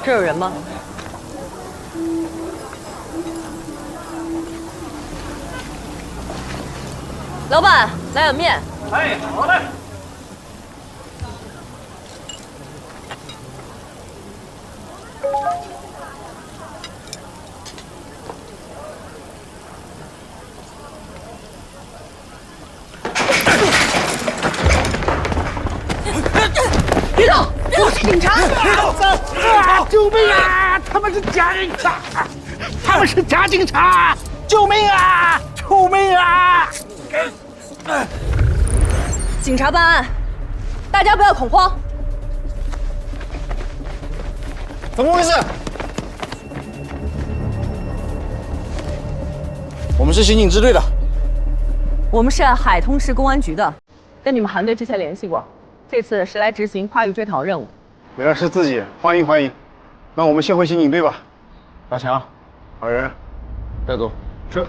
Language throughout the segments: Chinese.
这有人吗？老板，来碗面。哎，好嘞。别动！我是警察！救命啊！他们是假警察！他们是假警察！救命啊！救命啊！警察办案，大家不要恐慌。怎么回事？我们是刑警支队的。我们是海通市公安局的，跟你们韩队之前联系过，这次是来执行跨域追逃任务。没了，是自己，欢迎欢迎。那我们先回刑警队吧。大强，好人，带走。是。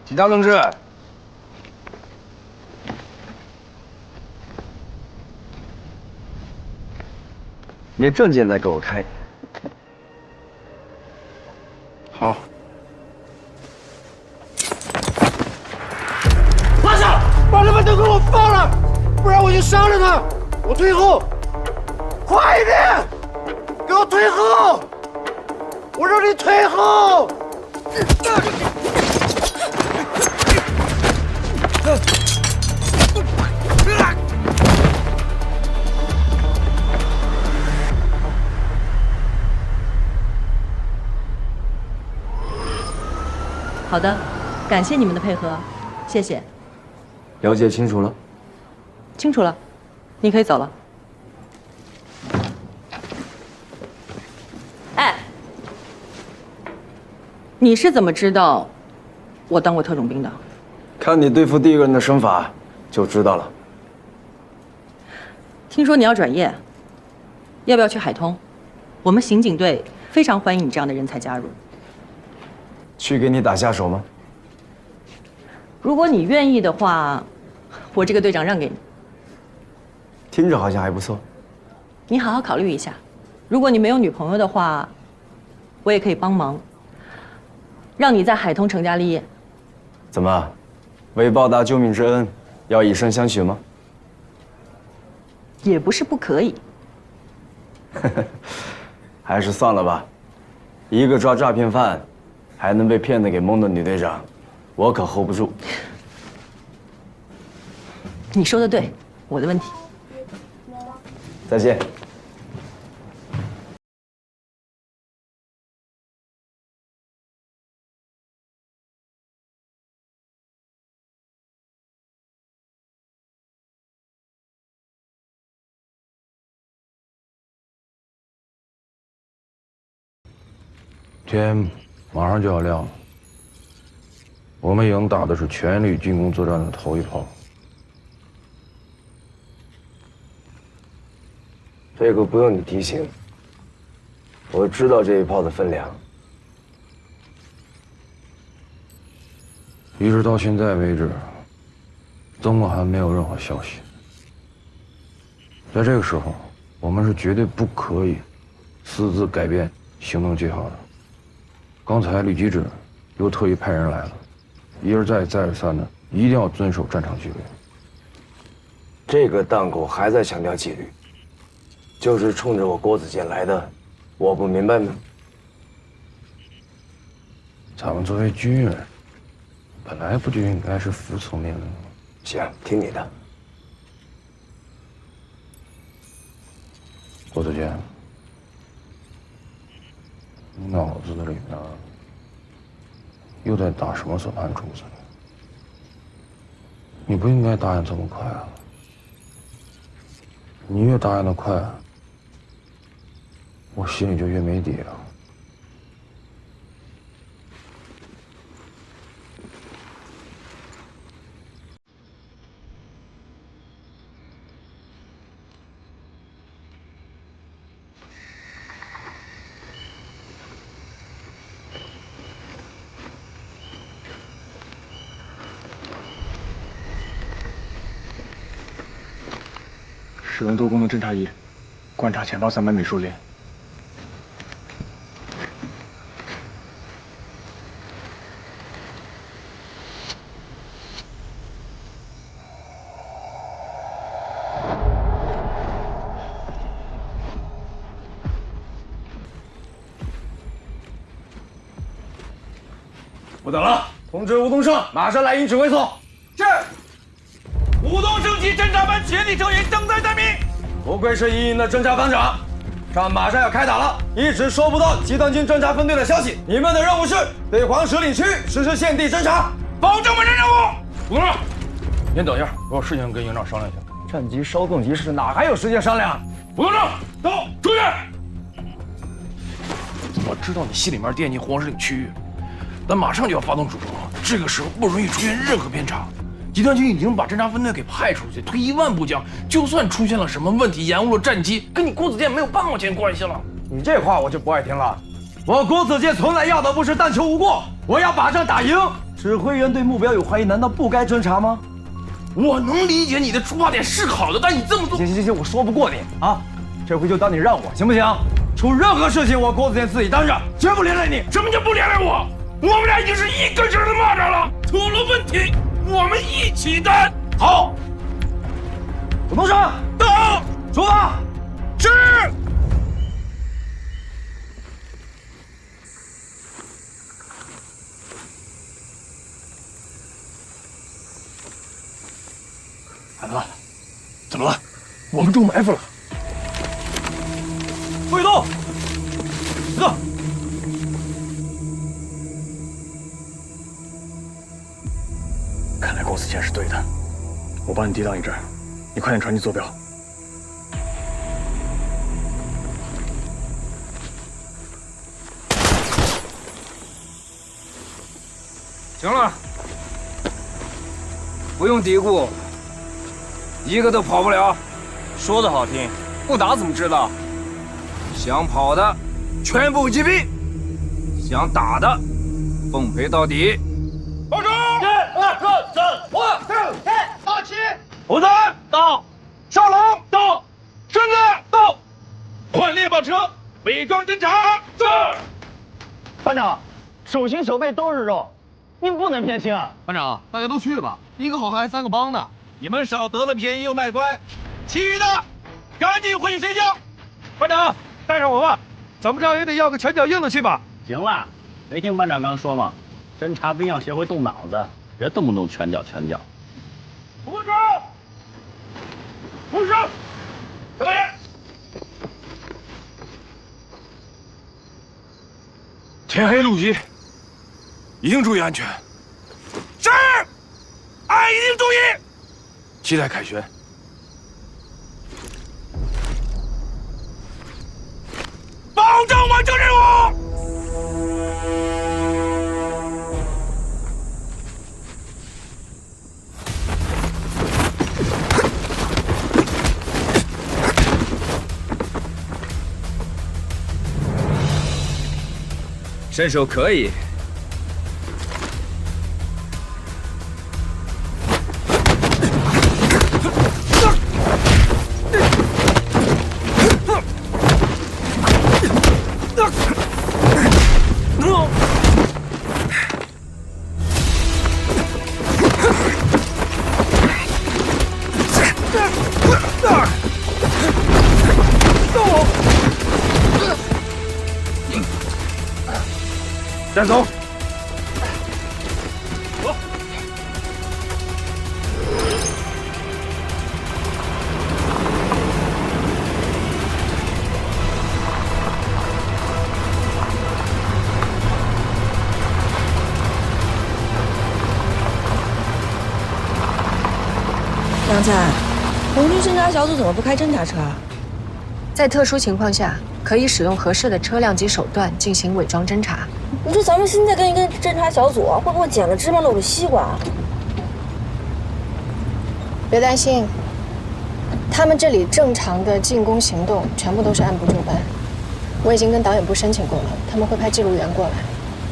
警察同志，你的证件再给我开。好。放下！把他们都给我放了，不然我就杀了他！我退后，快一点！给我退后！我让你退后！好的，感谢你们的配合，谢谢。了解清楚了。清楚了，你可以走了。哎，你是怎么知道我当过特种兵的？看你对付第一个人的身法，就知道了。听说你要转业，要不要去海通？我们刑警队非常欢迎你这样的人才加入。去给你打下手吗？如果你愿意的话，我这个队长让给你。听着好像还不错。你好好考虑一下。如果你没有女朋友的话，我也可以帮忙，让你在海通成家立业。怎么，为报答救命之恩，要以身相许吗？也不是不可以。还是算了吧。一个抓诈骗犯，还能被骗得给蒙的女队长，我可 hold 不住。你说的对，我的问题。再见。天马上就要亮了，我们营打的是全力进攻作战的头一炮。这个不用你提醒，我知道这一炮的分量。一直到现在为止，曾默还没有任何消息。在这个时候，我们是绝对不可以私自改变行动计划的。刚才吕机长又特意派人来了，一而再再而三的一定要遵守战场纪律。这个档口还在强调纪律，就是冲着我郭子健来的，我不明白吗？咱们作为军人，本来不就应该是服从命令吗？行，听你的。郭子健，你脑子里面又在打什么算盘珠子呢？你不应该答应这么快啊！你越答应的快，我心里就越没底啊。使用多功能侦察仪，观察前方300米树林。不等了，通知吴东胜，马上来营指挥所。是。吴东胜及侦察班全体成员正在待命。不愧是一营的侦察班长，仗马上要开打了，一直收不到集团军侦察分队的消息。你们的任务是对黄石岭区实施现地侦察，保证完成任务。吴东胜，您等一下，我有事情跟营长商量一下。战机稍纵即逝，哪还有时间商量？吴东胜，走，出去。我知道你心里面惦记黄石岭区域，但马上就要发动主攻了，这个时候不容易出现任何偏差。集团军已经把侦察分队给派出去，退一万步讲，就算出现了什么问题，延误了战机，跟你郭子健没有半毛钱关系了。你这话我就不爱听了。我郭子健从来要的不是但求无过，我要把仗打赢。指挥员对目标有怀疑，难道不该侦察吗？我能理解你的出发点是好的，但你这么做……行，我说不过你啊，这回就当你让我，行不行？出任何事情，我郭子健自己担着，绝不连累你。什么叫不连累我？我们俩已经是一根筋的蚂蚱了，出了问题我们一起担。好，吴东胜，到，出发。是。海子，怎么了？我们中埋伏了。不许动！走。看来郭子健是对的，我帮你抵挡一阵，你快点传递坐标。行了，不用嘀咕，一个都跑不了。说的好听，不打怎么知道？想跑的全部击毙，想打的奉陪到底。报告。虎子到，少龙到，顺子到，换猎豹车，伪装侦察。是。班长，手心手背都是肉，您不能偏心啊！班长，大家都去吧，一个好汉3个帮呢。你们少得了便宜又卖乖，其余的赶紧回去睡觉。班长，带上我吧，怎么着也得要个拳脚硬的去吧。行了，没听班长刚说吗？侦察兵要学会动脑子，别动不动拳脚。不是，不是，可以。天黑路急，一定注意安全。是，俺一定注意。期待凯旋。保证完成任务。身手可以。站走！杨菜，红军侦察小组怎么不开侦察车啊？在特殊情况下，可以使用合适的车辆及手段进行伪装侦察。你说咱们现在跟一个侦察小组，会不会捡了芝麻漏了西瓜？别担心，他们这里正常的进攻行动全部都是按部就班。我已经跟导演部申请过了，他们会派记录员过来，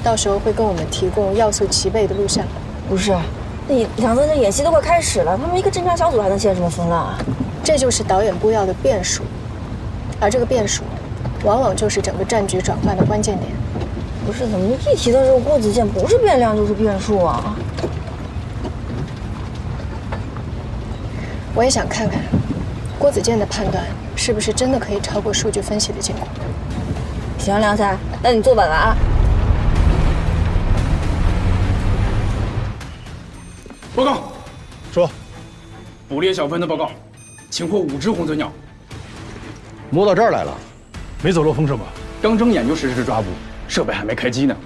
到时候会跟我们提供要素齐备的录像。不是，那两个人演戏都快开始了，他们一个侦察小组还能泄什么风浪啊？这就是导演部要的变数，而这个变数，往往就是整个战局转换的关键点。不是，怎么一提到这个郭子健，不是变量就是变数啊？我也想看看，郭子健的判断是不是真的可以超过数据分析的结果。行，梁才，那你坐稳了啊。报告，说，捕猎小分的报告，擒获5只红嘴鸟。摸到这儿来了，没走漏风声吧？刚睁眼就实施抓捕，设备还没开机呢。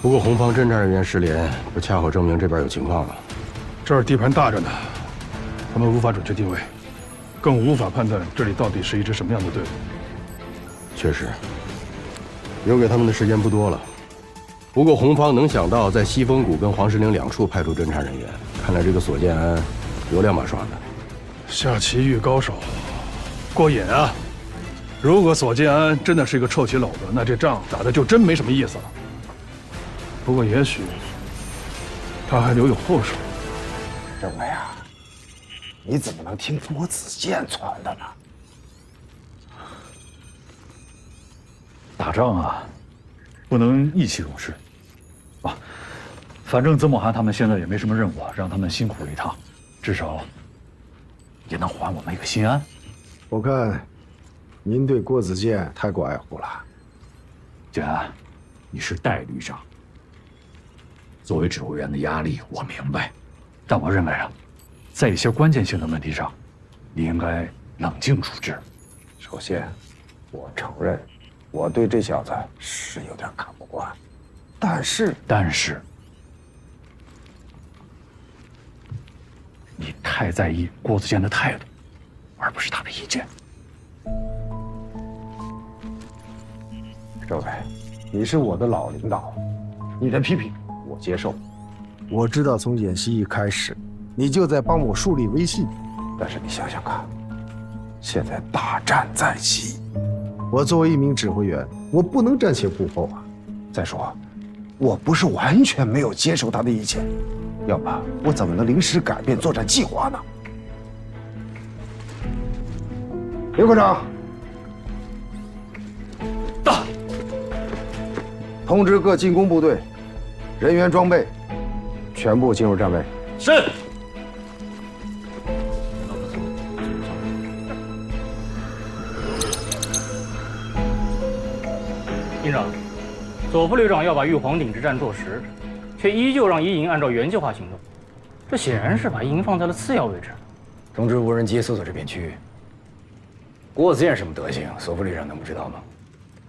不过红方侦查人员失联，不恰好证明这边有情况吗？这儿地盘大着呢，他们无法准确定位，更无法判断这里到底是一支什么样的队伍。确实，留给他们的时间不多了。不过红方能想到在西风谷跟黄石岭2处派出侦查人员，看来这个索建安有2把刷子。下棋遇高手，过瘾啊！如果索建安真的是一个臭棋篓子，那这仗打的就真没什么意思了。不过也许他还留有后手。政委啊，你怎么能听郭子健传的呢？打仗啊，不能意气用事。反正曾某涵他们现在也没什么任务，让他们辛苦了一趟，至少也能还我们一个心安。我看您对郭子健太过爱护了。建安，你是代旅长，作为指挥员的压力我明白，但我认为啊，在一些关键性的问题上，你应该冷静处置。首先，我承认我对这小子是有点看不惯，但是你太在意郭子健的态度，而不是他的意见。政委，你是我的老领导，你的批评我接受。我知道从演习一开始，你就在帮我树立威信，但是你想想看，现在大战在即，我作为一名指挥员，我不能暂且不后啊。再说，我不是完全没有接受他的意见，要不我怎么能临时改变作战计划呢？刘科长，到。通知各进攻部队，人员装备全部进入站位。是。营长，左副旅长要把玉皇顶之战做实，却依旧让一营按照原计划行动，这显然是把一营放在了次要位置。通知无人机搜索这片区域。郭子健什么德行，索副旅长能不知道吗？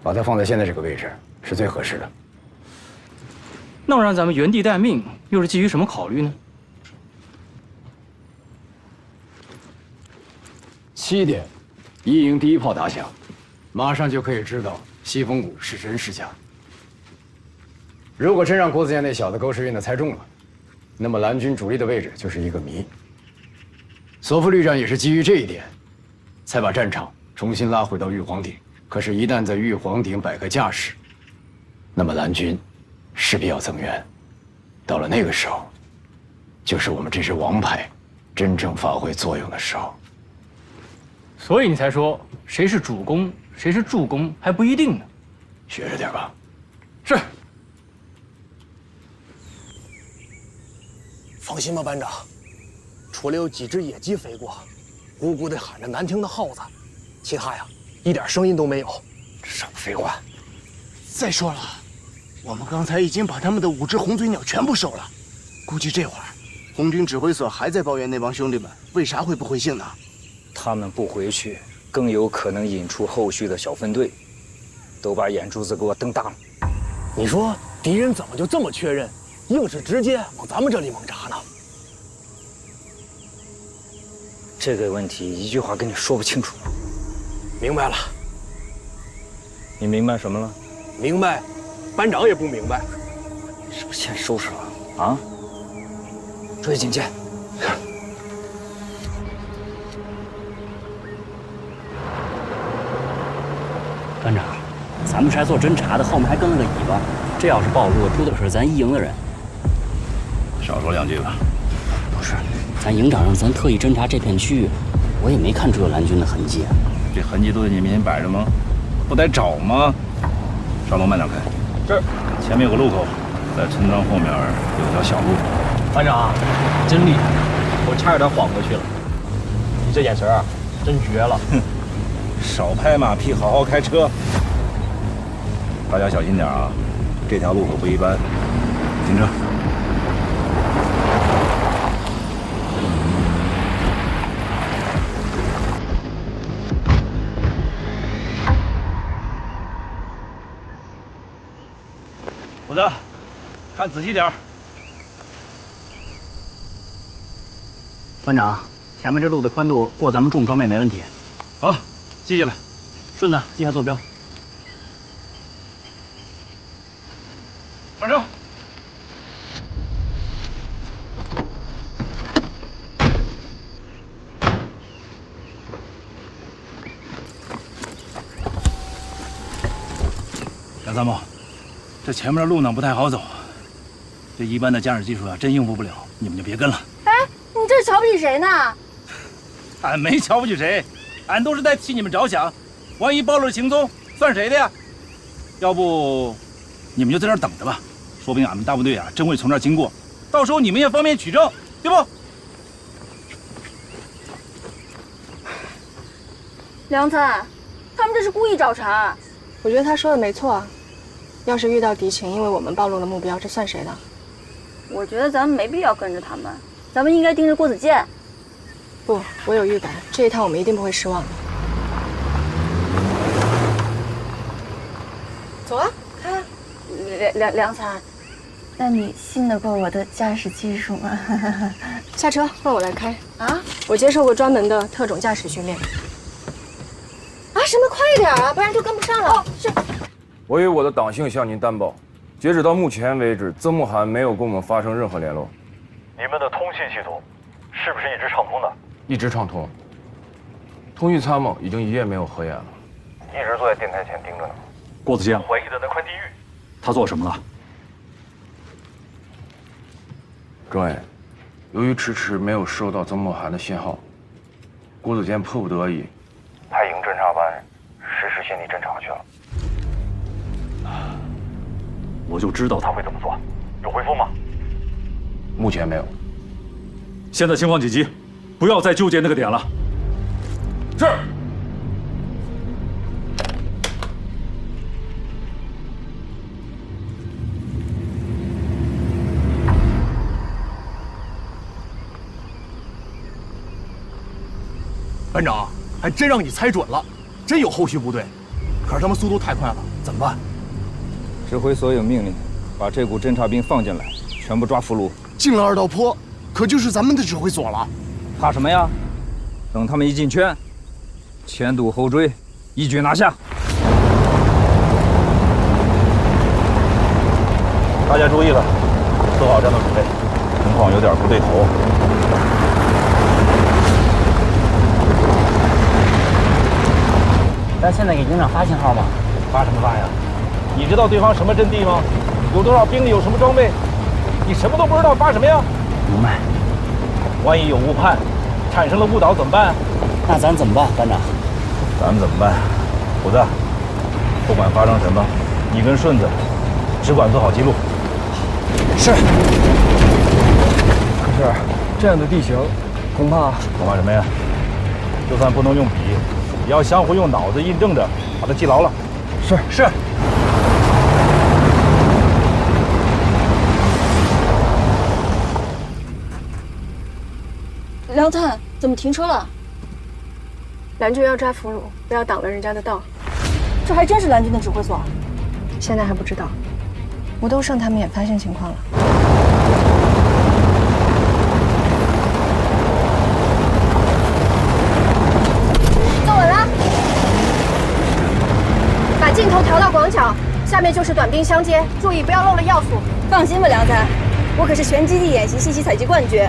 把他放在现在这个位置是最合适的。那么让咱们原地待命，又是基于什么考虑呢？7点，一营第1炮打响，马上就可以知道西风谷是真是假。如果真让郭子健那小子勾石运的猜中了，那么蓝军主力的位置就是一个谜。索副旅长也是基于这一点，才把战场重新拉回到玉皇顶。可是，一旦在玉皇顶摆个架势，那么蓝军势必要增援。到了那个时候，就是我们这支王牌真正发挥作用的时候。所以你才说谁是主攻，谁是助攻还不一定呢。学着点吧。是。放心吧，班长，除了有几只野鸡飞过，咕咕地喊着难听的号子，其他呀一点声音都没有。什么废话！再说了，我们刚才已经把他们的5只红嘴鸟全部收了，估计这会儿红军指挥所还在抱怨那帮兄弟们为啥会不回信呢？他们不回去，更有可能引出后续的小分队，都把眼珠子给我瞪大了。你说敌人怎么就这么确认，硬是直接往咱们这里猛扎呢？这个问题一句话跟你说不清楚。明白了。你明白什么了？明白，班长也不明白。是不是先收拾了啊？注意警戒。班长，咱们是来做侦查的，后面还跟了个尾巴，这要是暴露了，出的可是咱一营的人。少说2句吧。不是，咱营长让咱特意侦查这片区域，我也没看出有蓝军的痕迹啊。这痕迹都在你面前摆着吗？不得找吗？上楼慢点开。是。前面有个路口，在村庄后面有条小路。班长，真厉害，我差点晃过去了。你这眼神啊，真绝了。哼，少拍马屁，好好开车。大家小心点啊，这条路可不一般。停车。虎子，看仔细点。班长，前面这路的宽度过咱们重装备没问题。好，记下来。顺子，记下坐标。上车。杨三木，这前面的路呢不太好走，这一般的驾驶技术啊真应付不了，你们就别跟了。哎，你这是瞧不起谁呢？俺没瞧不起谁，俺都是在替你们着想。万一暴露了行踪，算谁的呀？要不，你们就在这儿等着吧，说不定俺们大部队啊真会从这儿经过，到时候你们也方便取证，对不？梁灿，他们这是故意找茬。我觉得他说的没错啊。要是遇到敌情，因为我们暴露了目标，这算谁的？我觉得咱们没必要跟着他们，咱们应该盯着郭子健。不，我有预感，这一趟我们一定不会失望的。走啊，开啊！梁灿，那你信得过我的驾驶技术吗？下车，换我来开啊！我接受过专门的特种驾驶训练。啊，什么快一点啊，不然就跟不上了。哦，是。我以我的党性向您担保，截止到目前为止，曾慕涵没有跟我们发生任何联络。你们的通信系统是不是一直畅通的？一直畅通。通讯参谋已经1夜没有合眼了，一直坐在电台前盯着呢。郭子健怀疑的那块地域，他做什么了？政委，由于迟迟没有收到曾慕涵的信号，郭子健迫不得已派营侦察班实施现地侦查去了。我就知道他会这么做。有回复吗？目前没有。现在情况紧急，不要再纠结那个点了。是。班长，还真让你猜准了，真有后续部队，可是他们速度太快了，怎么办？指挥所有命令，把这股侦察兵放进来，全部抓俘虏。进了2道坡，可就是咱们的指挥所了。怕什么呀？等他们一进圈，前堵后追，一举拿下。大家注意了，做好战斗准备，情况有点不对头。咱现在给营长发信号吗？发什么发呀？你知道对方什么阵地吗？有多少兵力？有什么装备？你什么都不知道，发什么呀？明白。万一有误判，产生了误导怎么办？那咱怎么办，班长？咱们怎么办？虎子，不管发生什么，你跟顺子只管做好记录。是。可是这样的地形，恐怕什么呀？就算不能用笔，也要相互用脑子印证着，把它记牢了。是。梁灿，怎么停车了？蓝军要抓俘虏，不要挡了人家的道。这还真是蓝军的指挥所？现在还不知道。吴东胜他们也发现情况了。坐稳了，把镜头调到广角，下面就是短兵相接，注意不要漏了要素。放心吧，梁灿，我可是全基地演习信息采集冠军。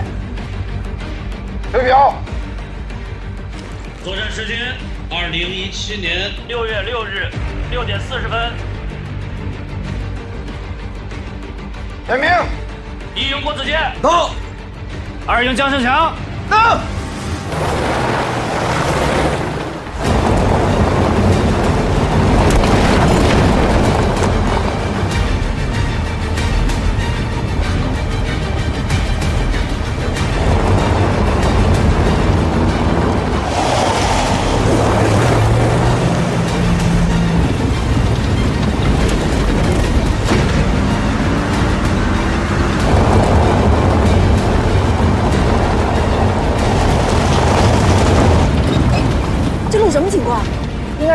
对表。作战时间：2017年6月6日6点40分。点名。1营郭子健到。2营江胜强到。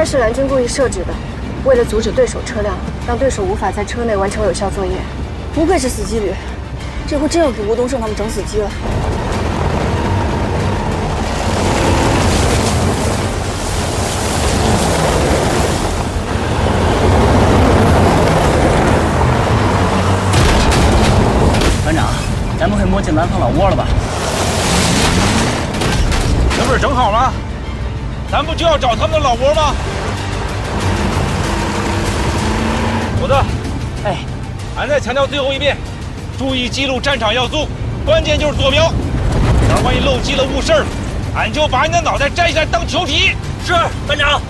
该是蓝军故意设置的，为了阻止对手车辆，让对手无法在车内完成有效作业。不愧是死机旅，这回真要给吴东胜他们整死机了。班长，咱们会摸进南方老窝了吧？这不是正好吗？咱不就要找他们的老窝吗？虎子，哎，俺再强调最后一遍，注意记录战场要素，关键就是坐标。要是万一漏记了误事儿，俺就把你的脑袋摘下来当球皮。是，班长。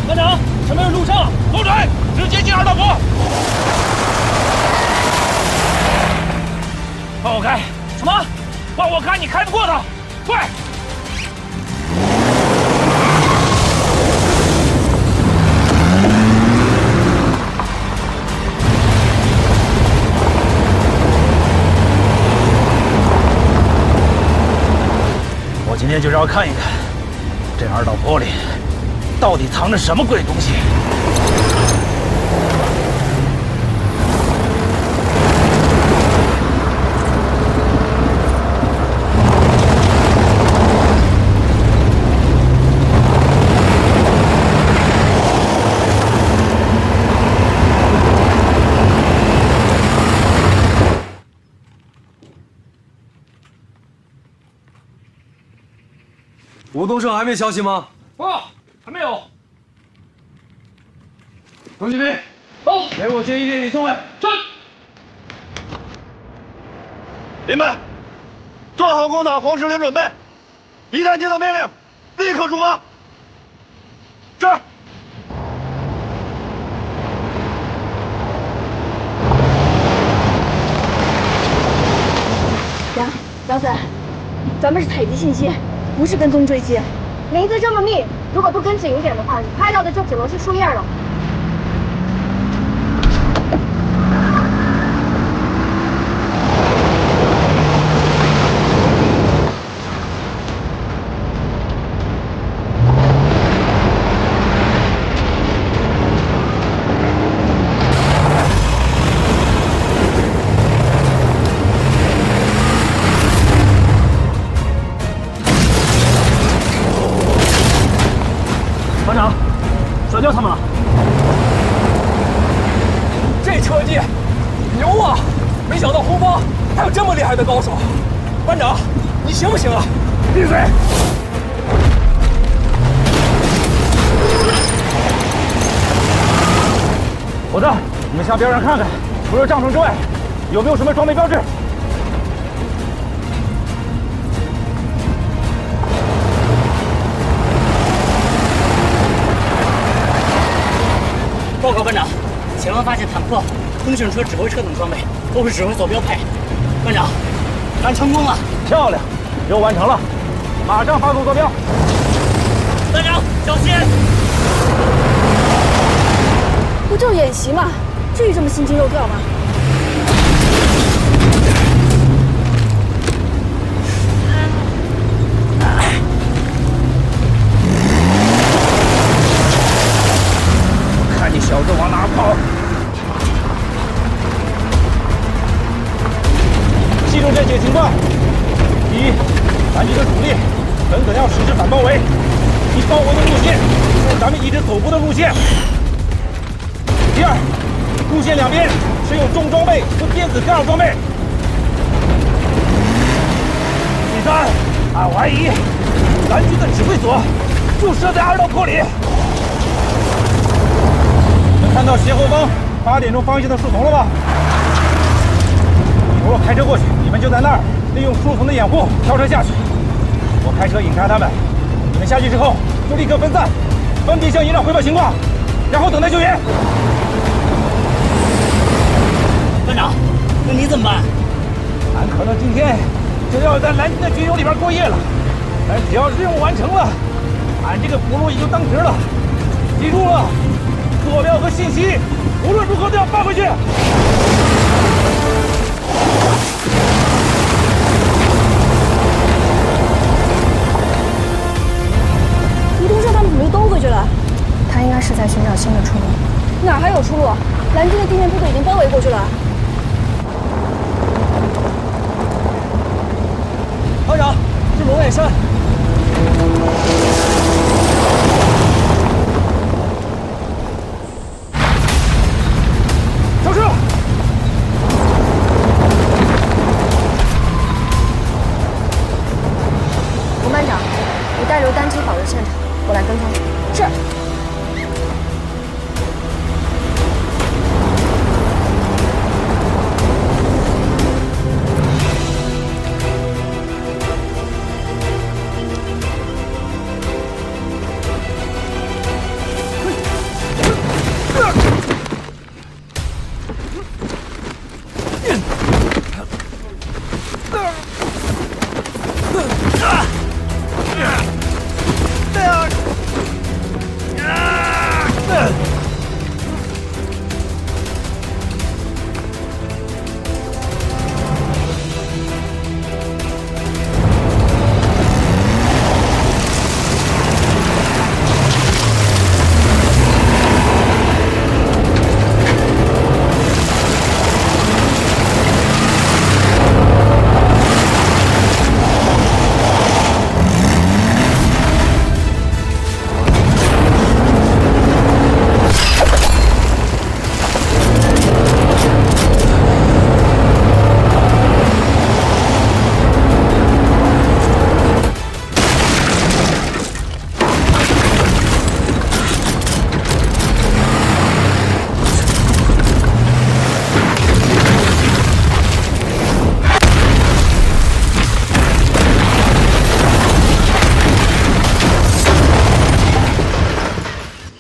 班长，前面有路上，左转，直接进二道坡。放我开！什么？放我开！你开不过他！快！我今天就是要看一看，这二道坡里到底藏着什么鬼东西。吴东胜还没消息吗？还没有。董启飞，走，给我接一列李松伟。是。林们，做好攻打黄石岭准备，一旦接到命令，立刻出发。是。杨仔，咱们是采集信息，不是跟踪追击。林子这么密，如果不跟紧一点的话，你拍到的就只能是树叶了。班长，甩掉他们了。这车技牛啊！没想到红方还有这么厉害的高手。班长，你行不行啊？闭嘴！虎子，你们向边上看看，除了帐篷之外，有没有什么装备标志？报告班长，前方发现坦克、通讯车、指挥车等装备，都是指挥所标配。班长，咱成功了！漂亮，又完成了，马上发送坐标。班长，小心！不就是演习吗？至于这么心惊肉跳吗？看你小子往哪跑！记住这几个情况：第一，咱军的主力狠狠要实施反包围，你包围的路线是咱们一直走过的路线。第二，路线两边是有重装备和电子干扰装备。第三，俺怀疑蓝军的指挥所就设在二道坡里。能看到斜后方8点钟方向的树丛了吧？一会儿我开车过去，你们就在那儿利用树丛的掩护跳车下去。我开车引开他们，你们下去之后就立刻分散，分别向营长汇报情况，然后等待救援。班长，那你怎么办？俺可能今天就要在蓝军的军营里边过夜了，但只要任务完成了，俺这个俘虏也就当值了。记住了，坐标和信息无论如何都要发回去。是在寻找新的出路。哪还有出路？蓝军的地面部队已经包围过去了。团长，是龙尾山。小师，吴班长，你带留单机保着现场，我来跟踪。是。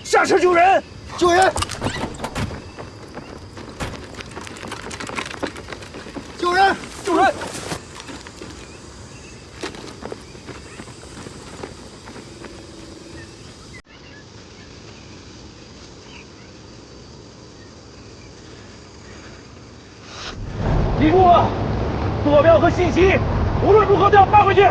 下车救人！救人！救人！救人！记住了，坐标和信息无论如何都要搬回去。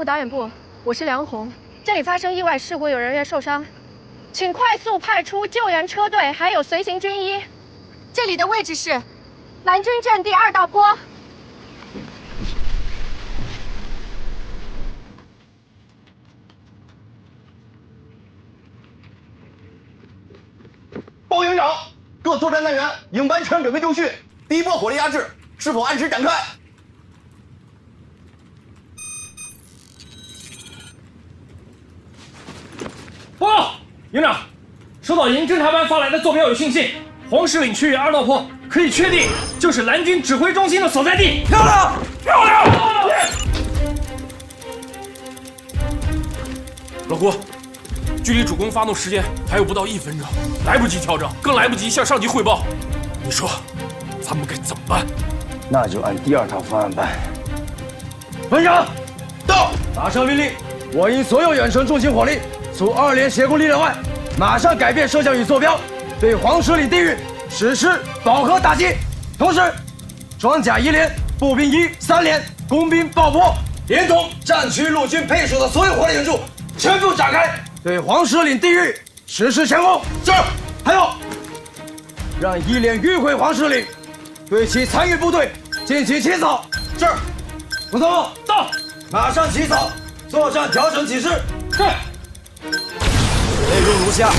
导演部，我是梁红，这里发生意外事故，有人员受伤，请快速派出救援车队，还有随行军医。这里的位置是蓝军阵地2道坡。报营长，各作战单元应完全准备就绪，第一波火力压制是否按时展开？报告，营长，收到营侦察班发来的坐标有信息，黄石岭区域2道坡，可以确定就是蓝军指挥中心的所在地。漂亮，漂亮！老郭，距离主攻发动时间还有不到1分钟，来不及调整，更来不及向上级汇报。你说，咱们该怎么办？那就按第2套方案办。班长，到！马上命令，我营所有远程重型火力，除2连协攻力量外，马上改变射向与坐标，对黄石岭地域实施饱和打击。同时，装甲1连、步兵1、3连、工兵爆破，连同战区陆军配属的所有火力援助，全部展开，对黄石岭地域实施强攻。是。还有，让1连迂回黄石岭，对其残余部队进行清扫。是。胡总，到，马上起草作战调整指示。是。内容如下：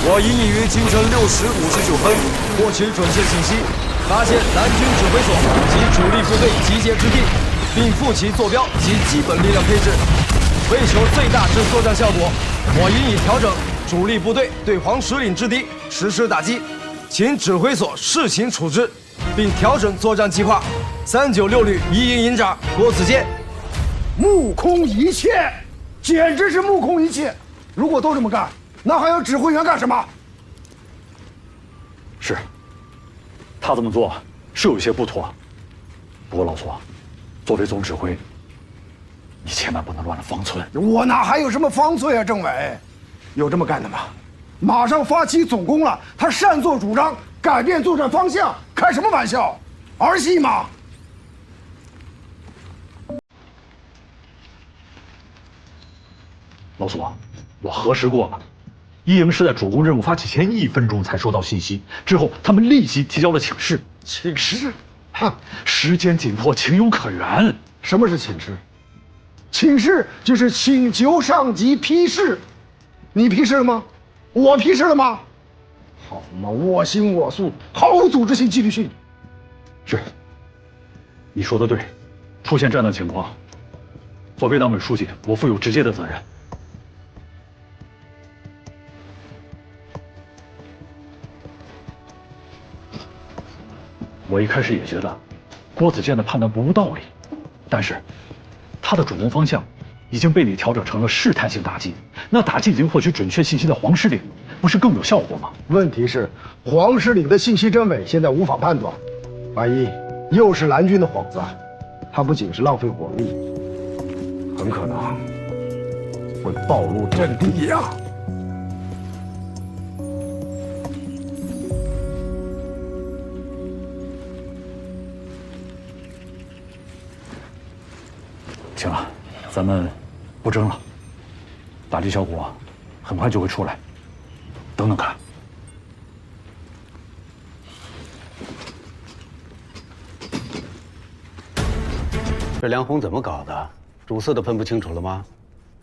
我营已于清晨6时59分获取准确信息，发现蓝军指挥所及主力部队集结之地，并附其坐标及基本力量配置。为求最大之作战效果，我营已调整主力部队对黄石岭之敌实施打击，请指挥所视情处置，并调整作战计划。396旅1营营长郭子健。目空一切，简直是目空一切。如果都这么干，那还要指挥员干什么？是，他这么做是有些不妥。不过老左，作为总指挥，你千万不能乱了方寸。我哪还有什么方寸啊，政委？有这么干的吗？马上发起总攻了，他擅作主张，改变作战方向，开什么玩笑？儿戏吗？老苏，我核实过了，一营是在主攻任务发起前1分钟才收到信息，之后他们立即提交了请示。请示？哼，时间紧迫，情有可原。什么是请示？请示就是请求上级批示。你批示了吗？我批示了吗？好嘛，我行我素，毫无组织性、纪律性。是，你说的对，出现这样的情况，作为党委书记，我负有直接的责任。我一开始也觉得郭子健的判断不无道理，但是他的主攻方向已经被你调整成了试探性打击，那打击已经获取准确信息的黄师领，不是更有效果吗？问题是黄师领的信息真伪现在无法判断，万一又是蓝军的幌子，他不仅是浪费火力，很可能会暴露阵地呀。行了，咱们不争了，打击效果很快就会出来，等等看。这梁红怎么搞的？主次都分不清楚了吗？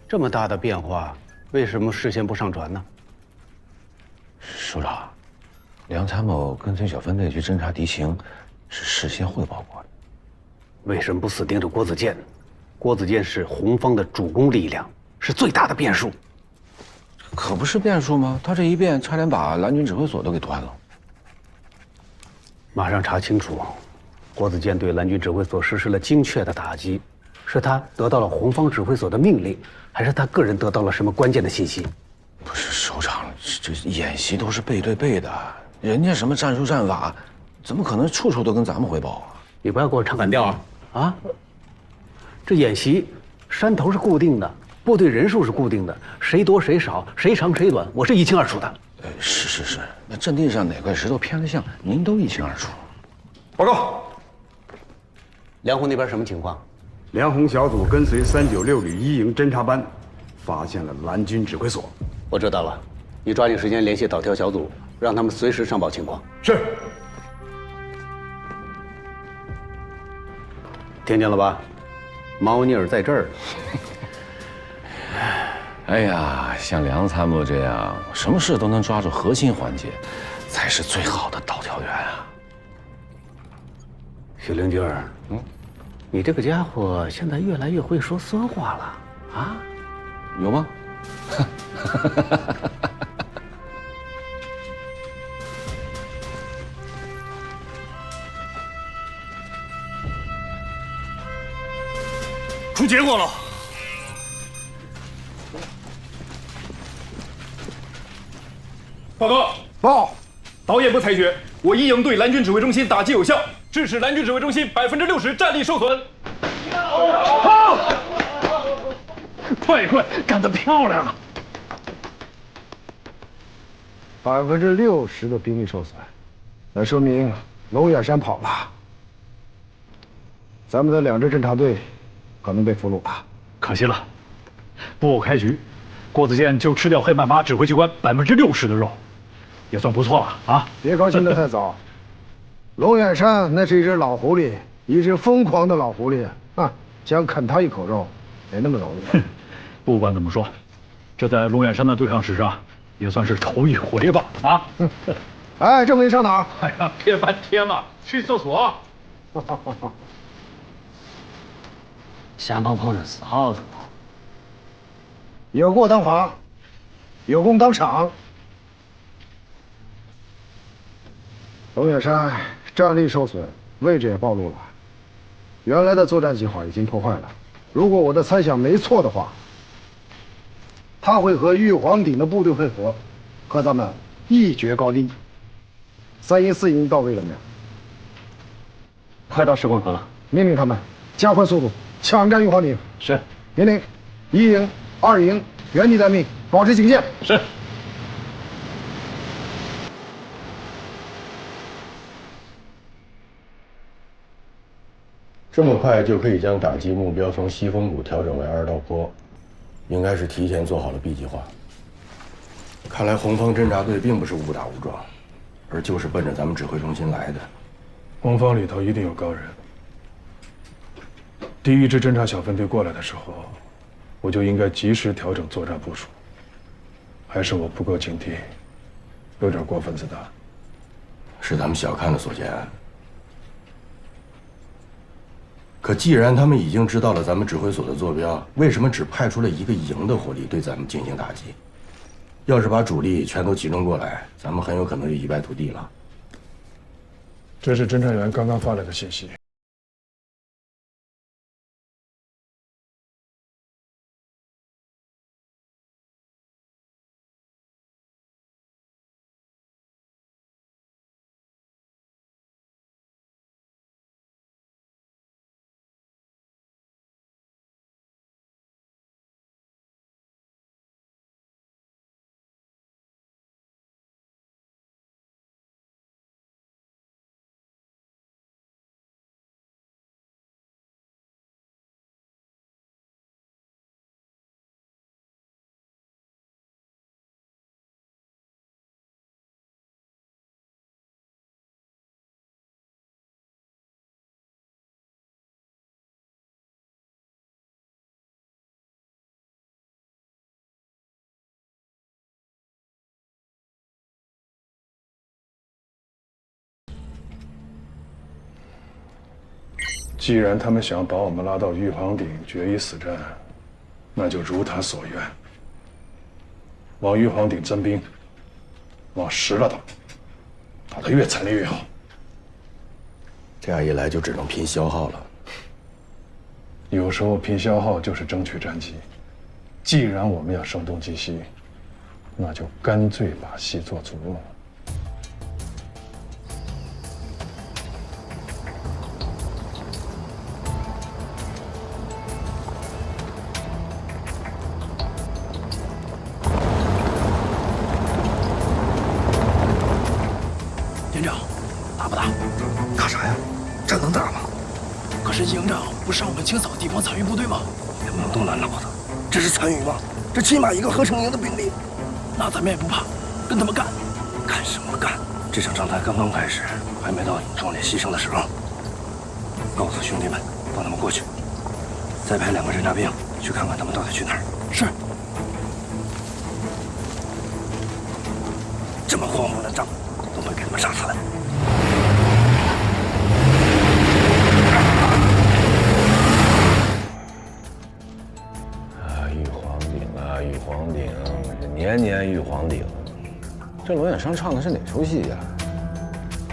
这么大的变化，为什么事先不上传呢？首长，梁参谋跟随小分队去侦察敌情，是事先汇报过的。为什么不死盯着郭子健？郭子健是红方的主攻力量，是最大的变数。可不是变数吗？他这一变，差点把蓝军指挥所都给端了。马上查清楚，郭子健对蓝军指挥所实施了精确的打击，是他得到了红方指挥所的命令，还是他个人得到了什么关键的信息？不是首长，这演习都是背对背的，人家什么战术战法，怎么可能处处都跟咱们汇报啊？你不要给我唱反调啊！这演习山头是固定的，部队人数是固定的，谁多谁少，谁长谁短，我是一清二楚的。是，那阵地上哪块石头偏了向，您都一清二楚。报告，梁红那边什么情况？梁红小组跟随396旅1营侦察班，发现了蓝军指挥所。我知道了，你抓紧时间联系导调小组，让他们随时上报情况。是。听见了吧？猫腻儿在这儿。哎呀，像梁参谋这样，什么事都能抓住核心环节，才是最好的导调员啊。许灵军儿，你这个家伙现在越来越会说酸话了啊？有吗？出结果了。报告，报，导演部裁决，我一营对蓝军指挥中心打击有效，致使蓝军指挥中心60%战力受损。好，快，干得漂亮！60%的兵力受损，那说明龙远山跑了。咱们的2支侦察队可能被俘虏了，可惜了。布偶开局，郭子健就吃掉黑曼巴指挥机关60%的肉，也算不错了啊！别高兴得太早。龙远山那是一只老狐狸，一只疯狂的老狐狸啊！想啃他一口肉，没那么容易。不管怎么说，这在龙远山的对抗史上也算是头一回吧？啊！哎，政委上哪儿？哎呀，憋半天了，去厕所。瞎碰碰的死耗子。有过当防，有功当赏。龙远山战力受损，位置也暴露了，原来的作战计划已经破坏了。如果我的猜想没错的话，他会和玉皇顶的部队会合，和咱们一决高低。3营4营到位了没有？快到10公里了。命令他们加快速度，抢占玉皇顶。是。命令1营、2营原地待命，保持警戒。是。这么快就可以将打击目标从西风谷调整为二道坡，应该是提前做好了 B 计划。看来红方侦察队并不是误打误撞，而就是奔着咱们指挥中心来的。红方里头一定有高人。第1支侦察小分队过来的时候，我就应该及时调整作战部署。还是我不够警惕，有点过分自大。是咱们小看了索建安。可既然他们已经知道了咱们指挥所的坐标，为什么只派出了1个营的火力对咱们进行打击？要是把主力全都集中过来，咱们很有可能就一败涂地了。这是侦察员刚刚发来的信息。既然他们想把我们拉到玉皇顶决一死战，那就如他所愿，往玉皇顶增兵，往实了打，打得越惨烈越好。这样一来就只能拼消耗了。有时候拼消耗就是争取战机。既然我们要声东击西，那就干脆把戏做足了。连长，打不打？打啥呀？这能打吗？可是营长不是让我们清扫地方残余部队吗？也不能动咱脑子，这是残余吗？这起码1个合成营的兵力。那咱们也不怕，跟他们干。干什么干？这场仗才刚刚开始，还没到壮烈牺牲的时候。告诉兄弟们，放他们过去，再派2个侦察兵去看看他们到底去哪儿。是。这么荒芜的仗，都会给他们杀死了。玉皇顶，年年玉皇顶。这龙眼山唱的是哪出戏呀？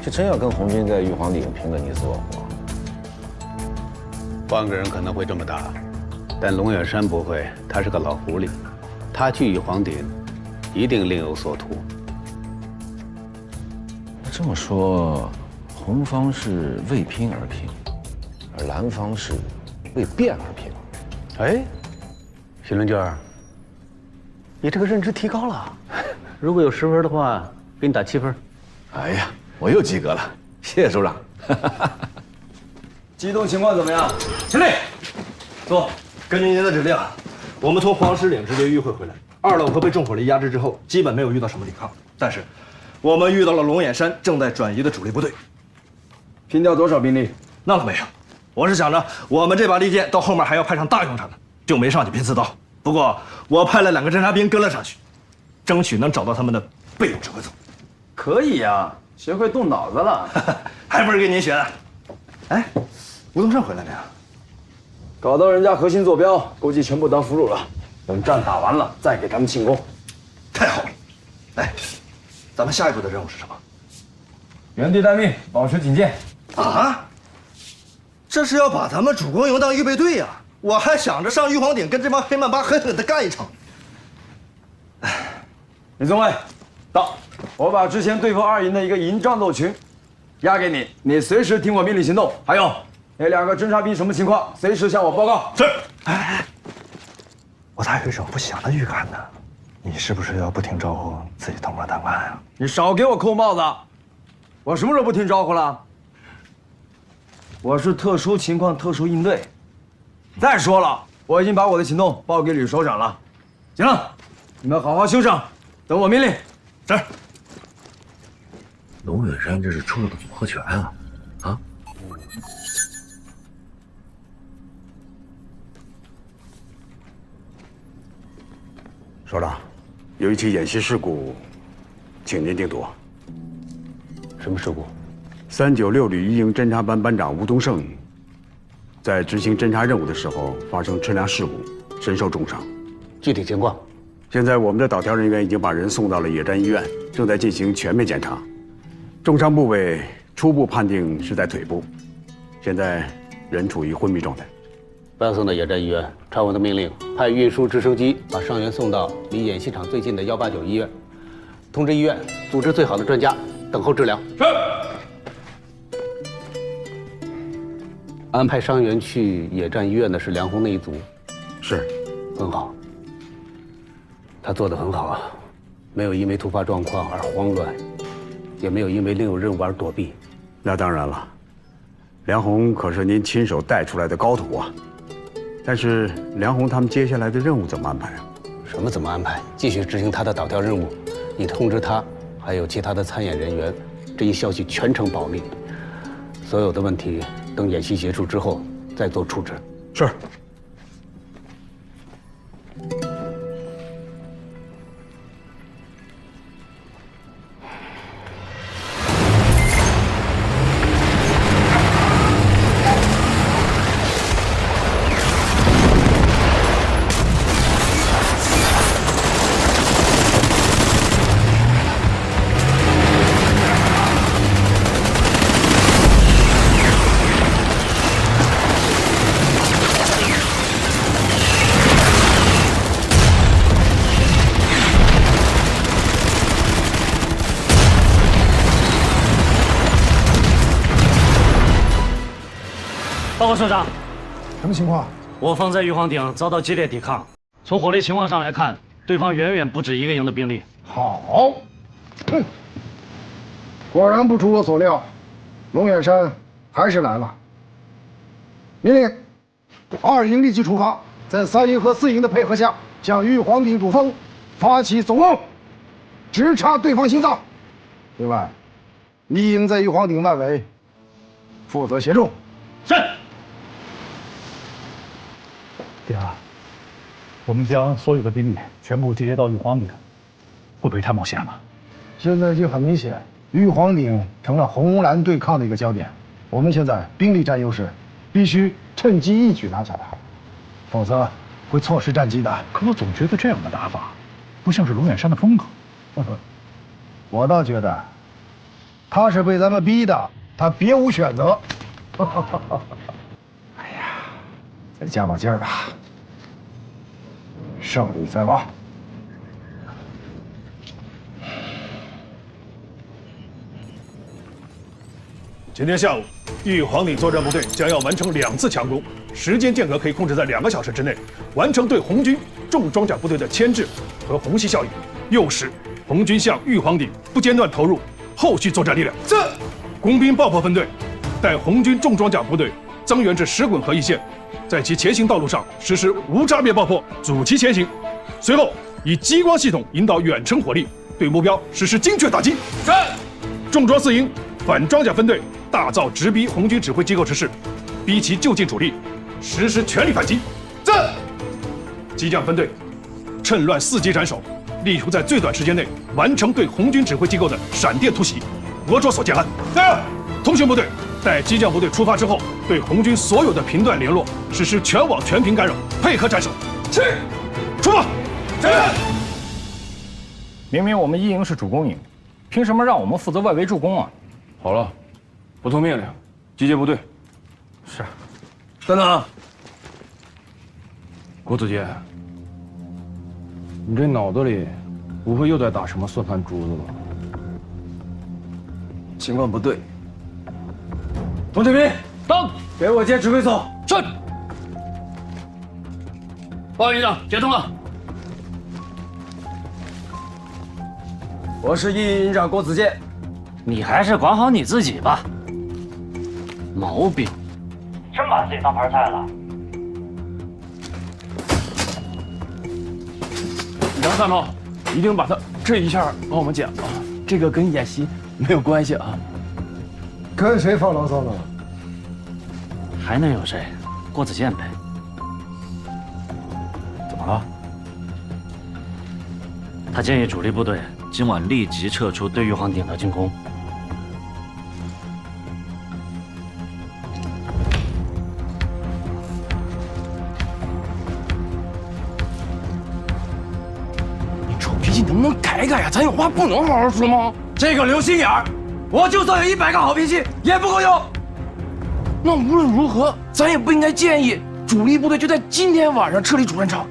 这真要跟红军在玉皇顶拼个你死我活？换个人可能会这么打，但龙眼山不会，他是个老狐狸，他去玉皇顶，一定另有所图。这么说，红方是为拼而拼，而蓝方是为变而拼。哎，许伦军儿。你这个认知提高了，如果有10分的话，给你打7分。哎呀，我又及格了，谢谢首长。机动情况怎么样？司令，坐。根据您的指令，我们从黄石岭直接迂回回来，2道河被重火力压制之后，基本没有遇到什么抵抗。但是，我们遇到了龙眼山正在转移的主力部队。拼掉多少兵力？那倒没有，我是想着我们这把利剑到后面还要派上大用场的，就没上去拼刺刀。不过我派了2个侦察兵跟了上去，争取能找到他们的备用指挥所。可以呀，学会动脑子了，还不是跟您学的。哎，吴东胜回来没有？搞到人家核心坐标，估计全部当俘虏了。等战打完了，再给他们庆功。太好了！哎，咱们下一步的任务是什么？原地待命，保持警戒。啊？这是要把咱们主攻营当预备队呀！我还想着上玉皇顶跟这帮黑曼巴狠狠地干一场。李宗卫，到，我把之前对付2营的一个营战斗群押给你，你随时听我命令行动。还有那2个侦察兵什么情况，随时向我报告。是。哎，我咋有一种不祥的预感呢？你是不是要不听招呼自己通过档案啊？你少给我扣帽子！我什么时候不听招呼了？我是特殊情况特殊应对。再说了，我已经把我的行动报给吕首长了。行了，你们好好休整，等我命令。是。龙远山这是出了个组合拳啊！啊！首长，有一起演习事故，请您定夺。什么事故？396旅一营侦察班班长吴东胜在执行侦察任务的时候发生车辆事故，身受重伤。具体情况？现在我们的导调人员已经把人送到了野战医院，正在进行全面检查。重伤部位初步判定是在腿部，现在人处于昏迷状态。不要送到野战医院，传我的命令，派运输直升机把伤员送到离演习场最近的189医院，通知医院组织最好的专家等候治疗。是。安排伤员去野战医院的是梁红那一组。是。很好。他做得很好啊，没有因为突发状况而慌乱，也没有因为另有任务而躲避。那当然了，梁红可是您亲手带出来的高徒啊。但是梁红他们接下来的任务怎么安排啊？什么怎么安排？继续执行他的导调任务。你通知他，还有其他的参演人员，这一消息全程保密。所有的问题等演习结束之后再做处置。是。报告首长，什么情况？我方在玉皇顶遭到激烈抵抗，从火力情况上来看，对方远远不止一个营的兵力。好，果然不出我所料，龙远山还是来了。命令，2营立即出发，在3营和4营的配合下，向玉皇顶主峰发起总攻，直插对方心脏。另外，1营在玉皇顶外围负责协助。是。爹啊，我们将所有的兵力全部集结到玉皇顶，会不会太冒险了？现在已经很明显，玉皇顶成了红蓝对抗的一个焦点。我们现在兵力占优势，必须趁机一举拿下它，否则会错失战机的。可我总觉得这样的打法不像是龙远山的风格。我倒觉得他是被咱们逼的，他别无选择。哎呀，再加把劲儿吧，胜利在望。今天下午，玉皇顶作战部队将要完成2次强攻，时间间隔可以控制在2个小时之内，完成对红军重装甲部队的牵制和虹吸效应，诱使红军向玉皇顶不间断投入后续作战力量。是。工兵爆破分队带红军重装甲部队增援至石滚河一线，在其前行道路上实施无差别爆破，阻其前行。随后以激光系统引导远程火力，对目标实施精确打击。是。重装4营反装甲分队大造直逼红军指挥机构之势，逼其就近主力，实施全力反击。是。机降分队趁乱伺机斩首，力图在最短时间内完成对红军指挥机构的闪电突袭，俄着所见安。是。通讯部队待机降部队出发之后，对红军所有的频段联络实施全网全频干扰，配合斩首。是。出发。是。明明我们1营是主攻营，凭什么让我们负责外围助攻啊？好了，不从命令，集结部队。是。等等，郭子杰，你这脑子里不会又在打什么算盘珠子吧？情况不对。童志斌，到，给我接指挥所。是。报告营长，接通了。我是一营营长郭子健。你还是管好你自己吧。毛病，真把自己当盘菜了。梁参谋，一定把他这一下帮我们剪了，这个跟演习没有关系啊。跟谁发牢骚呢？还能有谁？郭子健呗。怎么了？他建议主力部队今晚立即撤出对玉皇顶的进攻。你臭脾气能不能改改呀？咱有话不能好好说吗？这个留心眼儿，我就算有100个好脾气也不够用。那无论如何，咱也不应该建议主力部队就在今天晚上撤离主战场，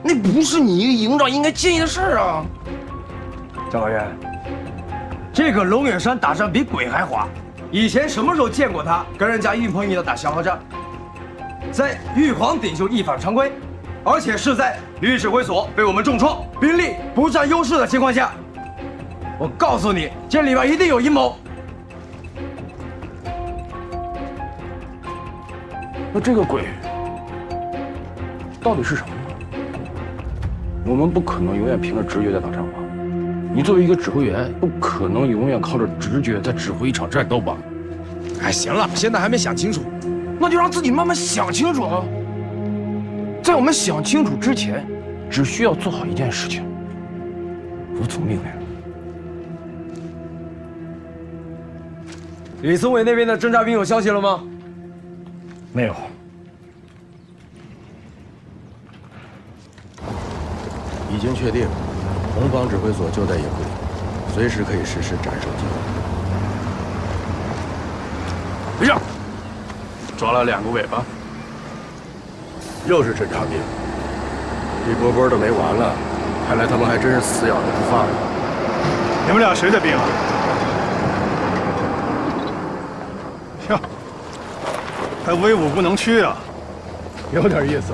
那不是你一个营长应该建议的事啊。张高原，这个龙远山打仗比鬼还滑，以前什么时候见过他跟人家硬碰硬的打消耗战？在玉皇顶就一反常规，而且是在旅指挥所被我们重创，兵力不占优势的情况下。我告诉你，这里边一定有阴谋。那这个鬼到底是什么？我们不可能永远凭着直觉在打仗吧？你作为一个指挥员，不可能永远靠着直觉在指挥一场战斗吧？哎，行了，现在还没想清楚，那就让自己慢慢想清楚啊。在我们想清楚之前，只需要做好一件事情：服从命令。李宗伟那边的侦察兵有消息了吗？没有。已经确定，红方指挥所就在野会，随时可以实施斩首计划。队长，抓了2个尾巴，又是侦察兵，一波波的没完了，看来他们还真是死咬着不放。你们俩谁的兵啊？哟，还威武不能屈啊，有点意思。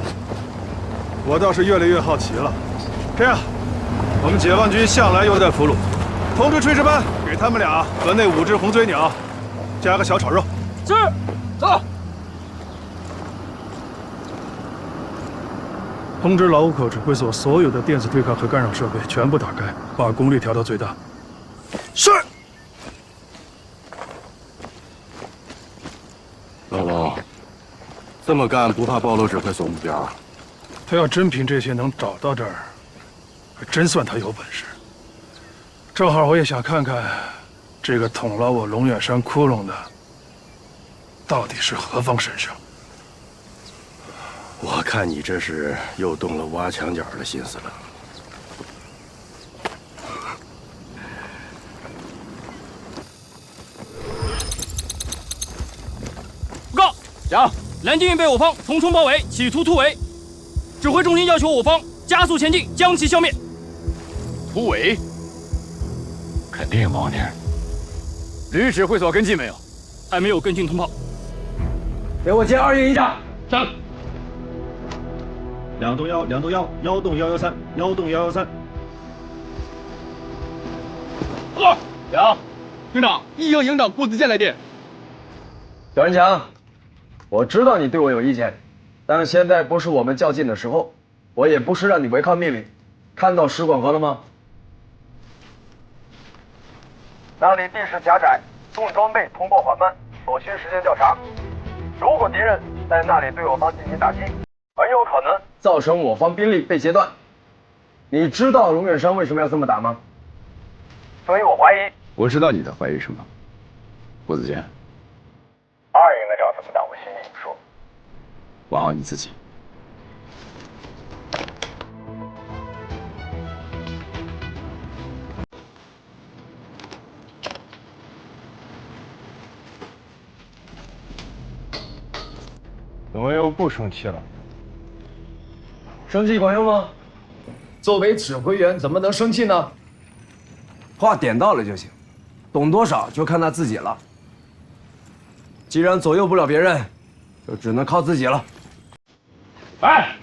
我倒是越来越好奇了。这样，我们解放军向来优待俘虏，通知炊事班给他们俩和那5只红嘴鸟加个小炒肉。是，走。通知劳务口指挥所所有的电子对抗和干扰设备全部打开，把功率调到最大。是。老龙，这么干不怕暴露指挥所目标？他要真凭这些能找到这儿，还真算他有本事。正好我也想看看，这个捅了我龙远山窟窿的，到底是何方神圣。我看你这是又动了挖墙脚的心思了。报告，讲，蓝精运被我方重重包围，企图突围。指挥中心要求我方加速前进，将其消灭。突围？肯定王宁。旅指挥所跟进没有？还没有跟进通报。给我接2营营长。上。2洞1，2洞1，幺洞113，幺洞113。讲，营长，1营营长郭子健来电。小人强，我知道你对我有意见，但现在不是我们较劲的时候，我也不是让你违抗命令。看到使管盒了吗？那里地势狭窄，重装备通过缓慢，所需时间较长。如果敌人在那里对我方进行打击，很有可能造成我方兵力被截断。你知道龙远山为什么要这么打吗？所以我怀疑。我知道你在怀疑什么，郭子健。2营的仗怎么打，我心里有数。管好你自己。怎么又不生气了？生气管用吗？作为指挥员，怎么能生气呢？话点到了就行，懂多少就看他自己了。既然左右不了别人，就只能靠自己了。哎，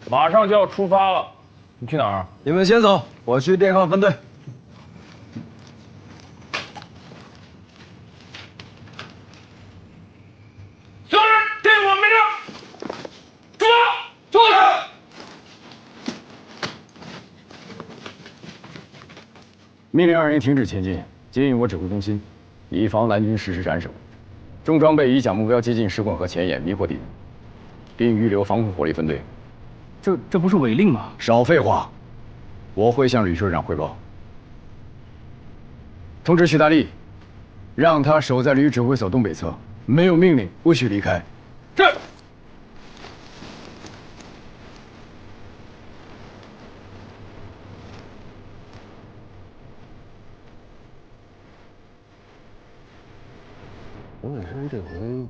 怎马上就要出发了，你去哪儿？你们先走，我去电抗分队。所有人听我命令，出发！出发！命令2人停止前进，接应我指挥中心，以防蓝军实施斩首。重装备以假目标接近石滚河前沿，迷惑敌人，并预留防空火力分队。这不是违令吗？少废话，我会向吕师长汇报。通知徐大力，让他守在旅指挥所东北侧，没有命令不许离开。是。龙远山这回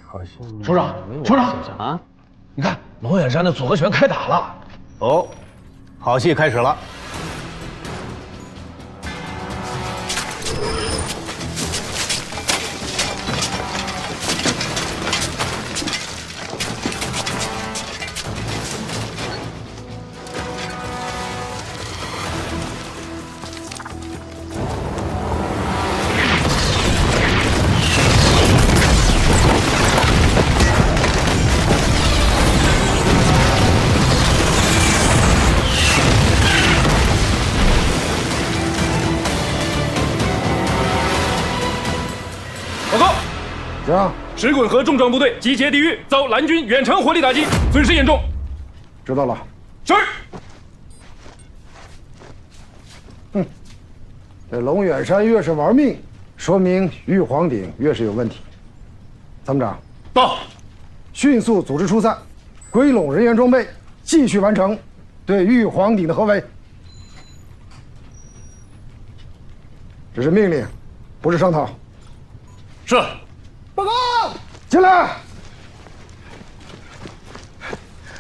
好像首长，首长啊，你看龙远山的组合拳开打了。哦，好戏开始了。石滚河重装部队集结地域，遭蓝军远程火力打击，损失严重。知道了。是。这龙远山越是玩命，说明玉皇鼎越是有问题。参谋长，到，迅速组织出散，归拢人员装备，继续完成对玉皇鼎的合围。这是命令，不是商讨。是。报告，进来。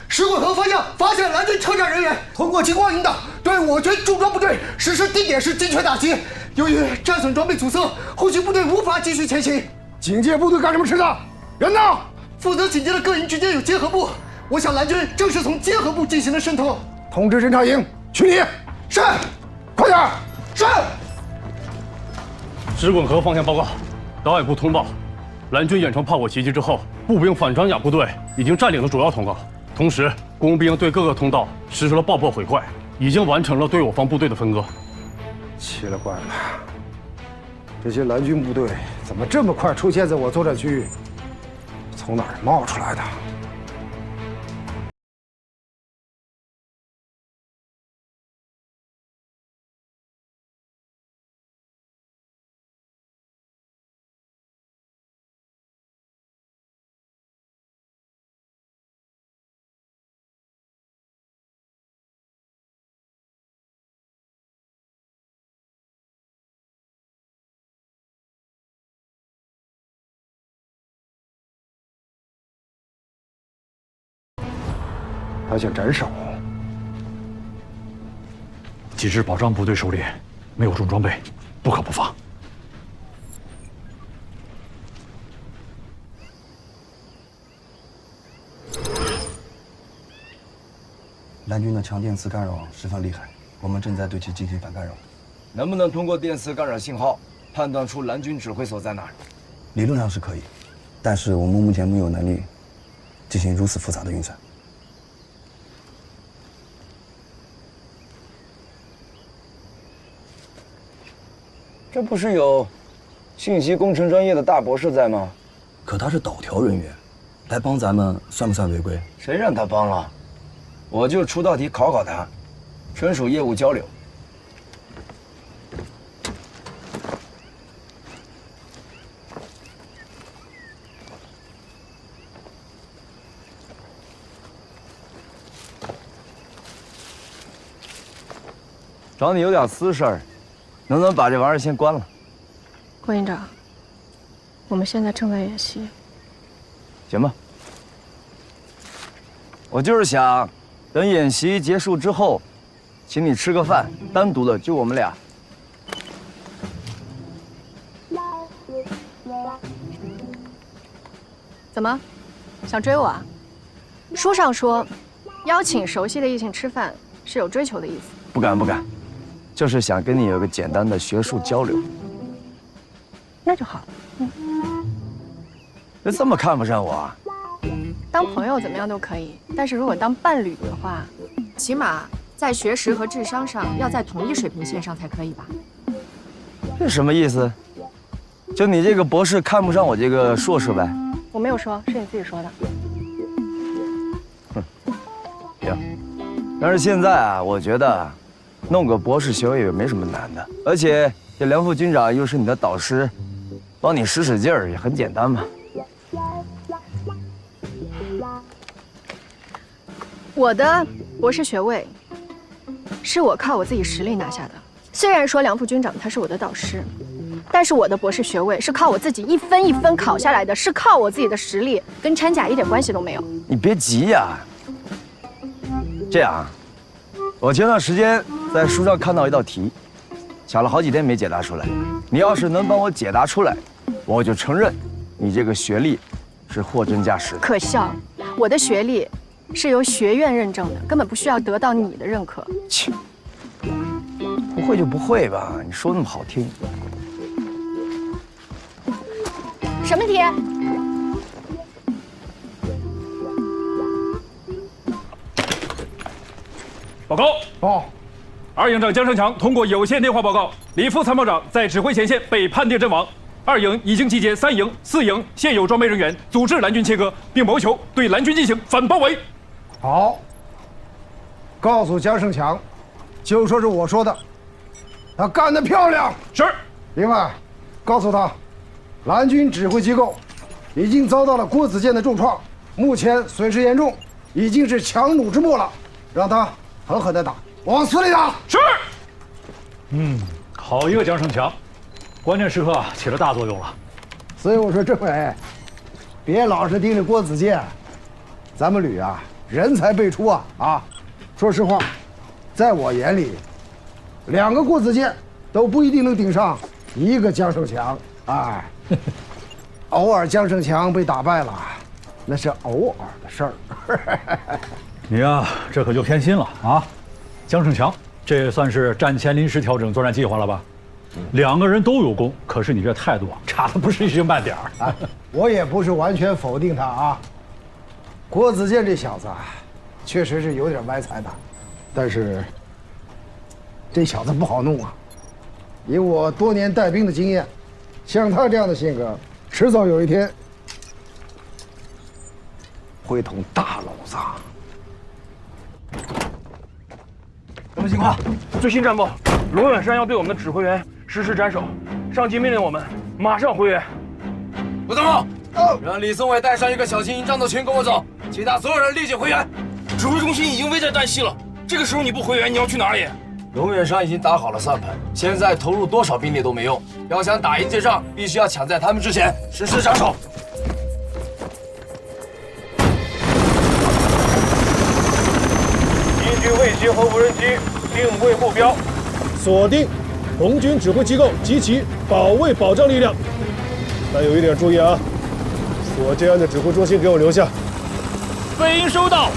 石滚河方向发现蓝军车站人员，通过情况引导，对我军重装部队实施地点式精确打击。由于战损装备阻塞，后续部队无法继续前行。警戒部队干什么吃的？人呢？负责警戒的各营之间有结合部，我想蓝军正是从结合部进行的渗透。通知侦察营去你。是，快点。是。石滚河方向报告，导演部通报。蓝军远程炮火袭击之后，步兵反装甲部队已经占领了主要通道，同时工兵对各个通道实施了爆破毁坏，已经完成了对我方部队的分割。奇了怪了，这些蓝军部队怎么这么快出现在我作战区域？从哪儿冒出来的？他想斩首。几支保障部队手里没有重装备，不可不发。蓝军的强电磁干扰十分厉害，我们正在对其进行反干扰。能不能通过电磁干扰信号判断出蓝军指挥所在哪儿？理论上是可以，但是我们目前没有能力进行如此复杂的运算。这不是有信息工程专业的大博士在吗？可他是导调人员，来帮咱们算不算违规？谁让他帮了？我就出道题考考他，纯属业务交流。找你有点私事儿，能不能把这玩意儿先关了？郭营长，我们现在正在演习。行吧。我就是想，等演习结束之后，请你吃个饭，单独的，就我们俩。怎么，想追我啊？书上说，邀请熟悉的异性吃饭是有追求的意思。不敢不敢，就是想跟你有个简单的学术交流。那就好。就这么看不上我啊？当朋友怎么样都可以，但是如果当伴侣的话，起码在学识和智商上要在同一水平线上才可以吧？这什么意思？就你这个博士看不上我这个硕士呗？我没有说，是你自己说的。行，但是现在啊，我觉得弄个博士学位也没什么难的，而且这梁副军长又是你的导师，帮你使使劲儿也很简单嘛。我的博士学位是我靠我自己实力拿下的。虽然说梁副军长他是我的导师，但是我的博士学位是靠我自己一分一分考下来的，是靠我自己的实力，跟掺假一点关系都没有。你别急呀。这样，我前段时间在书上看到一道题，想了好几天没解答出来。你要是能帮我解答出来，我就承认你这个学历是货真价实的。可笑，我的学历是由学院认证的，根本不需要得到你的认可。切，不会就不会吧？你说那么好听。什么题？报告。二营长江胜强通过有线电话报告，李副参谋长在指挥前线被判定阵亡。二营已经集结3营、4营现有装备人员，组织蓝军切割，并谋求对蓝军进行反包围。好，告诉江胜强，就说是我说的，他干得漂亮。是。另外，告诉他，蓝军指挥机构已经遭到了郭子健的重创，目前损失严重，已经是强弩之末了，让他狠狠地打，往死里打。是。好一个江胜强，关键时刻起了大作用了。所以我说政委，别老是盯着郭子健，咱们旅啊人才辈出啊！说实话，在我眼里，2个郭子健都不一定能顶上1个江胜强。哎，偶尔江胜强被打败了，那是偶尔的事儿。你呀，这可就偏心了啊！江胜强，这也算是战前临时调整作战计划了吧？2个人都有功，可是你这态度啊，差的不是一星半点儿。啊，我也不是完全否定他啊。郭子健这小子啊，确实是有点歪财的，但是这小子不好弄啊。以我多年带兵的经验，像他这样的性格，迟早有一天会捅大篓子。什么情况？最新战报，罗远山要对我们的指挥员实施斩首，上级命令我们马上回援。吴参谋，让李松伟带上一个小型营战斗群跟我走，其他所有人立即回援。指挥中心已经危在旦夕了，这个时候你不回援，你要去哪里？龙远山已经打好了算盘，现在投入多少兵力都没用。要想打赢这仗，必须要抢在他们之前实施斩首。依据卫星和无人机定位目标，锁定红军指挥机构及其保卫保障力量。但有一点注意啊，所建安的指挥中心给我留下。飞鹰收到。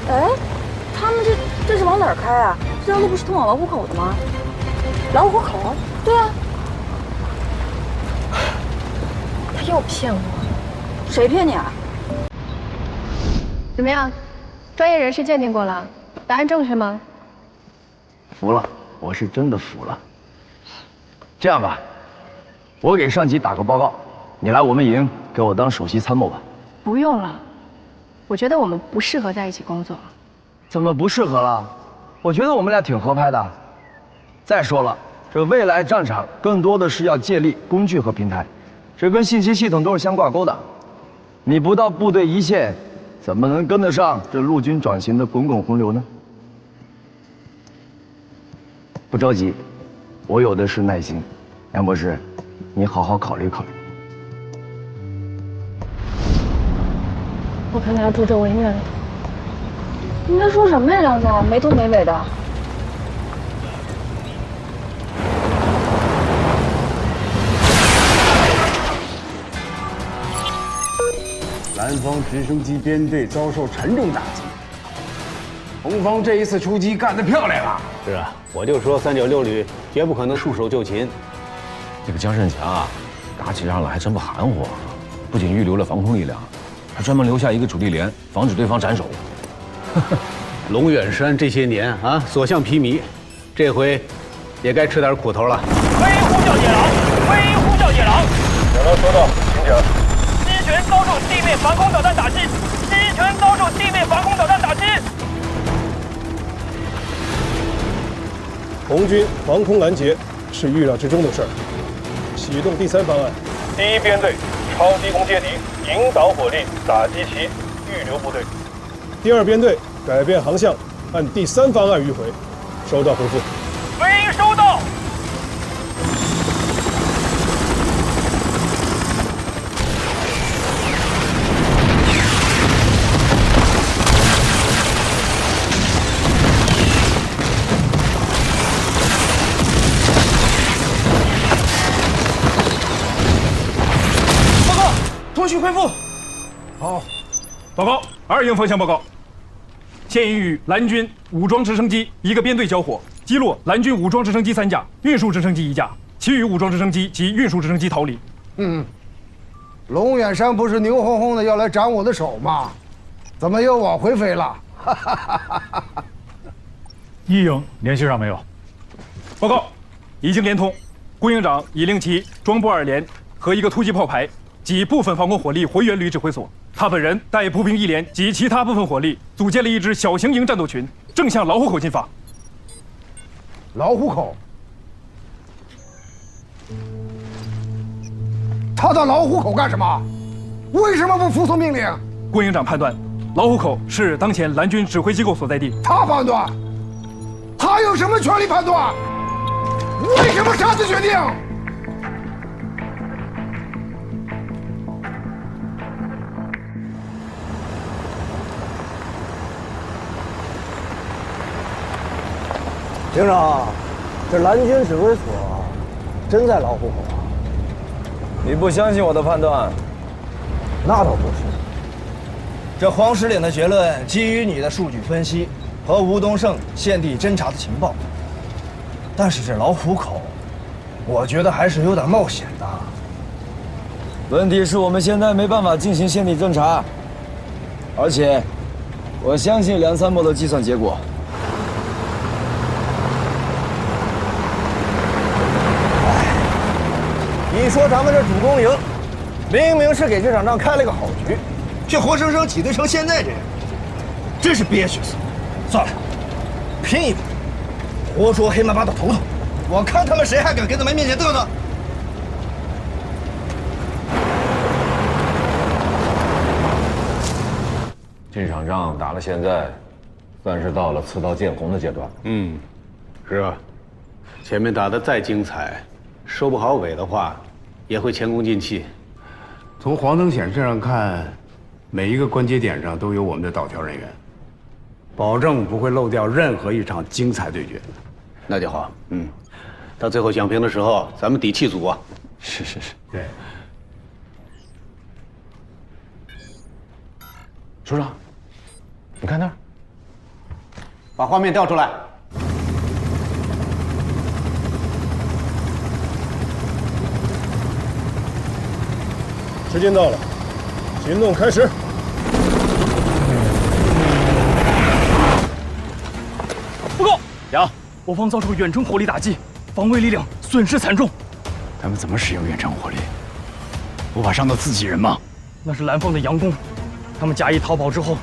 哎，他们这是往哪儿开啊？这条路不是通往老虎口的吗？老虎口？对啊。他又骗我，谁骗你啊？怎么样？专业人士鉴定过了，答案正确吗？服了，我是真的服了。这样吧，我给上级打个报告，你来我们营给我当首席参谋吧。不用了，我觉得我们不适合在一起工作。怎么不适合了？我觉得我们俩挺合拍的。再说了，这未来战场更多的是要借力工具和平台，这跟信息系统都是相挂钩的。你不到部队一线，怎么能跟得上这陆军转型的滚滚洪流呢？不着急，我有的是耐心。杨博士，你好好考虑考虑。我看他要助纣为虐了。你在说什么呀，梁总？没头没尾的。蓝方直升机编队遭受沉重打击，红方这一次出击干得漂亮啊！是啊，我就说396旅绝不可能束手就擒。这个江胜强啊，打起仗来还真不含糊，不仅预留了防空力量，还专门留下一个主力连，防止对方斩首。龙远山这些年啊，所向披靡，这回也该吃点苦头了。飞呼叫野狼，飞呼叫野狼。小狼收到，请讲。机群遭受地面防空导弹打击，机群遭受地面防空导弹打击。红军防空拦截是预料之中的事儿。启动第3方案，第1编队超低空接敌，引导火力打击其预留部队。第2编队改变航向，按第3方案迂回。收到，回复。飞收到。通讯恢复。好，报告，2营方向报告，现已与蓝军武装直升机1个编队交火，击落蓝军武装直升机3架，运输直升机1架，其余武装直升机及运输直升机逃离。龙远山不是牛哄哄的要来斩我的首吗？怎么又往回飞了1营联系上没有？报告，已经连通，顾营长已令其装部2连和1个突击炮排及部分防空火力回援旅指挥所。他本人带步兵1连及其他部分火力，组建了一支小型营战斗群，正向老虎口进发。老虎口？他到老虎口干什么？为什么不服从命令？顾营长判断，老虎口是当前蓝军指挥机构所在地。他判断？他有什么权利判断？为什么擅自决定？营长，这蓝军指挥所真在老虎口啊？你不相信我的判断？那倒不是。这黄石岭的结论基于你的数据分析和吴东胜现地侦查的情报，但是这老虎口，我觉得还是有点冒险的。问题是我们现在没办法进行现地侦查，而且我相信梁参谋的计算结果。你说咱们这主攻营，明明是给这场仗开了个好局，却活生生挤兑成现在这样，真是憋屈死了。算了，拼一把，活捉黑曼巴的头头，我看他们谁还敢跟咱们面前嘚瑟。这场仗打到现在，算是到了刺刀见红的阶段。是啊，前面打得再精彩，收不好尾的话，也会前功尽弃。从黄灯显示上看，每一个关节点上都有我们的导调人员，保证不会漏掉任何一场精彩对决。那就好。到最后讲评的时候，咱们底气足啊。是。对。首长，你看那儿，把画面调出来。时间到了，行动开始。报告，杨，我方遭受远程火力打击，防卫力量损失惨重。他们怎么使用远程火力？不怕伤到自己人吗？那是蓝方的佯攻，他们假意逃跑之后，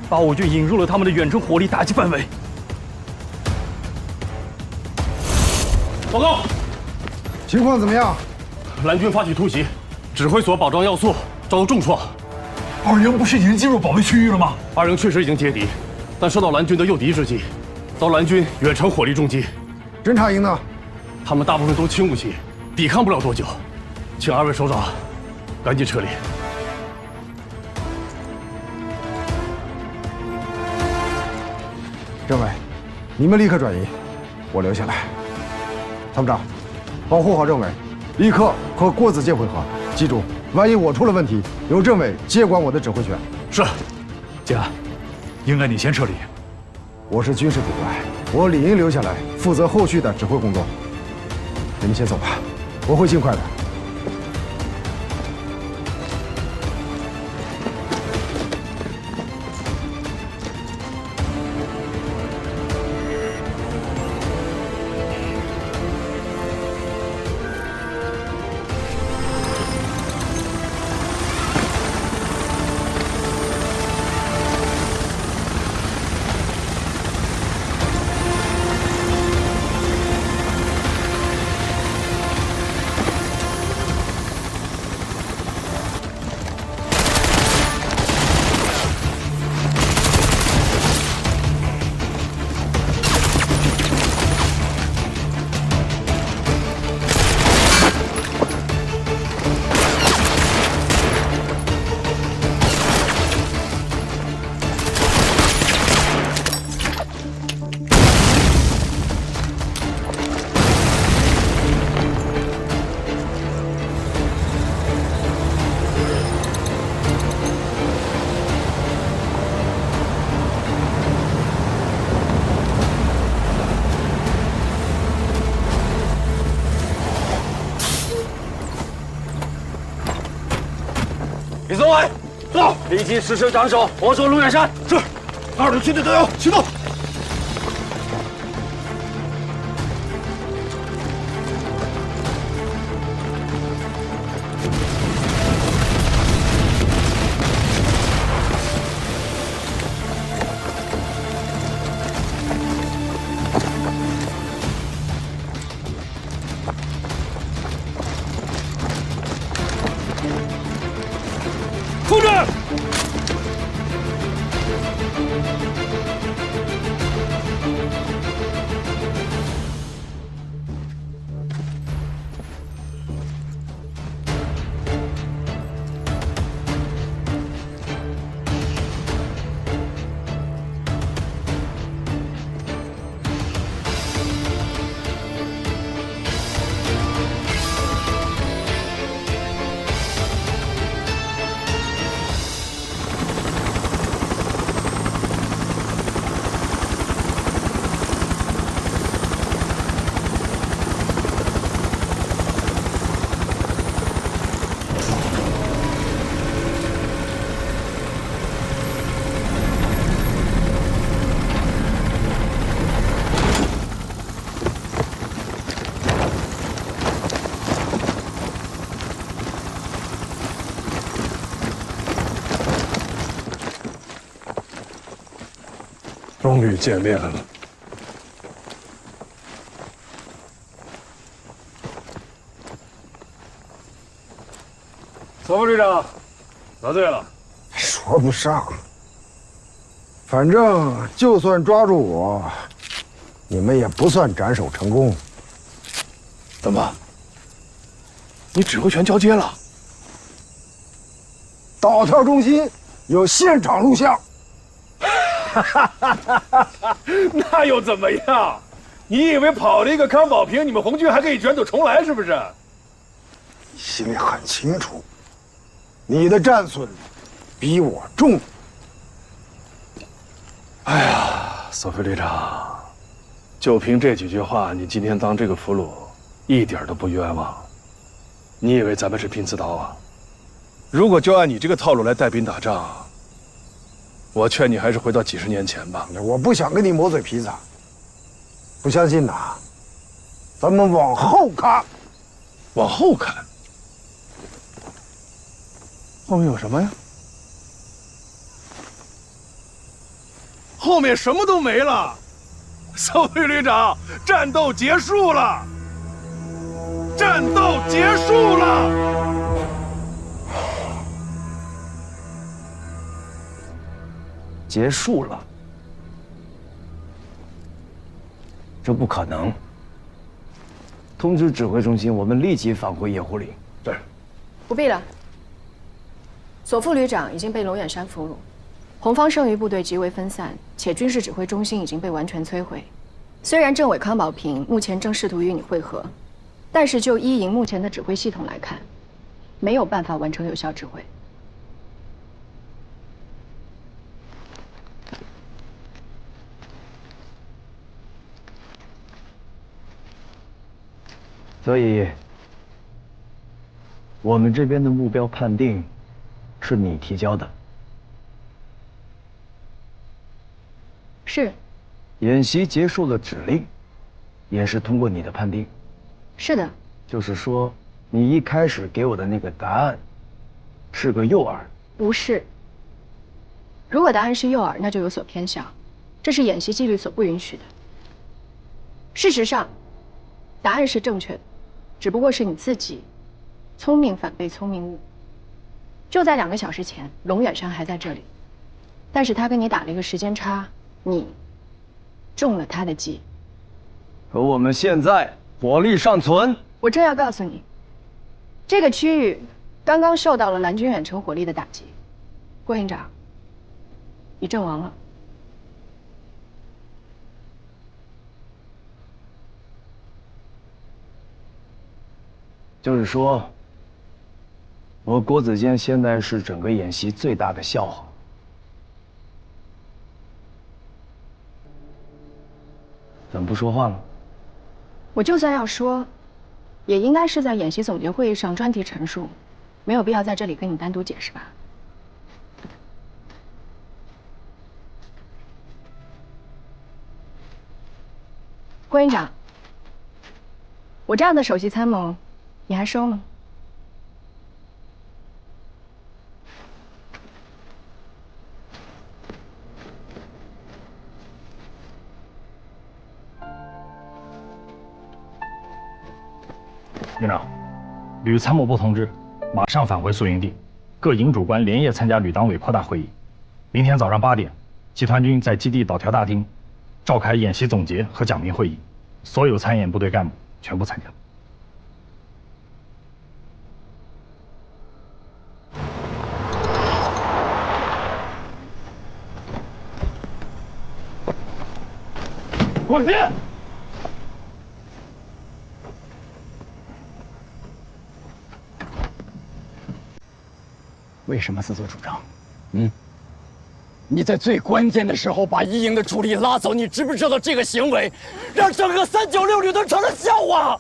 把我军引入了他们的远程火力打击范围。报告，情况怎么样？蓝军发起突袭。指挥所保障要素遭重创，2营不是已经进入保卫区域了吗？2营确实已经接敌，但受到蓝军的诱敌之计，遭蓝军远程火力重击。侦察营呢？他们大部分都轻武器，抵抗不了多久，请2位首长赶紧撤离。政委，你们立刻转移，我留下来。参谋长，保护好政委，立刻和郭子健会合。记住，万一我出了问题，由政委接管我的指挥权。是，建安，应该你先撤离。我是军事主官，我理应留下来负责后续的指挥工作。你们先走吧，我会尽快的。李宗伟，到！立即实施斩首，活捉陆远山。是，2旅军队都有，行动！副志。终于见面了。左副旅长，得罪了。说不上，反正就算抓住我，你们也不算斩首成功。怎么？你指挥权交接了？导跳中心有现场录像。那又怎么样？你以为跑了一个康保平，你们红军还可以卷土重来是不是？你心里很清楚，你的战损比我重。哎呀，索菲旅长，就凭这几句话，你今天当这个俘虏，一点都不冤枉。你以为咱们是拼刺刀啊？如果就按你这个套路来带兵打仗，我劝你还是回到几十年前吧。我不想跟你磨嘴皮子。不相信呐，咱们往后看。往后看？后面有什么呀？后面什么都没了。索菲旅长，战斗结束了！战斗结束了！结束了，这不可能。通知指挥中心，我们立即返回野狐岭。是。不必了。索副旅长已经被龙远山俘虏，红方剩余部队极为分散，且军事指挥中心已经被完全摧毁。虽然政委康保平目前正试图与你会合，但是就一营目前的指挥系统来看，没有办法完成有效指挥。所以，我们这边的目标判定是你提交的。是。演习结束的指令，也是通过你的判定。是的。就是说，你一开始给我的那个答案，是个诱饵。不是。如果答案是诱饵，那就有所偏向，这是演习纪律所不允许的。事实上，答案是正确的，只不过是你自己聪明反被聪明误。就在2个小时前，龙远山还在这里，但是他跟你打了一个时间差，你中了他的计。可我们现在火力尚存。我正要告诉你，这个区域刚刚受到了蓝军远程火力的打击。郭营长，你阵亡了。就是说，我郭子健现在是整个演习最大的笑话。怎么不说话了？我就算要说，也应该是在演习总结会议上专题陈述，没有必要在这里跟你单独解释吧。郭营长，我这样的首席参谋，你还收吗？营长，旅参谋部通知，马上返回宿营地，各营主官连夜参加旅党委扩大会议。明天早上8点，集团军在基地岛条大厅召开演习总结和讲评会议，所有参演部队干部全部参加。滚进！为什么自作主张？你在最关键的时候把一营的主力拉走，你知不知道这个行为让整个396旅都成了笑话？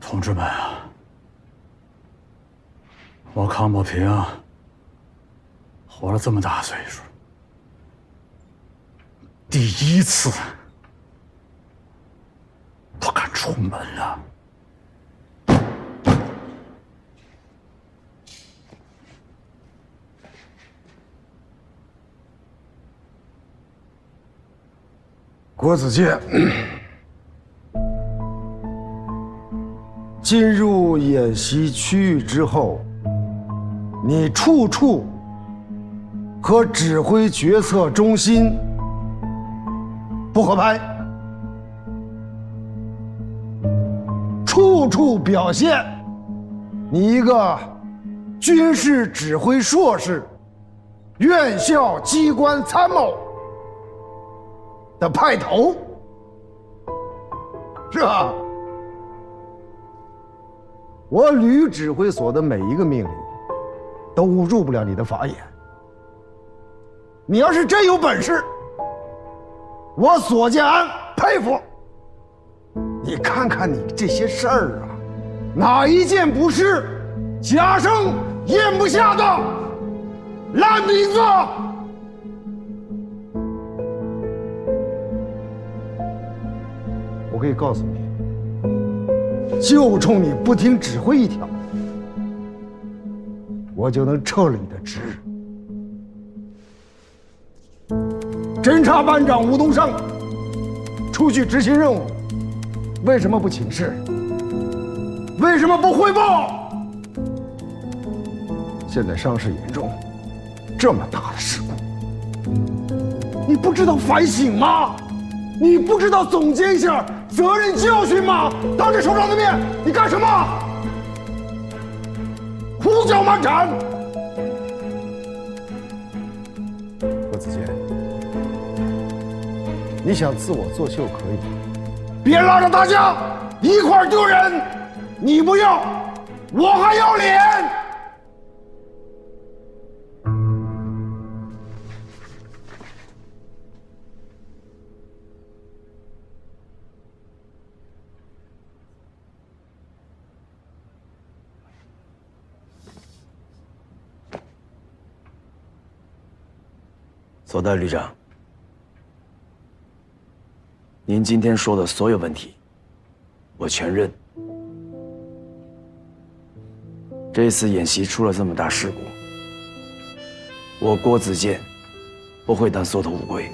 同志们啊，我康保平啊，活了这么大岁数，第一次门了。郭子健，进入演习区域之后，你处处和指挥决策中心不合拍，处处表现你一个军事指挥硕士、院校机关参谋的派头，是吧？我旅指挥所的每一个命令都入不了你的法眼。你要是真有本事，我索建安佩服。你看看你这些事儿啊，哪一件不是贾生咽不下的烂饼子？我可以告诉你，就冲你不听指挥一条，我就能撤了你的职。侦察班长吴东升出去执行任务，为什么不请示？为什么不汇报？现在伤势严重，这么大的事故，你不知道反省吗？你不知道总结一下责任教训吗？当着首长的面，你干什么？胡搅蛮缠！郭子健，你想自我作秀可以，别拉着大家一块儿丢人。你不要，我还要脸。左代旅长，您今天说的所有问题，我全认。这次演习出了这么大事故，我郭子健不会当缩头乌龟。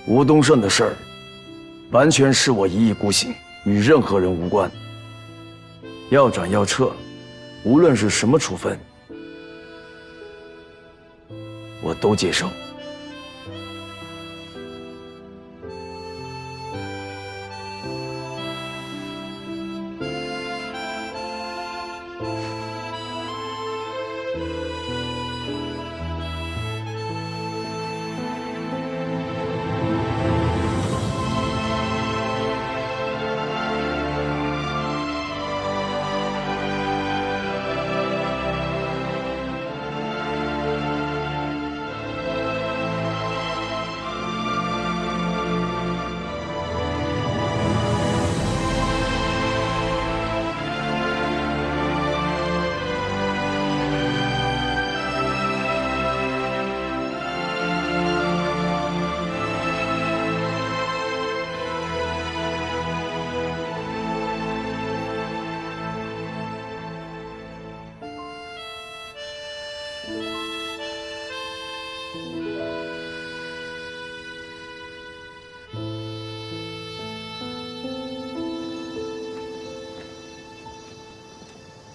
吴东胜的事儿，完全是我一意孤行，与任何人无关。要转要撤，无论是什么处分，我都接受。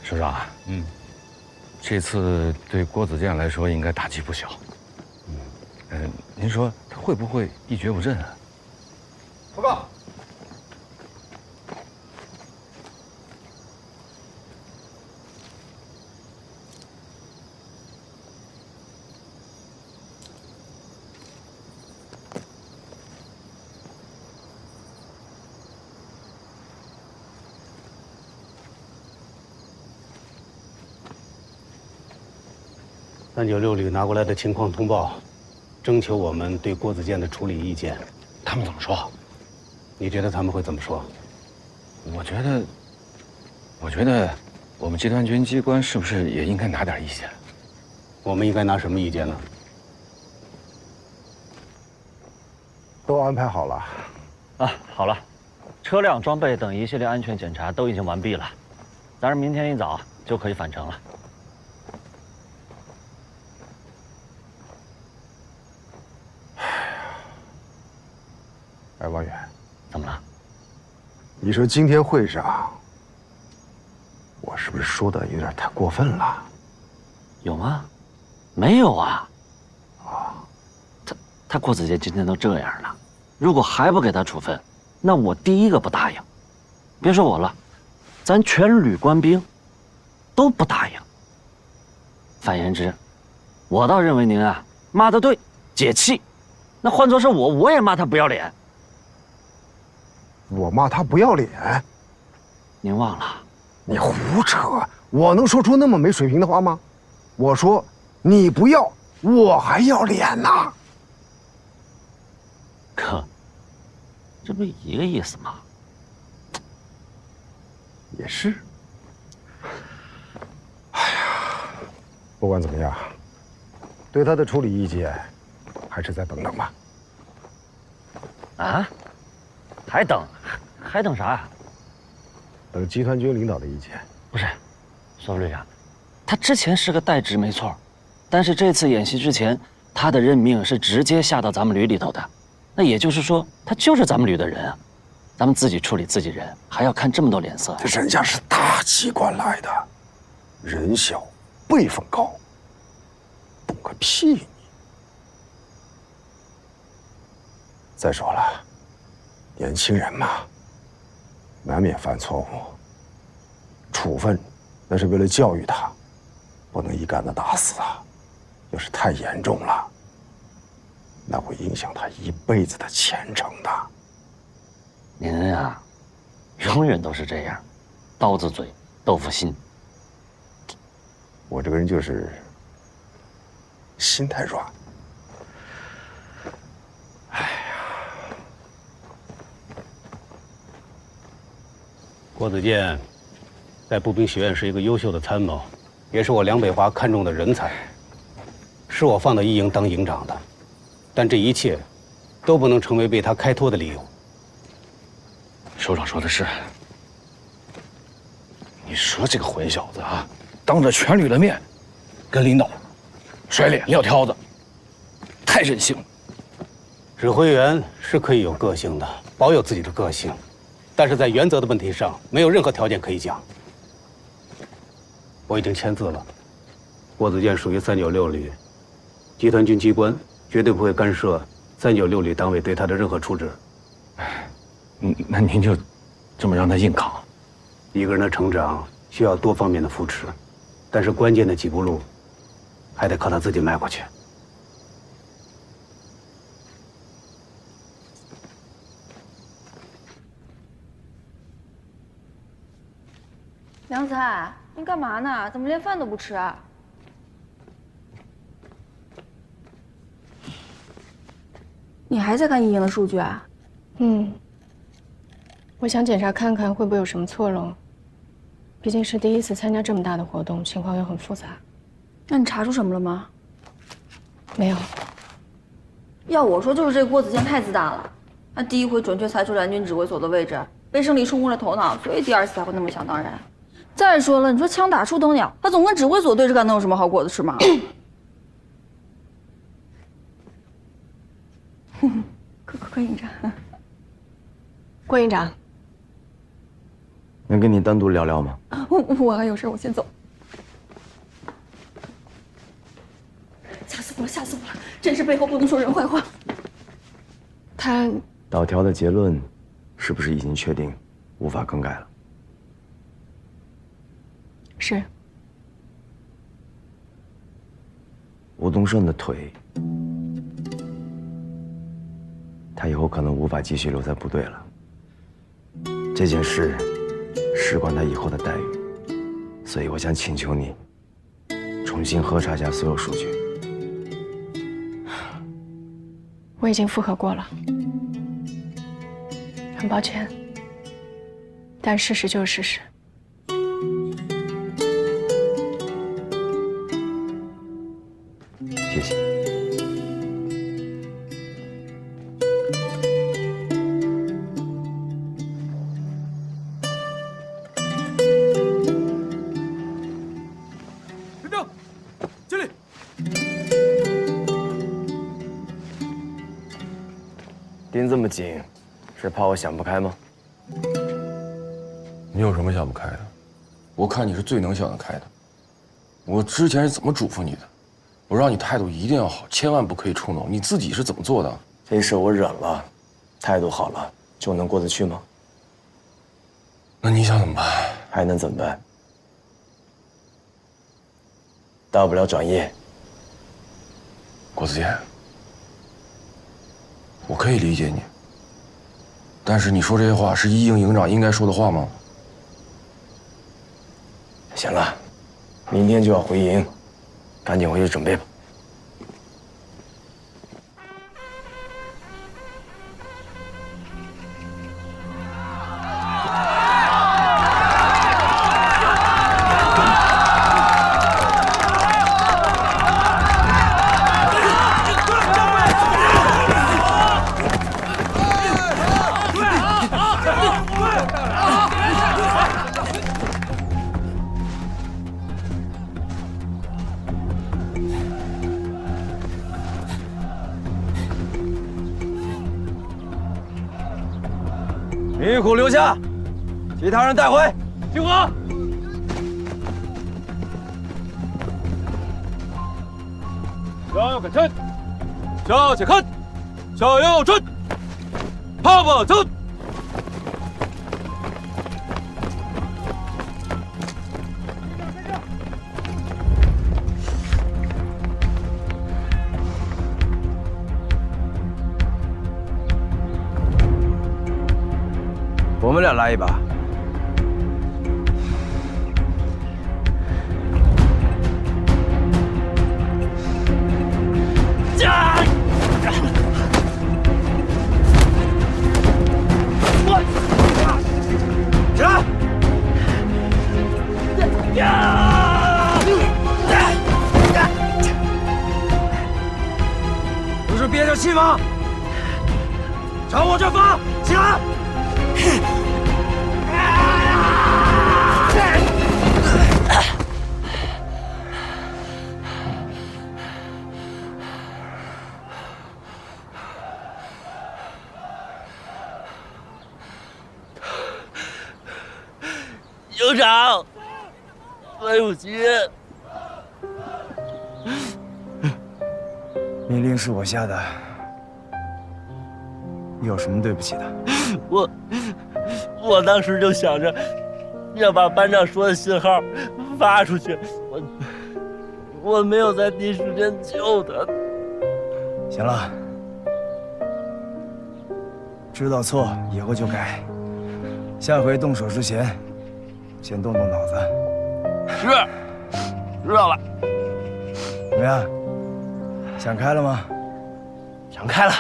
首长，这次对郭子健来说应该打击不小。您说他会不会一蹶不振啊？报告。396旅拿过来的情况通报，征求我们对郭子健的处理意见。他们怎么说？你觉得他们会怎么说？我觉得，我们集团军机关是不是也应该拿点意见？我们应该拿什么意见呢？都安排好了。啊，好了，车辆、装备等一系列安全检查都已经完毕了，咱们明天一早就可以返程了。哎，王远，怎么了？你说今天会上，我是不是说的有点太过分了？有吗？没有啊。他郭子健今天都这样了，如果还不给他处分，那我第一个不答应。别说我了，咱全旅官兵都不答应。范言之，我倒认为您啊骂得对，解气。那换作是我也骂他不要脸。我骂他不要脸？您忘了？你胡扯！我能说出那么没水平的话吗？我说你不要，我还要脸呢。哥，这不一个意思吗？也是。哎呀，不管怎么样，对他的处理意见，还是再等等吧。啊？还等？还等啥呀？等集团军领导的意见。不是，索副旅长，他之前是个代职没错，但是这次演习之前，他的任命是直接下到咱们旅里头的。那也就是说，他就是咱们旅的人啊，咱们自己处理自己人，还要看这么多脸色。人家是大机关来的，人小辈分高，懂个屁你！再说了，年轻人嘛，难免犯错误，处分那是为了教育他，不能一竿子打死啊！要是太严重了，那会影响他一辈子的前程的。您啊，永远都是这样，刀子嘴豆腐心。我这个人就是心太软。郭子健在步兵学院是一个优秀的参谋，也是我梁北华看中的人才，是我放到一营当营长的。但这一切都不能成为为他开脱的理由。首长说的是，你说这个混小子啊，当着全旅的面跟领导甩脸撂挑子，太任性了。指挥员是可以有个性的，保有自己的个性，但是在原则的问题上，没有任何条件可以讲。我已经签字了，郭子健属于396旅，集团军机关绝对不会干涉396旅党委对他的任何处置。那您就这么让他硬扛？一个人的成长需要多方面的扶持，但是关键的几步路还得靠他自己迈过去。梁才，你干嘛呢？怎么连饭都不吃啊？你还在看一营的数据啊？我想检查看看会不会有什么错漏。毕竟是第一次参加这么大的活动，情况又很复杂。那你查出什么了吗？没有。要我说，就是这个郭子健太自大了。他第一回准确猜出蓝军指挥所的位置，被胜利冲昏了头脑，所以第二次才会那么想当然。再说了，你说枪打出头鸟，他总跟指挥所对着干，能有什么好果子吃吗？柯营长，郭营长，能跟你单独聊聊吗？我还有事，我先走。吓死我了，吓死我了！真是背后不能说人坏话。他导条的结论是不是已经确定，无法更改了？是。吴东胜的腿，他以后可能无法继续留在部队了。这件事事关他以后的待遇，所以我想请求你重新核查一下所有数据。我已经复核过了，很抱歉，但事实就是事实。谢谢。这么紧，是怕我想不开吗？你有什么想不开的？我看你是最能想得开的。我之前是怎么嘱咐你的？我让你态度一定要好，千万不可以触怒。你自己是怎么做的？这事我忍了，态度好了就能过得去吗？那你想怎么办？还能怎么办？大不了转业。郭子健，我可以理解你，但是你说这些话是一营营长应该说的话吗？行了，明天就要回营，赶紧回去准备吧。明玉虎留下，其他人带回。集合！向右看齐，向前看，向右转，趴吧走。我们俩来一把。起来！不是憋着气吗？朝我这发！起来！营长，对不起。命令是我下的，你有什么对不起的？我当时就想着要把班长说的信号发出去，我没有在第一时间救他。行了，知道错以后就改，下回动手之前，先动动脑子。是，知道了。怎么样？想开了吗？想开了。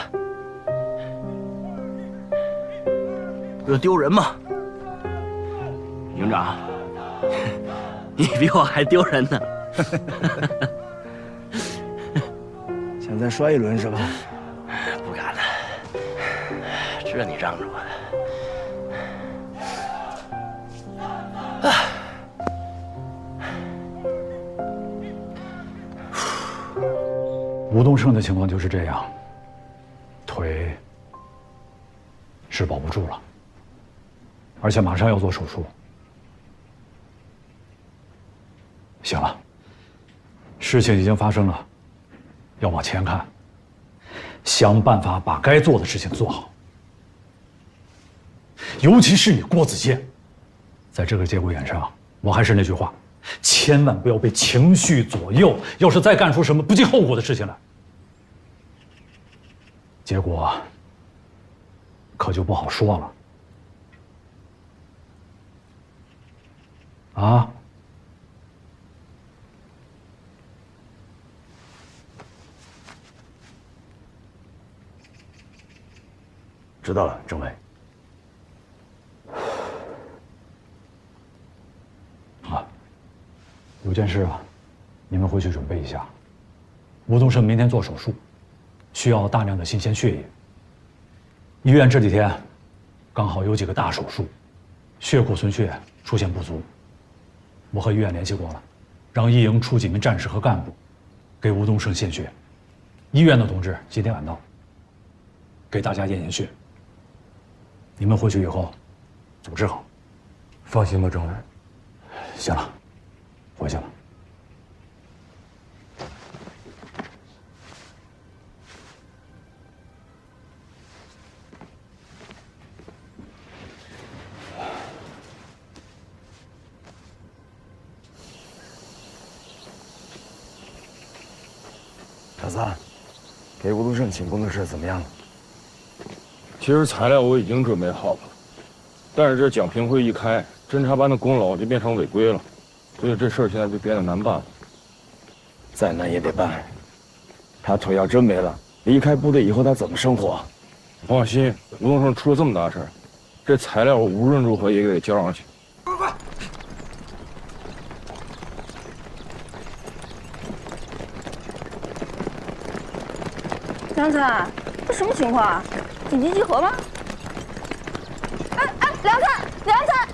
这丢人吗？营长，你比我还丢人呢。想再摔一轮是吧？不敢了，这你让着我的。吴东胜的情况就是这样，腿是保不住了，而且马上要做手术。行了，事情已经发生了，要往前看，想办法把该做的事情做好。尤其是你郭子健，在这个节骨眼上，我还是那句话，千万不要被情绪左右。要是再干出什么不计后果的事情来，结果可就不好说了。啊？知道了，政委。啊，有件事啊，你们回去准备一下。吴东胜明天做手术，需要大量的新鲜血液。医院这几天刚好有几个大手术，血库存血出现不足。我和医院联系过了，让一营出几名战士和干部给吴东胜献血。医院的同志今天晚到。给大家验验血。你们回去以后组织好。放心吧，政委。行了，回去了。小三，给吴东胜请功的事怎么样了？其实材料我已经准备好了，但是这讲评会一开，侦查班的功劳就变成违规了，所以这事儿现在就变得难办了。再难也得办。他腿要真没了，离开部队以后他怎么生活？放心，吴东胜出了这么大事儿，这材料我无论如何也得交上去。梁灿，这什么情况啊？紧急集合吗？哎，梁灿，梁灿！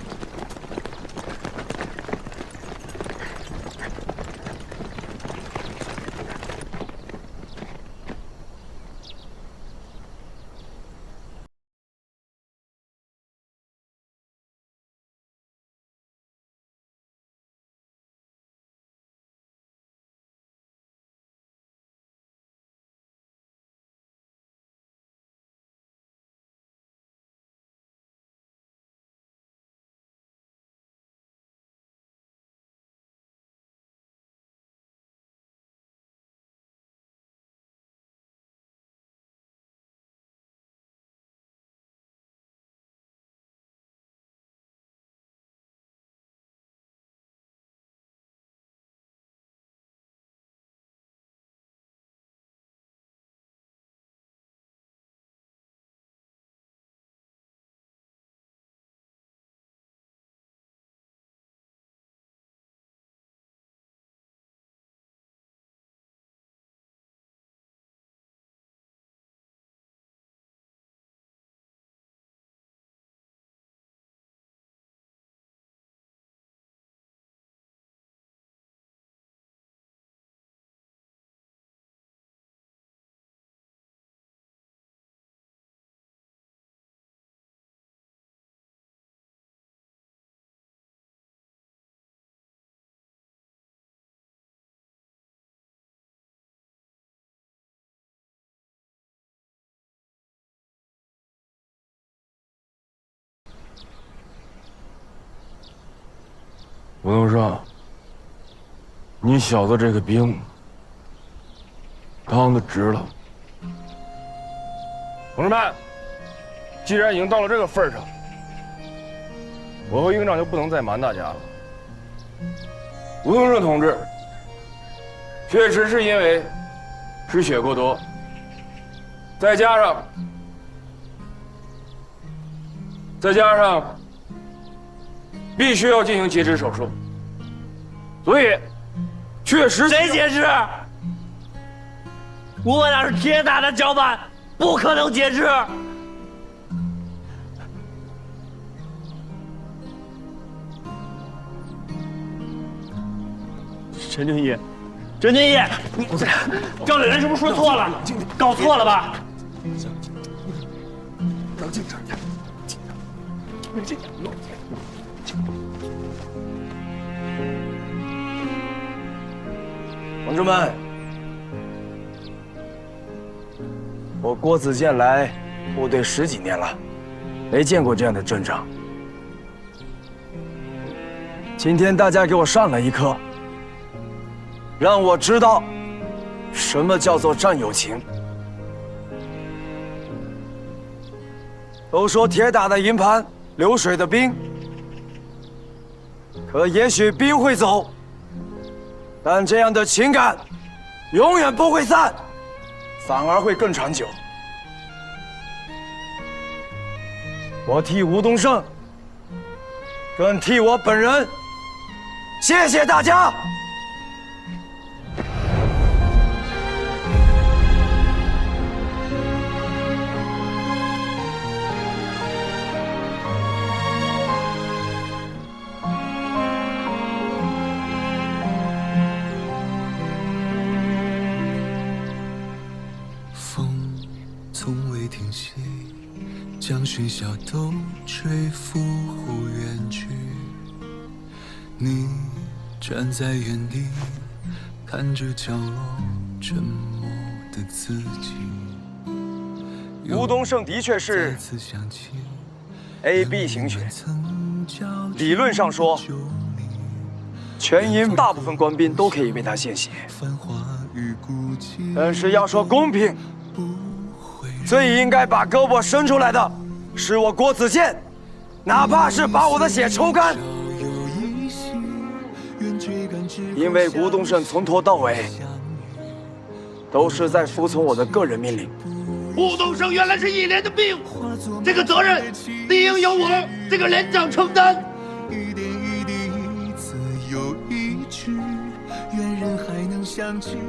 吴东胜，你小子这个兵当的值了。同志们，既然已经到了这个份上，我和营长就不能再瞒大家了。吴东胜同志，确实是因为失血过多，再加上必须要进行截肢手术，所以确实谁截肢？我俩是铁打的脚板，不可能截肢。陈俊义，陈俊义，你调的人是不是说错了？搞错了吧？冷静点，冷静点。同志们，我郭子健来部队10几年了，没见过这样的阵仗。今天大家给我上了一课，让我知道什么叫做战友情。都说铁打的营盘流水的兵，可也许兵会走，但这样的情感永远不会散，反而会更长久。我替吴东胜，更替我本人，谢谢大家。风从未停歇，将喧嚣都吹拂后远去。你站在原地，看着角落沉默的自己。吴东胜的确是 AB 型血，理论上说，全营大部分官兵都可以为他献血。但是要说公平，最应该把胳膊伸出来的是我郭子健，哪怕是把我的血抽干。因为吴东胜从头到尾都是在服从我的个人命令。吴东胜原来是一连的兵，这个责任理应由我这个连长承担。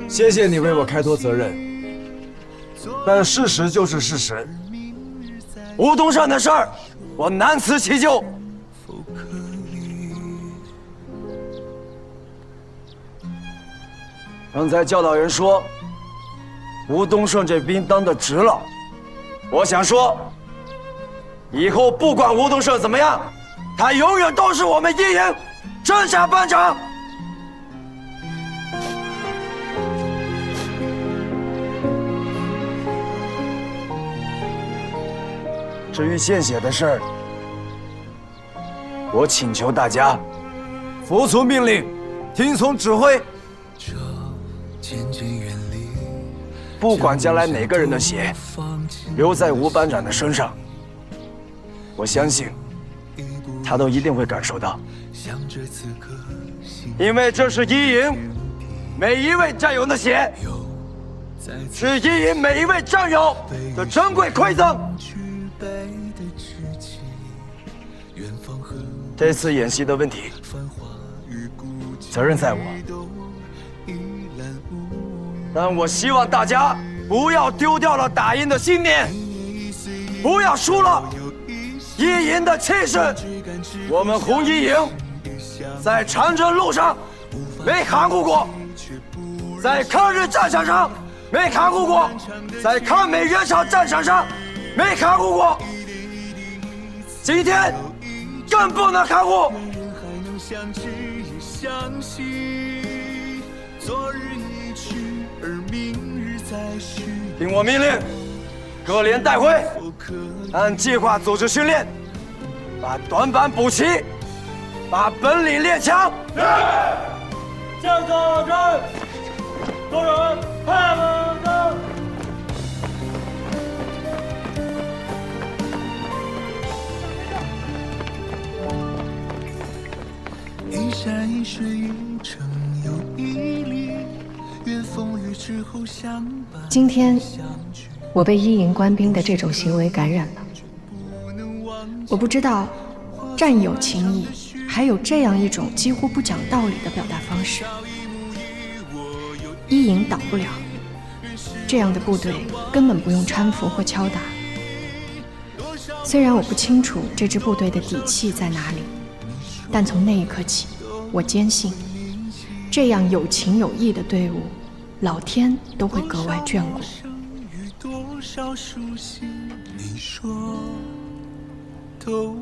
谢谢你为我开脱责任，但事实就是事实。吴东胜的事儿，我难辞其咎。刚才教导员说，吴东胜这兵当得值了。我想说，以后不管吴东胜怎么样，他永远都是我们一营正下班长。至于献血的事儿，我请求大家服从命令，听从指挥。不管将来哪个人的血留在吴班长的身上，我相信他都一定会感受到，因为这是一营每一位战友的血，是一营每一位战友的珍贵馈赠。这次演习的问题，责任在我。但我希望大家不要丢掉了打赢的信念，不要输了一营的气势。我们红一营在长征路上没含糊过，在抗日战场上没含糊过，在抗美援朝战场上没含糊过，今天更不能含糊。听我命令，各连带会按计划组织训练，把短板补齐，把本领练强。向左转，左转，派猛走。一山一水一城又一里，愿风雨之后相伴。今天，我被一营官兵的这种行为感染了。我不知道，战友情谊还有这样一种几乎不讲道理的表达方式。一营倒不了，这样的部队根本不用搀扶或敲打。虽然我不清楚这支部队的底气在哪里，但从那一刻起，我坚信，这样有情有义的队伍，老天都会格外眷顾。多少熟悉，你说都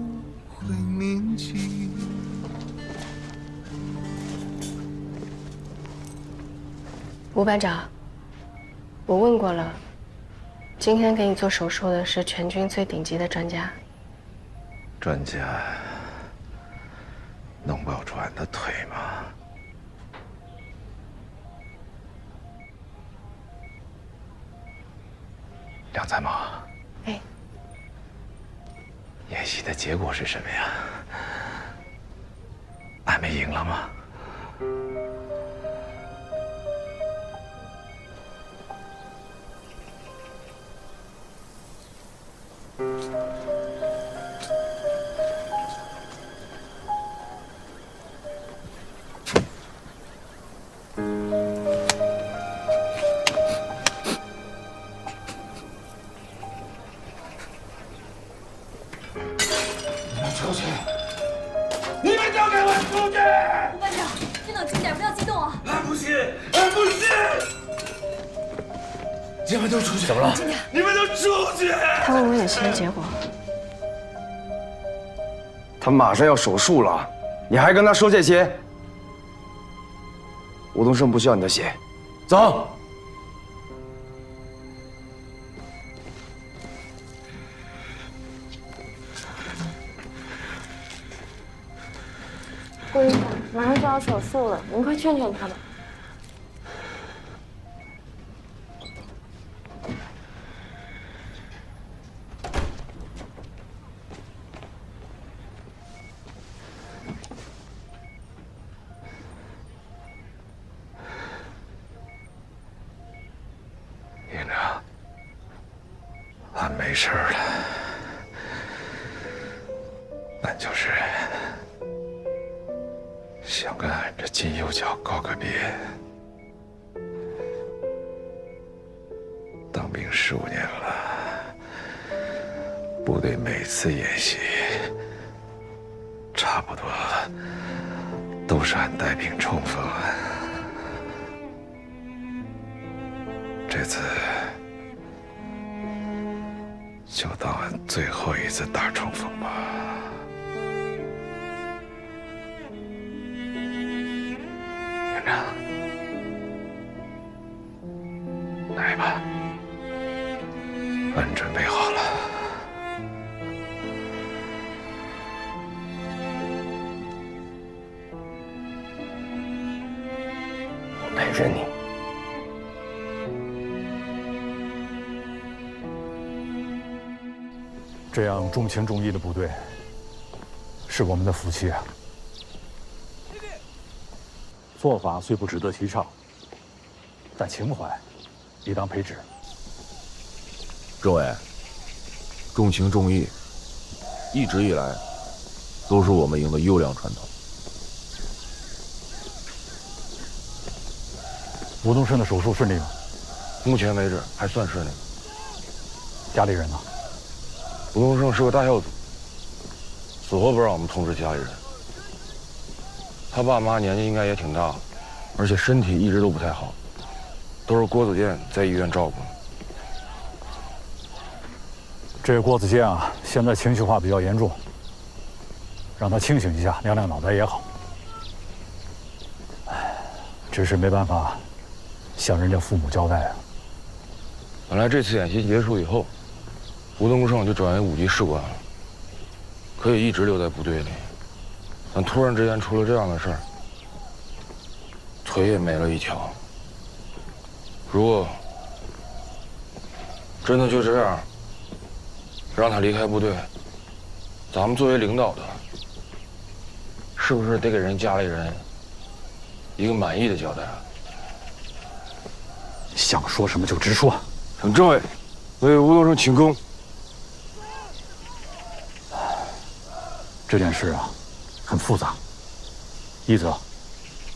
会铭记。吴班长，我问过了，今天给你做手术的是全军最顶级的专家。专家能保住俺的腿吗？梁参谋，哎，演习的结果是什么呀？俺们赢了吗？出去！你们都给我出去！吴班长，先冷静点，不要激动啊！俺不信，俺不信！你们都出去！怎么了？冷静点！你们都出去！他问我演习的结果，他马上要手术了，你还跟他说这些？吴东胜不需要你的血，走。顾医生，马上就要手术了，您快劝劝他吧。营长，俺没事了，俺就是想跟俺这金右脚告个别。当兵15年了，部队每次演习，差不多都是俺带兵冲锋。这次就当俺最后一次大冲锋吧。营长，来吧，俺准备好了。我陪着你。这样重情重义的部队，是我们的福气啊！做法虽不值得提倡，但情怀理当培植。政委，重情重义，一直以来都是我们营的优良传统。吴东胜的手术顺利吗？目前为止还算顺利。家里人呢？吴东胜是个大孝子，死活不让我们通知家里人。他爸妈年纪应该也挺大了，而且身体一直都不太好，都是郭子健在医院照顾。这个郭子健啊，现在情绪化比较严重，让他清醒一下，凉凉脑袋也好。只是没办法向人家父母交代啊。本来这次演习结束以后，吴东胜就转为5级士官了，可以一直留在部队里。但突然之间出了这样的事儿，腿也没了一条。如果真的就这样让他离开部队，咱们作为领导的，是不是得给人家里人一个满意的交代啊？想说什么就直说。请政委为吴东胜请功。这件事啊，很复杂。一则，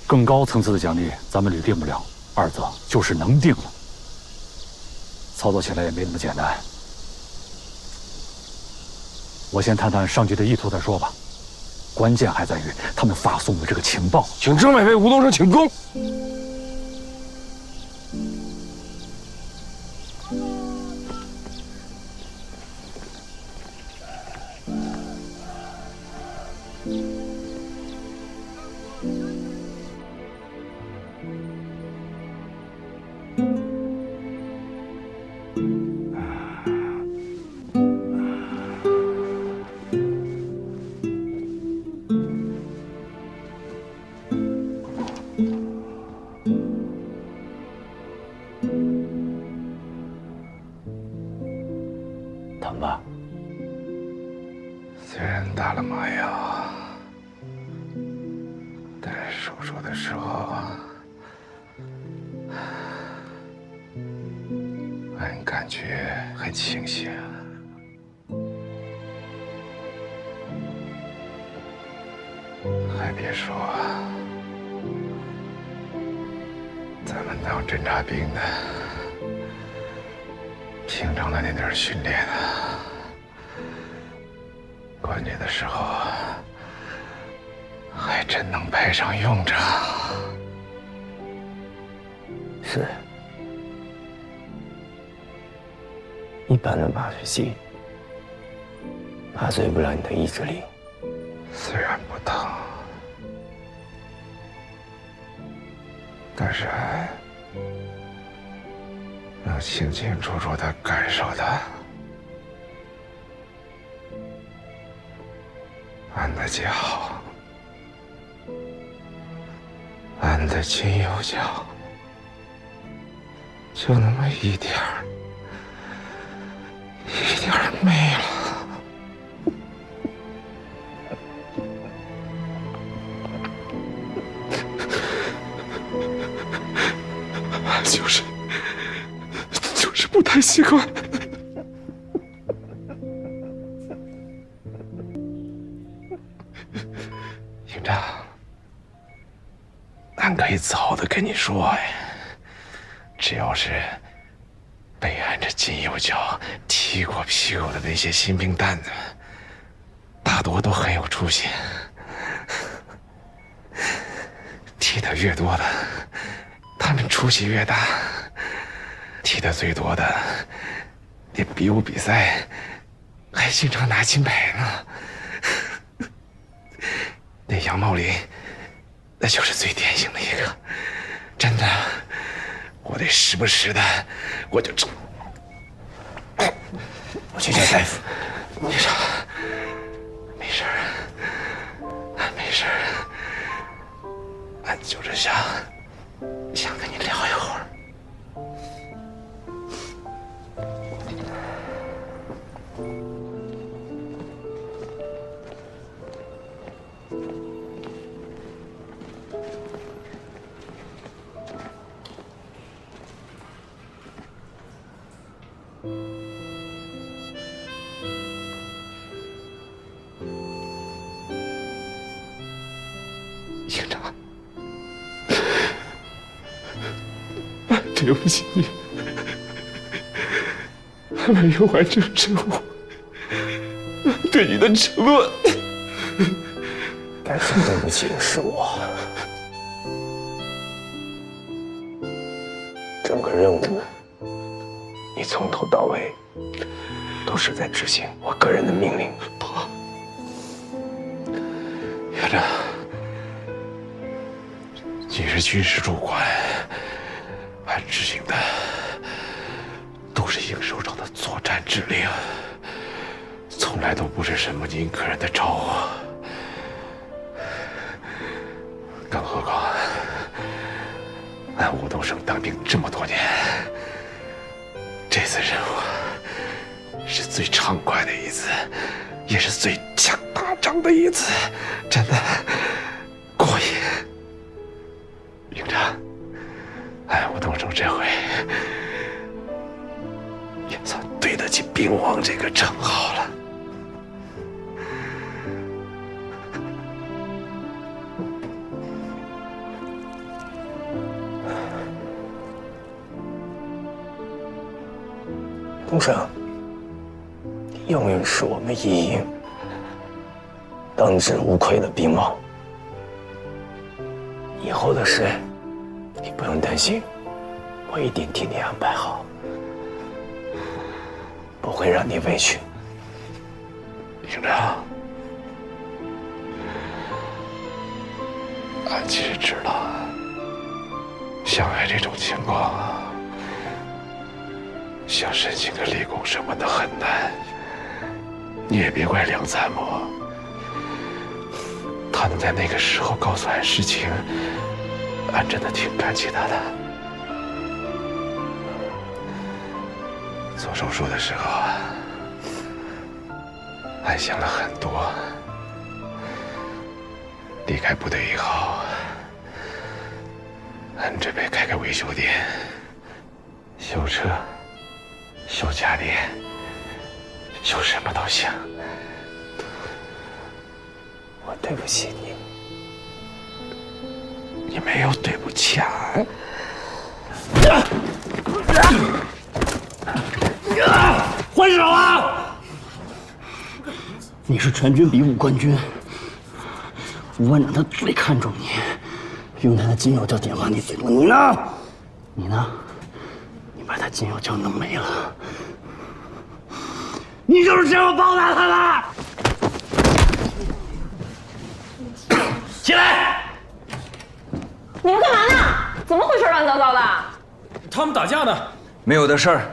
更高层次的奖励咱们旅定不了；二则就是能定了，操作起来也没那么简单。我先谈谈上级的意图再说吧。关键还在于他们发送的这个情报。请政委为吴东胜请功。疼吧？虽然打了麻药，但是手术的时候，俺感觉很清醒。还别说，咱们当侦察兵的，平常的那点训练啊，关键的时候还真能派上用场。是，一般的麻醉剂麻醉不了你的意志力。虽然不疼，但是能清清楚楚地感受到俺的脚，俺的金右脚，就那么一点儿没了。就是不太习惯。营长，俺可以早的跟你说呀，只要是被俺这金右脚踢过屁股的那些新兵蛋子，大多都很有出息。踢得越多的，他们出息越大；踢得最多的，也比武比赛还经常拿金牌呢。那杨茂林，那就是最典型的一个。真的，我得时不时的，我就我去叫大夫。你说，没事儿，俺没事儿，俺就是想跟你聊一会儿。营长，对不起你，还没有完成任务，对你的承诺。该说对不起的是我。整个任务，你从头到尾都是在执行我个人的命令。不，营长，你是军事主管，俺执行的都是营首长的作战指令，从来都不是什么您个人的招呼。更何况，俺吴东升当兵这么多年，这次任务是最畅快的一次，也是最想打仗的一次，真的过瘾。营长，俺吴东升这回也算对得起兵王这个称号了。东升，你永远是我们一营当之无愧的兵王。以后的事，你不用担心，我一定替你安排好，不会让你委屈。营长，俺其实知道，像俺这种情况，想申请个立功什么的很难。你也别怪梁参谋，他能在那个时候告诉俺实情，俺真的挺感激他的。做手术的时候，俺想了很多。离开部队以后，俺准备开个维修店，修车、修家电，修什么都行。我对不起你，你没有对不起俺。还手啊！你是全军比武冠军，吴班长他最看重你，用他的金右脚点化你最多。你呢？你把他金右脚弄没了，你就是这样报答他的。起来！你们干嘛呢？怎么回事？乱糟糟的！他们打架呢。没有的事儿。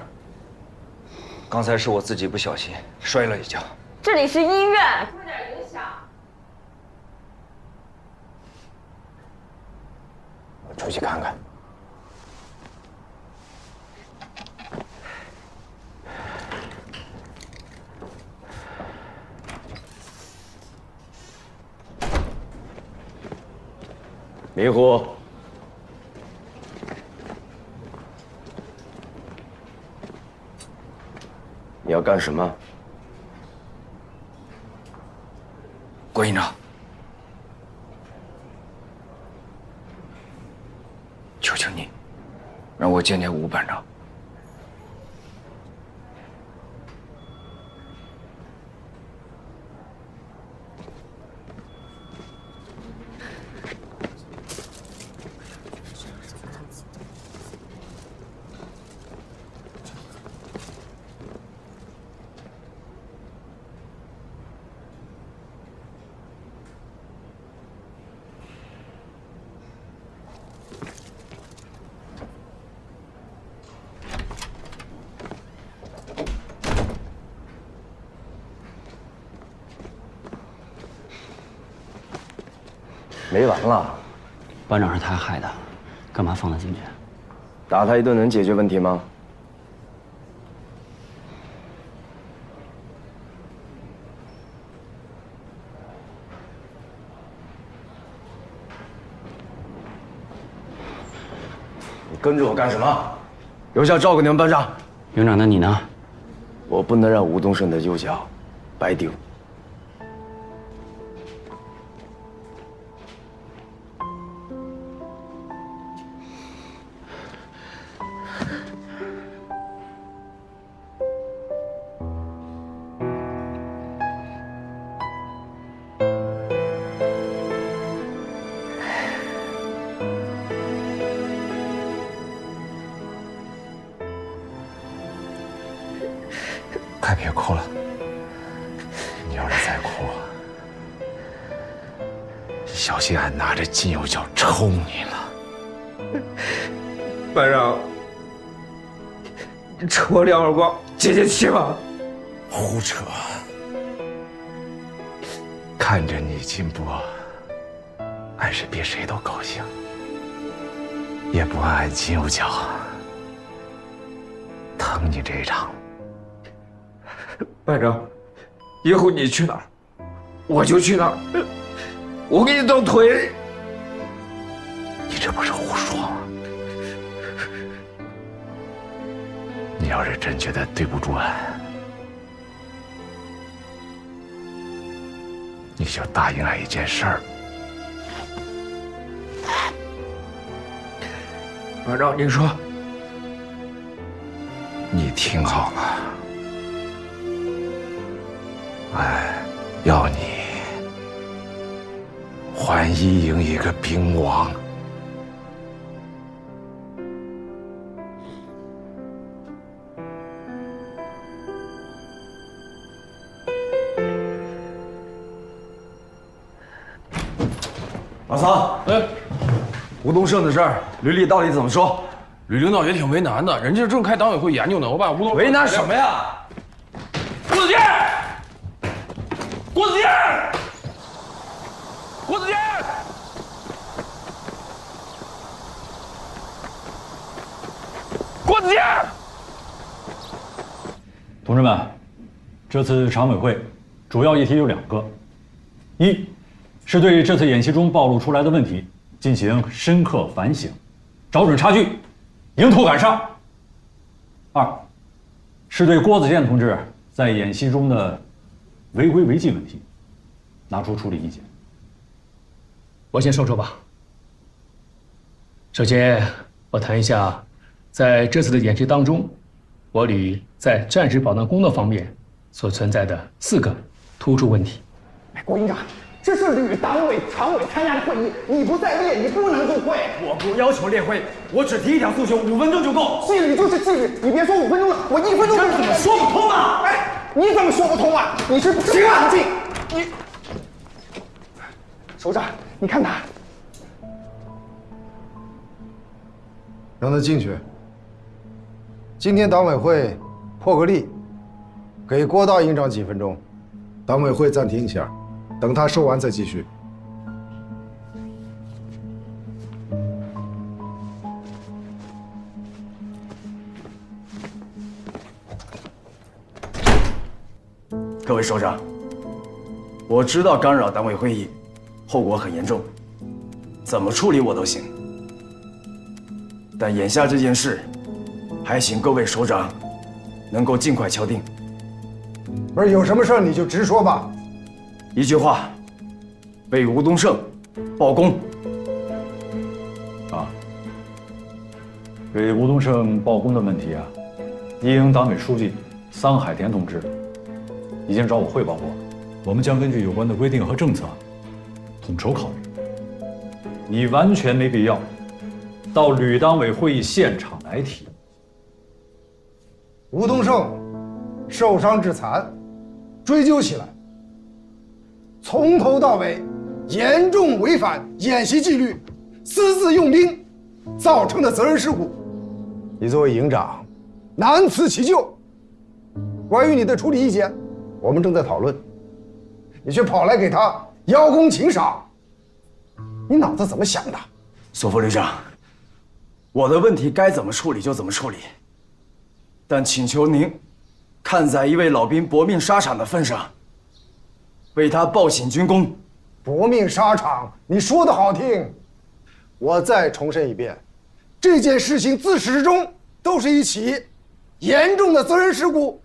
刚才是我自己不小心摔了一跤。这里是医院，受点影响。我出去看看。迷糊，你要干什么？郭营长，求求你，让我见见吴班长。没完了，班长是他害的，干嘛放他进去？打他一顿能解决问题吗？你跟着我干什么？留下照顾你们班长。营长，那你呢？我不能让吴东胜的右脚白丢。快别哭了，你要是再哭，小心俺拿着金右脚抽你了。班长，你抽我2耳光，解解气吧。胡扯！看着你进步，俺是比谁都高兴，也不按俺金右脚疼你这一场。班长，以后你去哪儿，我就去哪儿。我给你当腿。你这不是胡说吗？你要是真觉得对不住俺，你就答应俺一件事儿。班长，您说。你听好了。俺要你还一营一个兵王。老三，吴东胜的事儿，吕丽到底怎么说？吕领导也挺为难的，人家正开党委会研究呢，我把吴东为难什么呀？郭子健！郭子健！郭子健！郭子健！同志们，这次常委会主要议题有2个：一是对这次演习中暴露出来的问题进行深刻反省，找准差距，迎头赶上；二是对郭子健同志在演习中的违规违纪问题拿出处理意见。我先说说吧。首先，我谈一下，在这次的演习当中，我旅在战时保障工作方面所存在的4个突出问题。郭营长，这是旅党委常委参加的会议，你不在列，你不能入会。我不要求列会，我只提一条诉求，5分钟就够。纪律就是纪律，你别说5分钟了，我1分钟。这怎么说不通啊？哎，你怎么说不通啊？你是不安静。你，首长，你看他，让他进去。今天党委会破个例，给郭大营长几分钟，党委会暂停一下，等他说完再继续。各位首长，我知道干扰党委会议，后果很严重，怎么处理我都行。但眼下这件事，还请各位首长能够尽快敲定。不是有什么事儿你就直说吧。一句话，为吴东胜报功。啊，给吴东胜报功的问题啊，一营党委书记桑海田同志已经找我汇报过，我们将根据有关的规定和政策统筹考虑。你完全没必要到旅党委会议现场来提。吴东胜受伤致残，追究起来，从头到尾严重违反演习纪律，私自用兵，造成的责任事故，你作为营长，难辞其咎。关于你的处理意见，我们正在讨论，你却跑来给他邀功请赏，你脑子怎么想的？索副旅长，我的问题该怎么处理就怎么处理，但请求您看在一位老兵搏命沙场的份上，为他报请军功。搏命沙场，你说的好听，我再重申一遍，这件事情自始至终都是一起严重的责任事故。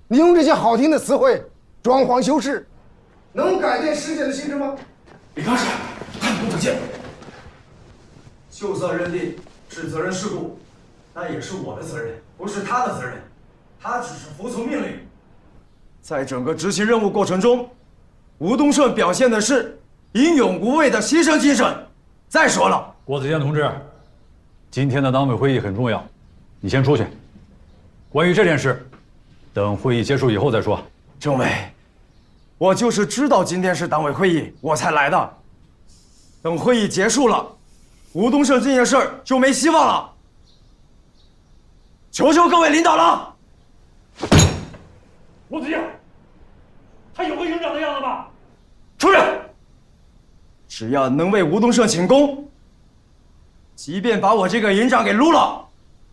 你用这些好听的词汇装潢修饰，能改变事件的性质吗？李刚是，看不可见。就算认定是责任事故，那也是我的责任，不是他的责任。他只是服从命令。在整个执行任务过程中，吴东胜表现的是英勇无畏的牺牲精神。再说了，郭子健同志，今天的党委会议很重要，你先出去。关于这件事，等会议结束以后再说。政委，我就是知道今天是党委会议，我才来的。等会议结束了，吴东胜这件事儿就没希望了。求求各位领导了。吴子健，还有个营长的样子吗？出去！只要能为吴东胜请功，即便把我这个营长给撸了，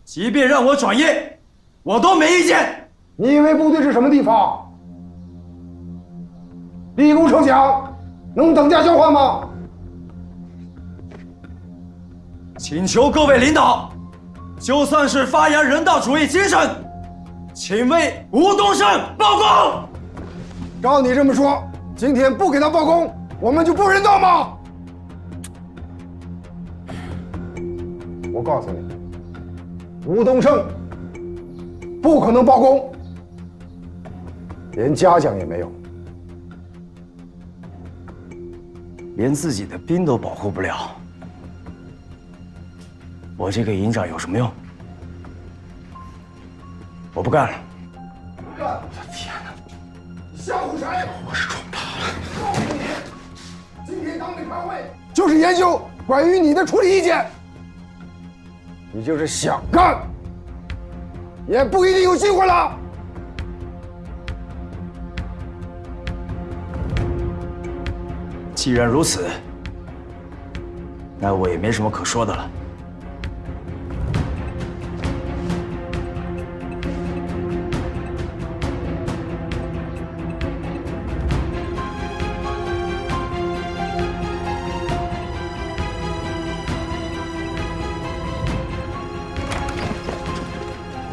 即便让我转业，我都没意见。你以为部队是什么地方？立功受奖，能等价交换吗？请求各位领导，就算是发扬人道主义精神，请为吴东胜报功。照你这么说，今天不给他报功，我们就不人道吗？我告诉你，吴东胜不可能报功，连嘉奖也没有，连自己的兵都保护不了，我这个营长有什么用？我不干了。不干！我的天哪！你吓唬谁？我是壮大了。告诉你，今天党委开会就是研究关于你的处理意见。你就是想干，也不一定有机会了。既然如此，那我也没什么可说的了。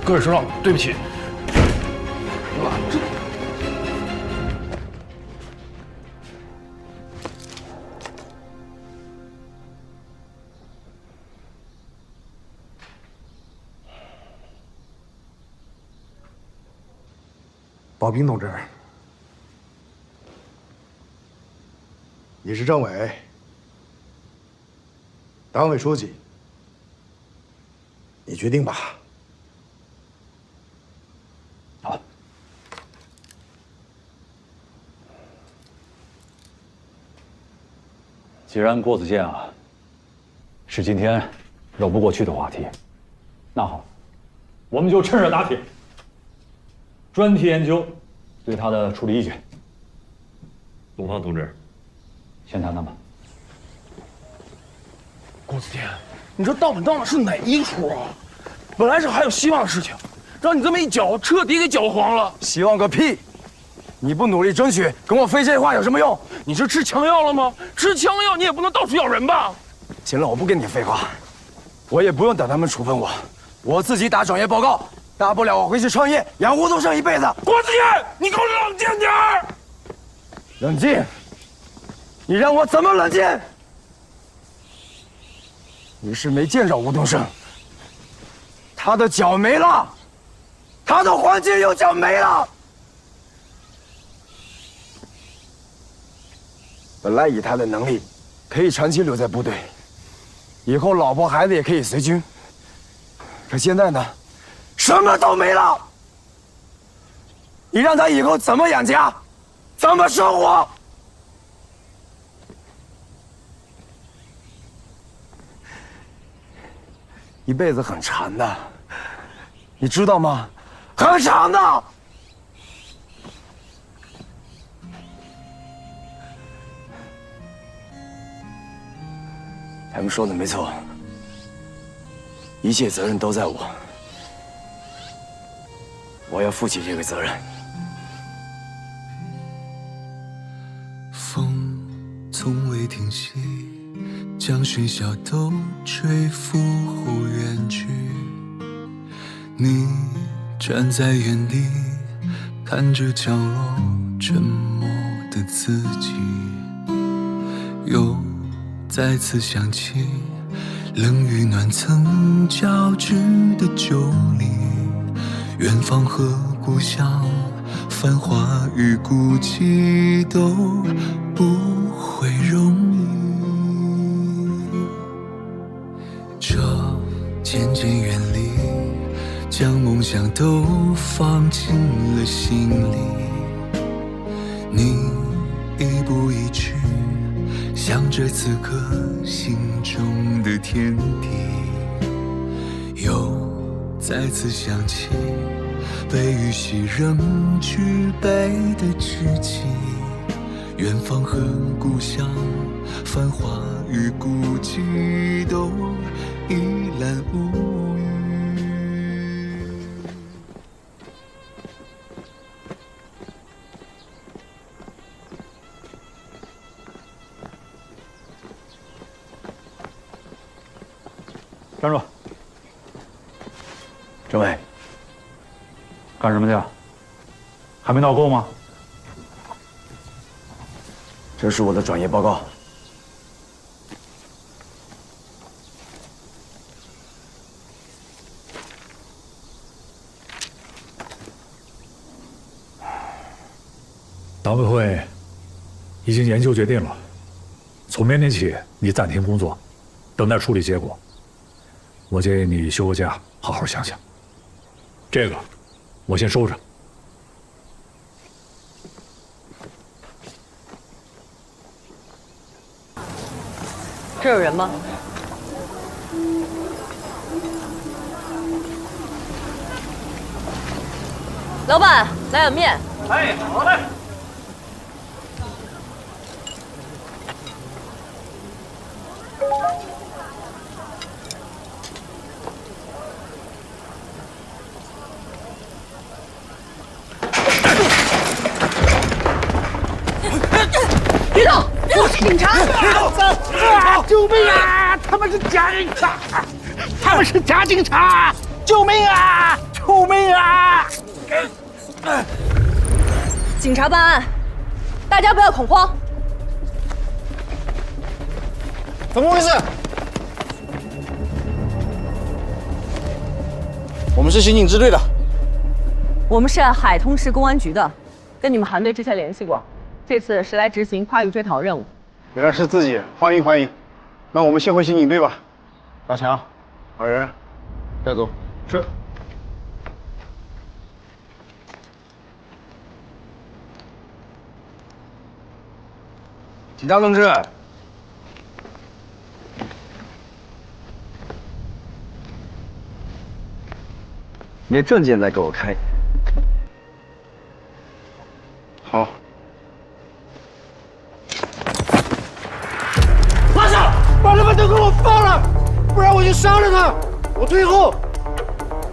各位首长，对不起。保兵同志，你是政委、党委书记，你决定吧。好。既然郭子健啊是今天绕不过去的话题，那好，我们就趁热打铁，专题研究对他的处理意见。东方同志，先谈谈吧。郭子健，你这到的是哪一出啊？本来是还有希望的事情，让你这么一搅，彻底给搅黄了。希望个屁！你不努力争取，跟我废这话有什么用？你是吃强药了吗？吃强药你也不能到处咬人吧？行了，我不跟你废话，我也不用等他们处分我，我自己打转业报告，大不了我回去创业，养吴东胜一辈子。郭子健，你给我冷静点儿！冷静？你让我怎么冷静？你是没见着吴东胜，他的脚没了，他的黄金右脚没了。本来以他的能力，可以长期留在部队，以后老婆孩子也可以随军。可现在呢，什么都没了。你让他以后怎么养家，怎么生活？一辈子很长的，你知道吗？很长的。他们说的没错，一切责任都在我，我要负起这个责任。风从未停息，将喧嚣都吹拂后远去。你站在原地，看着角落沉默的自己，又再次想起冷与暖曾交织的旧里，远方和故乡，繁华与孤寂都不会容易。这渐渐远离，将梦想都放进了心里。你一步一趋，想着此刻心中的天地，又再次想起被雨洗仍举杯的知己，远方和故乡，繁华与孤寂都一览无余。站住！政委，干什么去？还没闹够吗？这是我的转业报告。党委会已经研究决定了，从明天起你暂停工作，等待处理结果。我建议你休个假，好好想想。这个我先收着。这有人吗？老板，来碗面。哎，好嘞。别动！我是警察！救命啊！他们是假警察！他们是假警察！救命啊！救命啊！警察办案，大家不要恐慌。怎么回事？我们是刑警支队的。我们是海通市公安局的，跟你们韩队之前联系过，这次是来执行跨域追逃任务。原来是自己，欢迎欢迎。那我们先回刑警队吧。大强，老人，带走。是。警察同志，你的证件再给我开。好。拉下，把他们都给我放了，不然我就杀了他！我退后，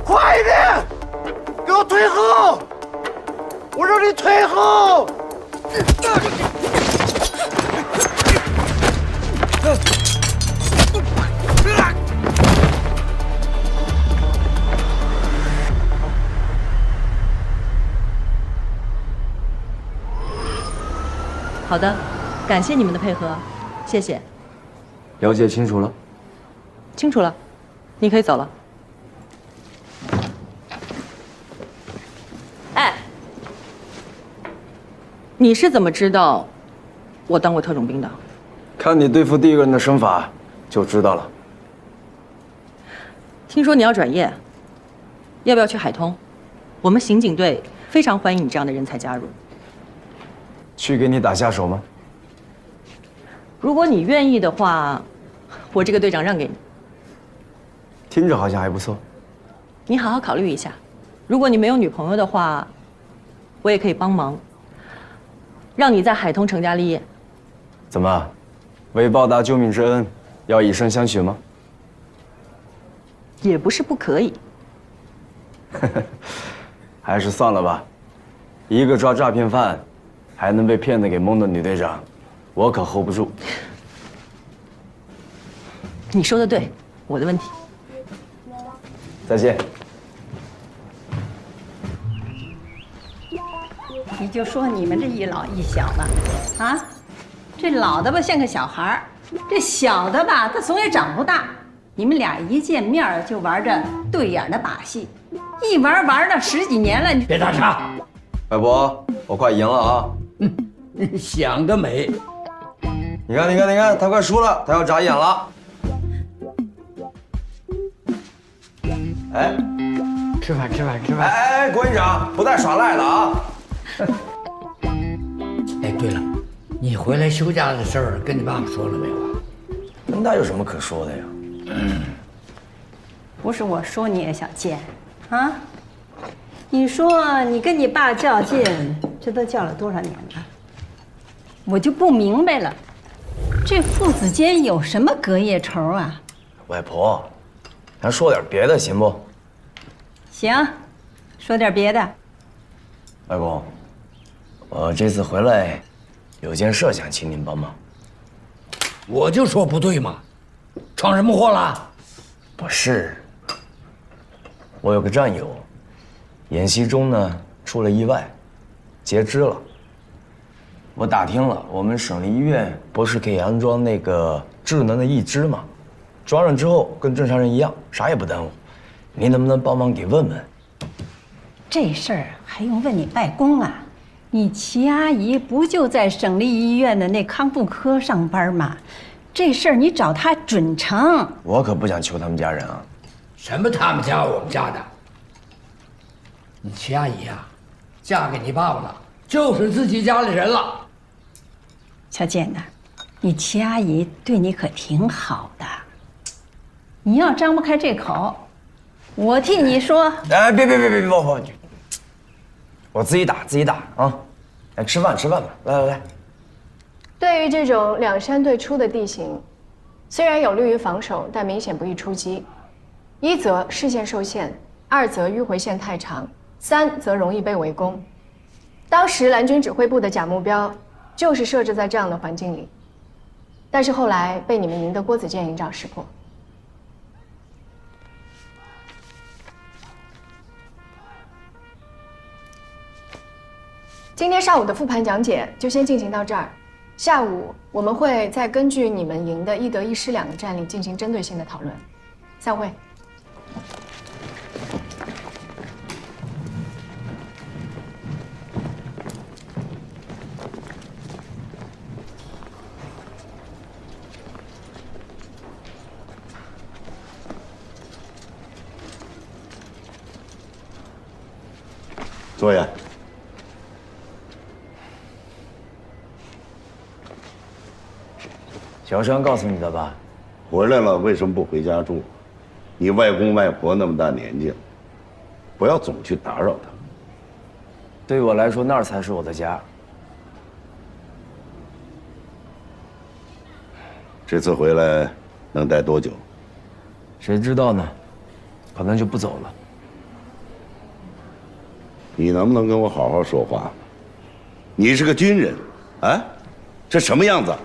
快一点，给我退后！我让你退后！好的，感谢你们的配合，谢谢。了解清楚了。清楚了，你可以走了。哎，你是怎么知道我当过特种兵的？看你对付第一个人的身法就知道了。听说你要转业，要不要去海通？我们刑警队非常欢迎你这样的人才加入。去给你打下手吗？如果你愿意的话，我这个队长让给你。听着好像还不错。你好好考虑一下，如果你没有女朋友的话，我也可以帮忙，让你在海通成家立业。怎么，为报答救命之恩，要以身相许吗？也不是不可以。还是算了吧。一个抓诈骗犯，还能被骗子给蒙的女队长，我可 hold 不住。你说的对，我的问题。再见。你就说你们这一老一小的，啊，这老的吧像个小孩儿，这小的吧他总也长不大。你们俩一见面就玩着对眼的把戏，一玩了10几年了。你别打岔，外婆，我快赢了啊！想得美！你看，他快输了，他要眨眼了。哎，吃饭！哎，郭营长，不带耍赖的啊！哎，对了，你回来休假的事儿跟你爸爸说了没有啊？那有什么可说的呀？不是我说你也想见，啊？你说你跟你爸较劲，这都较了多少年了？我就不明白了，这父子间有什么隔夜仇啊？外婆，咱说点别的行不？行，说点别的。外公，我这次回来有件事想请您帮忙。我就说不对嘛，闯什么祸了？不是，我有个战友，演习中呢出了意外，截肢了。我打听了，我们省立医院不是可以安装那个智能的义肢吗？装上之后跟正常人一样，啥也不耽误。您能不能帮忙给问问？这事儿还用问你外公啊？你齐阿姨不就在省立医院的那康复科上班吗？这事儿你找她准成。我可不想求他们家人啊。什么他们家我们家的？你齐阿姨啊，嫁给你爸爸了，就是自己家里人了。小健呐，你齐阿姨对你可挺好的，你要张不开这口，我替你说。哎，别，我自己打啊！来吃饭吧，来。对于这种两山对出的地形，虽然有利于防守，但明显不易出击。一则视线受限，二则迂回线太长，三则容易被围攻。当时蓝军指挥部的假目标就是设置在这样的环境里，但是后来被你们营的郭子健营长识破。今天上午的复盘讲解就先进行到这儿，下午我们会再根据你们营的一德一失两个战例进行针对性的讨论。散会。坐下。小山告诉你的吧？回来了为什么不回家住？你外公外婆那么大年纪了，不要总去打扰他。对我来说，那儿才是我的家。这次回来能待多久？谁知道呢？可能就不走了。你能不能跟我好好说话？你是个军人，啊，这什么样子？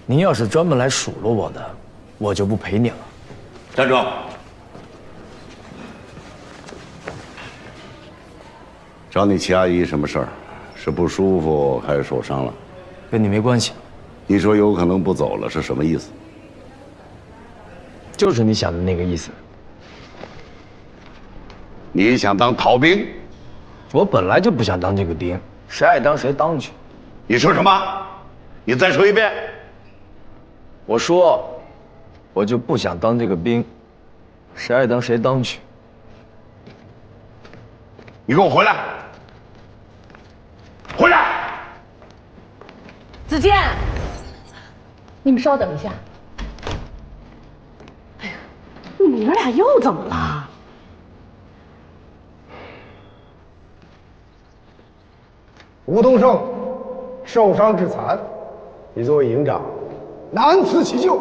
您要是专门来数落我的，我就不陪你了。站住！找你齐阿姨什么事儿？是不舒服还是受伤了？跟你没关系。你说有可能不走了，是什么意思？就是你想的那个意思。你想当逃兵？我本来就不想当这个兵，谁爱当谁当去。你说什么？你再说一遍。我说，我就不想当这个兵，谁爱当谁当去。你给我回来！回来！子健，你们稍等一下。哎呀，你们俩又怎么了？吴东胜受伤致残，你作为营长，难辞其咎。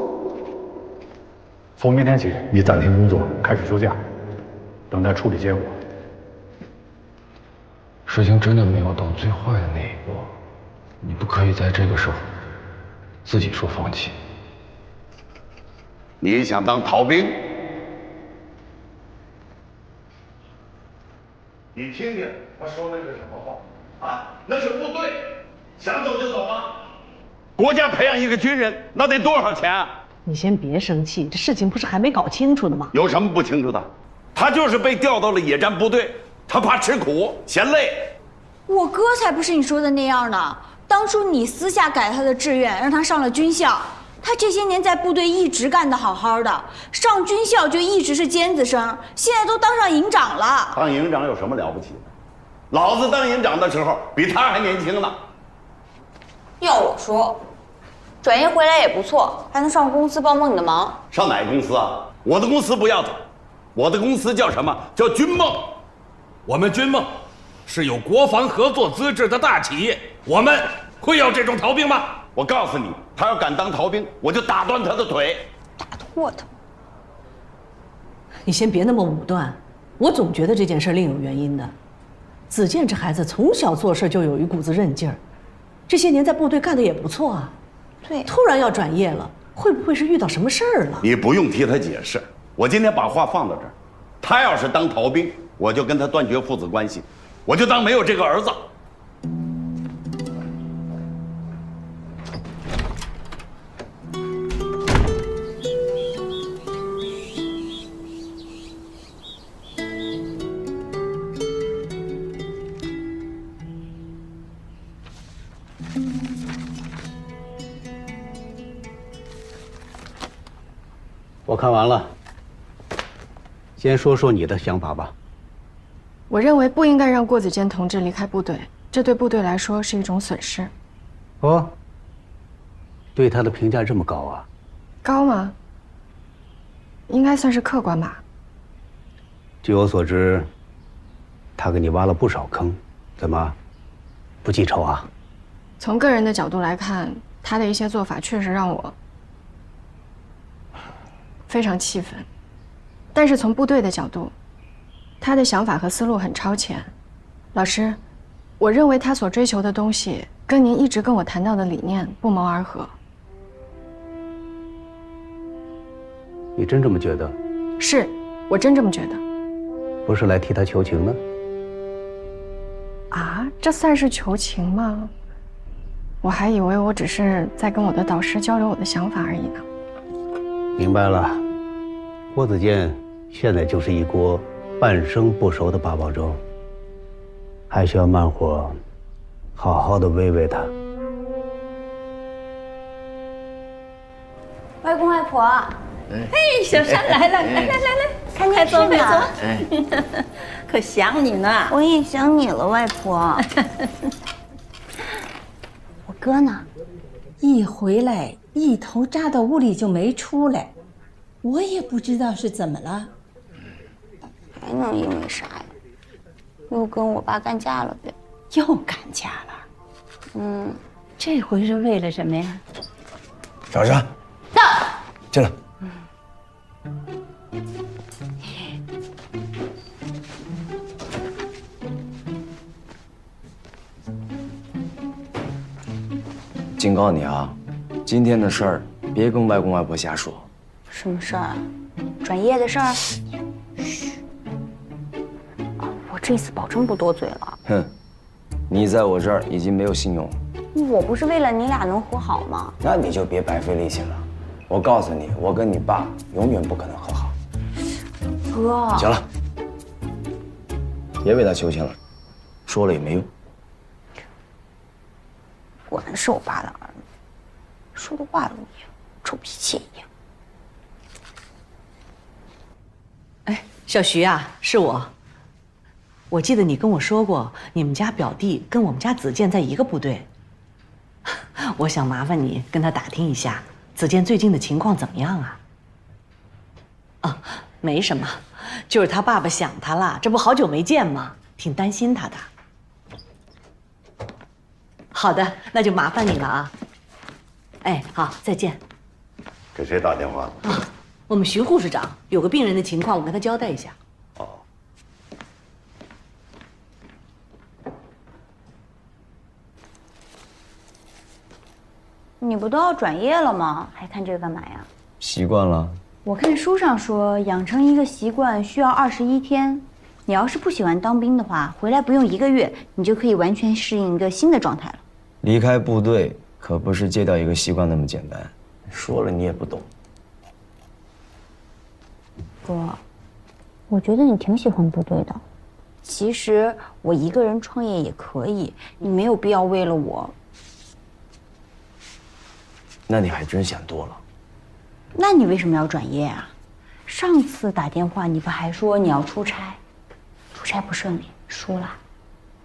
从明天起，你暂停工作，开始休假，等待处理结果。事情真的没有到最坏的那一步，你不可以在这个时候自己说放弃。你想当逃兵？你听听他说的是什么话？啊，那是部队，想走就走吗？国家培养一个军人，那得多少钱啊？你先别生气，这事情不是还没搞清楚呢吗？有什么不清楚的？他就是被调到了野战部队，他怕吃苦嫌累。我哥才不是你说的那样呢。当初你私下改他的志愿，让他上了军校。他这些年在部队一直干得好好的，上军校就一直是尖子生，现在都当上营长了。当营长有什么了不起的？老子当营长的时候比他还年轻呢。要我说，转业回来也不错，还能上公司帮帮你的忙。上哪个公司啊？我的公司不要他，我的公司叫什么？叫军梦。我们军梦是有国防合作资质的大企业，我们会要这种逃兵吗？我告诉你，他要敢当逃兵，我就打断他的腿。打脱他！你先别那么武断，我总觉得这件事另有原因的。子健这孩子从小做事就有一股子韧劲儿，这些年在部队干得也不错啊。对，突然要转业了，会不会是遇到什么事儿了？你不用替他解释，我今天把话放到这儿。他要是当逃兵，我就跟他断绝父子关系，我就当没有这个儿子。我看完了，先说说你的想法吧。我认为不应该让郭子健同志离开部队，这对部队来说是一种损失。哦，对他的评价这么高啊？高吗？应该算是客观吧。据我所知，他给你挖了不少坑，怎么不记仇啊？从个人的角度来看，他的一些做法确实让我非常气愤，但是从部队的角度，他的想法和思路很超前。老师，我认为他所追求的东西跟您一直跟我谈到的理念不谋而合。你真这么觉得？是，我真这么觉得。不是来替他求情的？啊，这算是求情吗？我还以为我只是在跟我的导师交流我的想法而已呢。明白了，郭子健现在就是一锅半生不熟的八宝粥，还需要慢火好好的煨煨他。外公外婆，嘿，小山来了，来，看快坐，快呢坐，可想你呢。我也想你了，外婆。我哥呢？一回来，一头扎到屋里就没出来，我也不知道是怎么了。能因为啥呀？又跟我爸干架了呗？又干架了？这回是为了什么呀？小山，到，进来。警告你啊，今天的事儿别跟外公外婆瞎说。什么事儿啊？转业的事儿？嘘。我这次保证不多嘴了。哼，你在我这儿已经没有信用了。我不是为了你俩能和好吗？那你就别白费力气了。我告诉你，我跟你爸永远不可能和好。哥，行了，别为他求情了，说了也没用。果然是我爸的儿子，说的话都一样，臭脾气也一样。哎，小徐啊，是我。我记得你跟我说过，你们家表弟跟我们家子健在一个部队。我想麻烦你跟他打听一下，子健最近的情况怎么样啊？啊，没什么，就是他爸爸想他了，这不好久没见吗？挺担心他的。好的，那就麻烦你了啊。哎，好，再见。给谁打电话？我们徐护士长有个病人的情况，我跟他交代一下。哦。你不都要转业了吗？还看这个干嘛呀？习惯了。我看书上说，养成一个习惯需要21天。你要是不喜欢当兵的话，回来不用1个月，你就可以完全适应一个新的状态了。离开部队可不是戒掉一个习惯那么简单，说了你也不懂。哥，我觉得你挺喜欢部队的。其实我一个人创业也可以，你没有必要为了我。那你还真想多了。那你为什么要转业啊？上次打电话你不还说你要出差？出差不顺利，输了。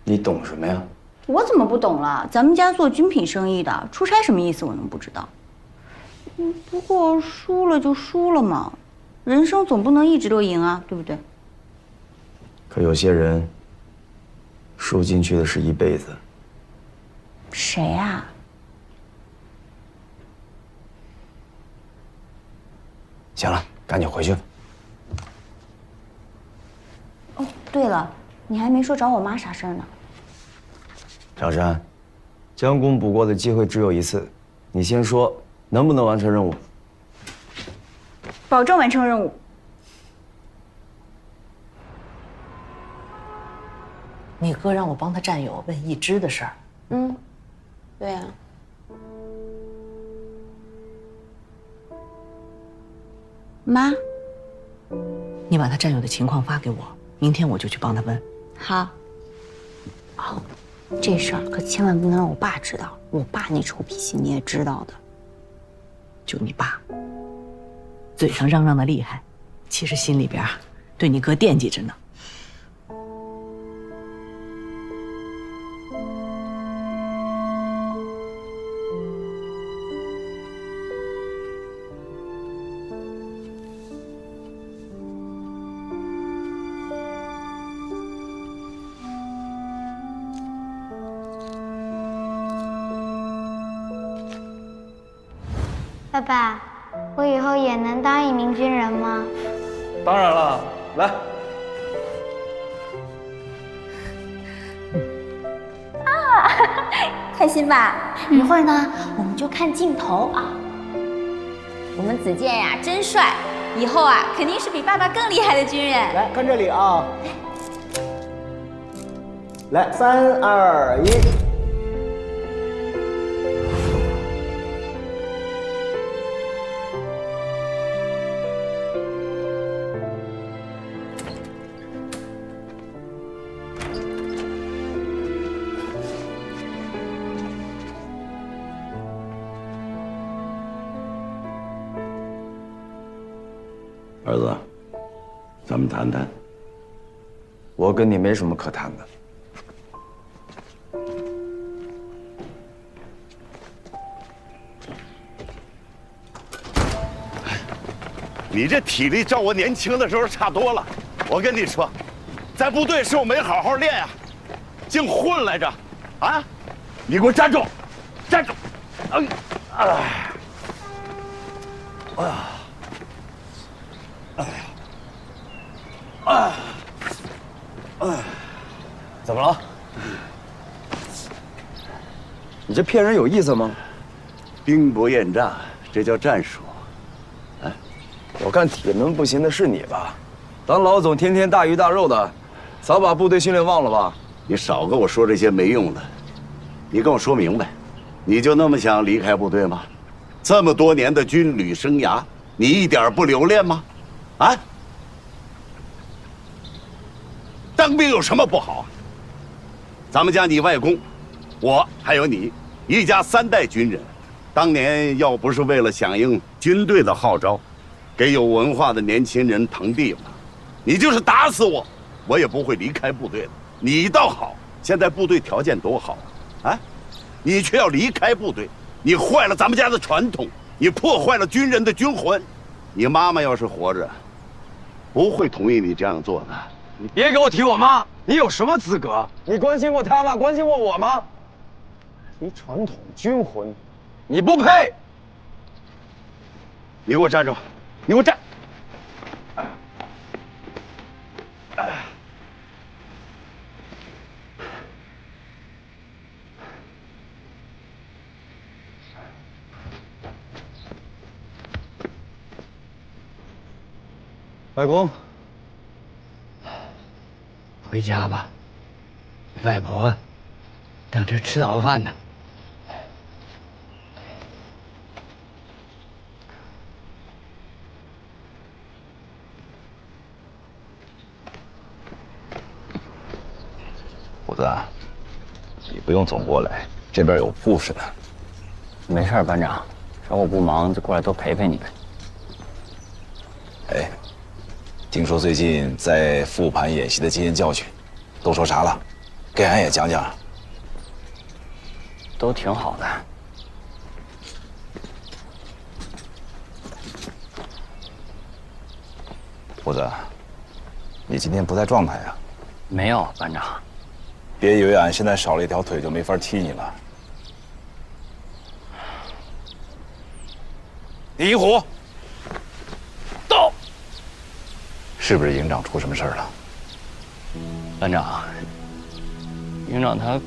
你懂什么呀？我怎么不懂了？咱们家做军品生意的，出差什么意思我能不知道？不过输了就输了嘛，人生总不能一直都赢啊，对不对？可有些人输进去的是一辈子。谁啊？行了，赶紧回去。哦，对了，你还没说找我妈啥事儿呢。小山，将功补过的机会只有一次，你先说能不能完成任务？保证完成任务。你哥让我帮他战友问一枝的事儿。对呀。妈，你把他战友的情况发给我，明天我就去帮他问。好。哦，这事儿可千万不能让我爸知道，我爸那臭脾气你也知道的。就你爸，嘴上嚷嚷的厉害，其实心里边对你哥惦记着呢。爸爸，我以后也能当一名军人吗？当然了，来。开心吧？一会儿呢，我们就看镜头啊。我们子健呀，真帅，以后啊，肯定是比爸爸更厉害的军人。来看这里啊，来3、2、1。儿子，咱们谈谈。我跟你没什么可谈的。你这体力照我年轻的时候差多了。我跟你说，在部队是我没好好练呀，净混来着，啊！你给我站住，站住！哎呀，怎么了？你这骗人有意思吗？兵不厌诈，这叫战术。哎，我看体能不行的是你吧？当老总天天大鱼大肉的，早把部队训练忘了吧？你少跟我说这些没用的，你跟我说明白，你就那么想离开部队吗？这么多年的军旅生涯，你一点不留恋吗？啊？当兵有什么不好啊？咱们家你外公，我还有你，一家3代军人，当年要不是为了响应军队的号召，给有文化的年轻人腾地方，你就是打死我，我也不会离开部队的。你倒好，现在部队条件多好啊，你却要离开部队，你坏了咱们家的传统，你破坏了军人的军魂。你妈妈要是活着，不会同意你这样做的。你别给我提我妈，你有什么资格？你关心过她吗？关心过我吗？提传统军魂，你不配！你给我站住！你给我站！外公，回家吧，外婆等着吃早饭呢。虎子，你不用总过来，这边有护士呢。没事，班长，稍后不忙就过来多陪陪你呗。哎，听说最近在复盘演习的经验教训，都说啥了？给俺也讲讲。都挺好的。虎子，你今天不在状态啊？没有，班长。别以为俺现在少了一条腿就没法踢你了。李一虎，到。是不是营长出什么事儿了？班长，营长他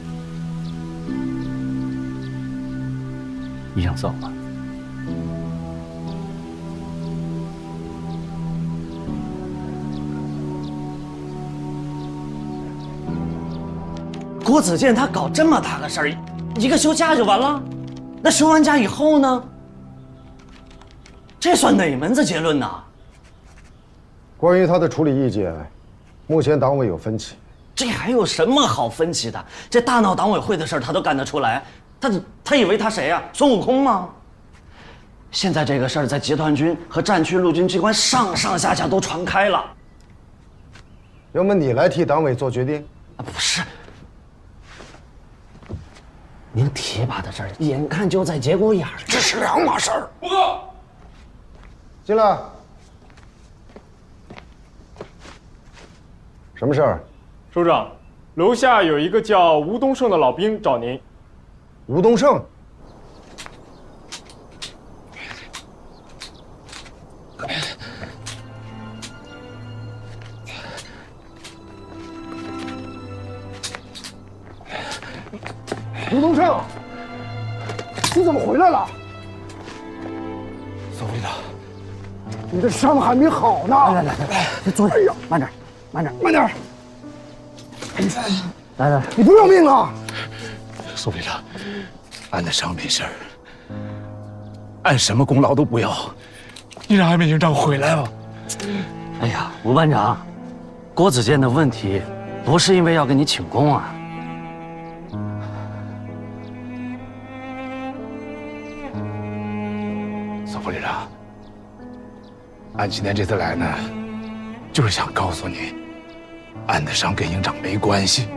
已经走了。郭子健他搞这么大个事儿，一个休假就完了？那休完假以后呢？这算哪门子结论呢？关于他的处理意见，目前党委有分歧。这还有什么好分歧的？这大闹党委会的事儿他都干得出来，他以为他谁呀？孙悟空吗？现在这个事儿在集团军和战区陆军机关上上下下都传开了。要么你来替党委做决定？不是，您提拔的事儿眼看就在节骨眼儿，这是两码事儿。报告，进来。什么事儿？首长，楼下有一个叫吴东胜的老兵找您。吴东胜。吴东胜，你怎么回来了？宋副队长，你的伤还没好呢。来，坐下。哎呀，慢点，慢点，慢点。来，你不要命啊！宋队长，俺的伤没事儿，俺什么功劳都不要，你让俺们营长回来吧。哎呀，吴班长，郭子健的问题不是因为要给你请功啊。宋副队长，俺今天这次来呢，就是想告诉你，俺的伤跟营长没关系。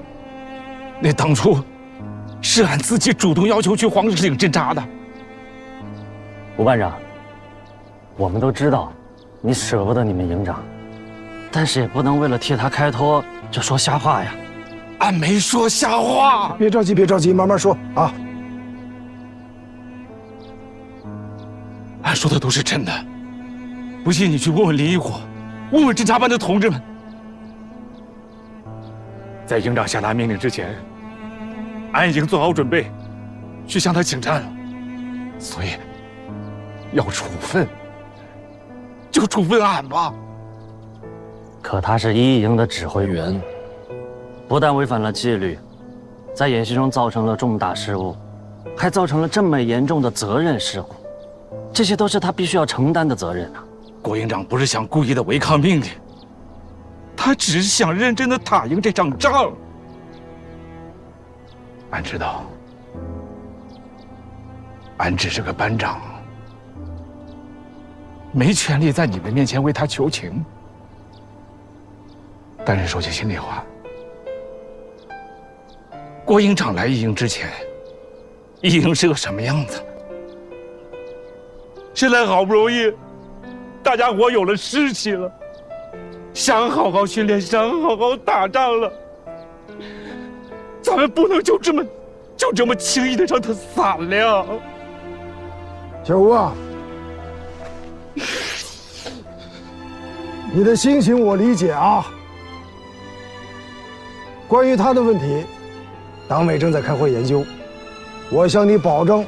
那当初是俺自己主动要求去黄石岭侦察的。吴班长，我们都知道你舍不得你们营长，但是也不能为了替他开脱就说瞎话呀。俺没说瞎话。别着急，别着急，慢慢说啊。俺说的都是真的，不信你去问问林一火，问问侦察班的同志们。在营长下达命令之前，俺已经做好准备，去向他请战了。所以，要处分，就处分俺吧。可他是一营的指挥员，不但违反了纪律，在演习中造成了重大失误，还造成了这么严重的责任事故，这些都是他必须要承担的责任啊！郭营长不是想故意的违抗命令，他只是想认真的打赢这场仗。俺知道，俺只是个班长，没权利在你们面前为他求情。但是说句心里话，郭营长来一营之前，一营是个什么样子？现在好不容易，大家伙有了士气了，想好好训练，想好好打仗了，咱们不能就这么轻易的让他散了。小吴啊，你的心情我理解啊。关于他的问题，党委正在开会研究。我向你保证，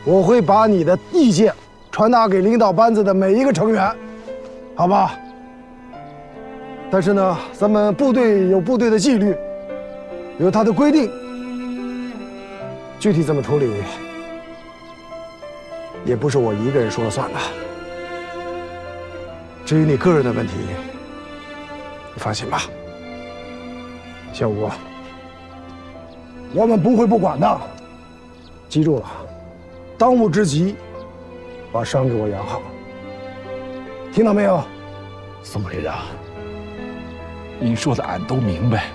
我会把你的意见传达给领导班子的每一个成员，好吧？但是呢，咱们部队有部队的纪律，有它的规定，具体怎么处理，也不是我一个人说了算的。至于你个人的问题，你放心吧。小吴，我们不会不管的。记住了，当务之急，把伤给我养好。听到没有？宋排长，您说的俺都明白。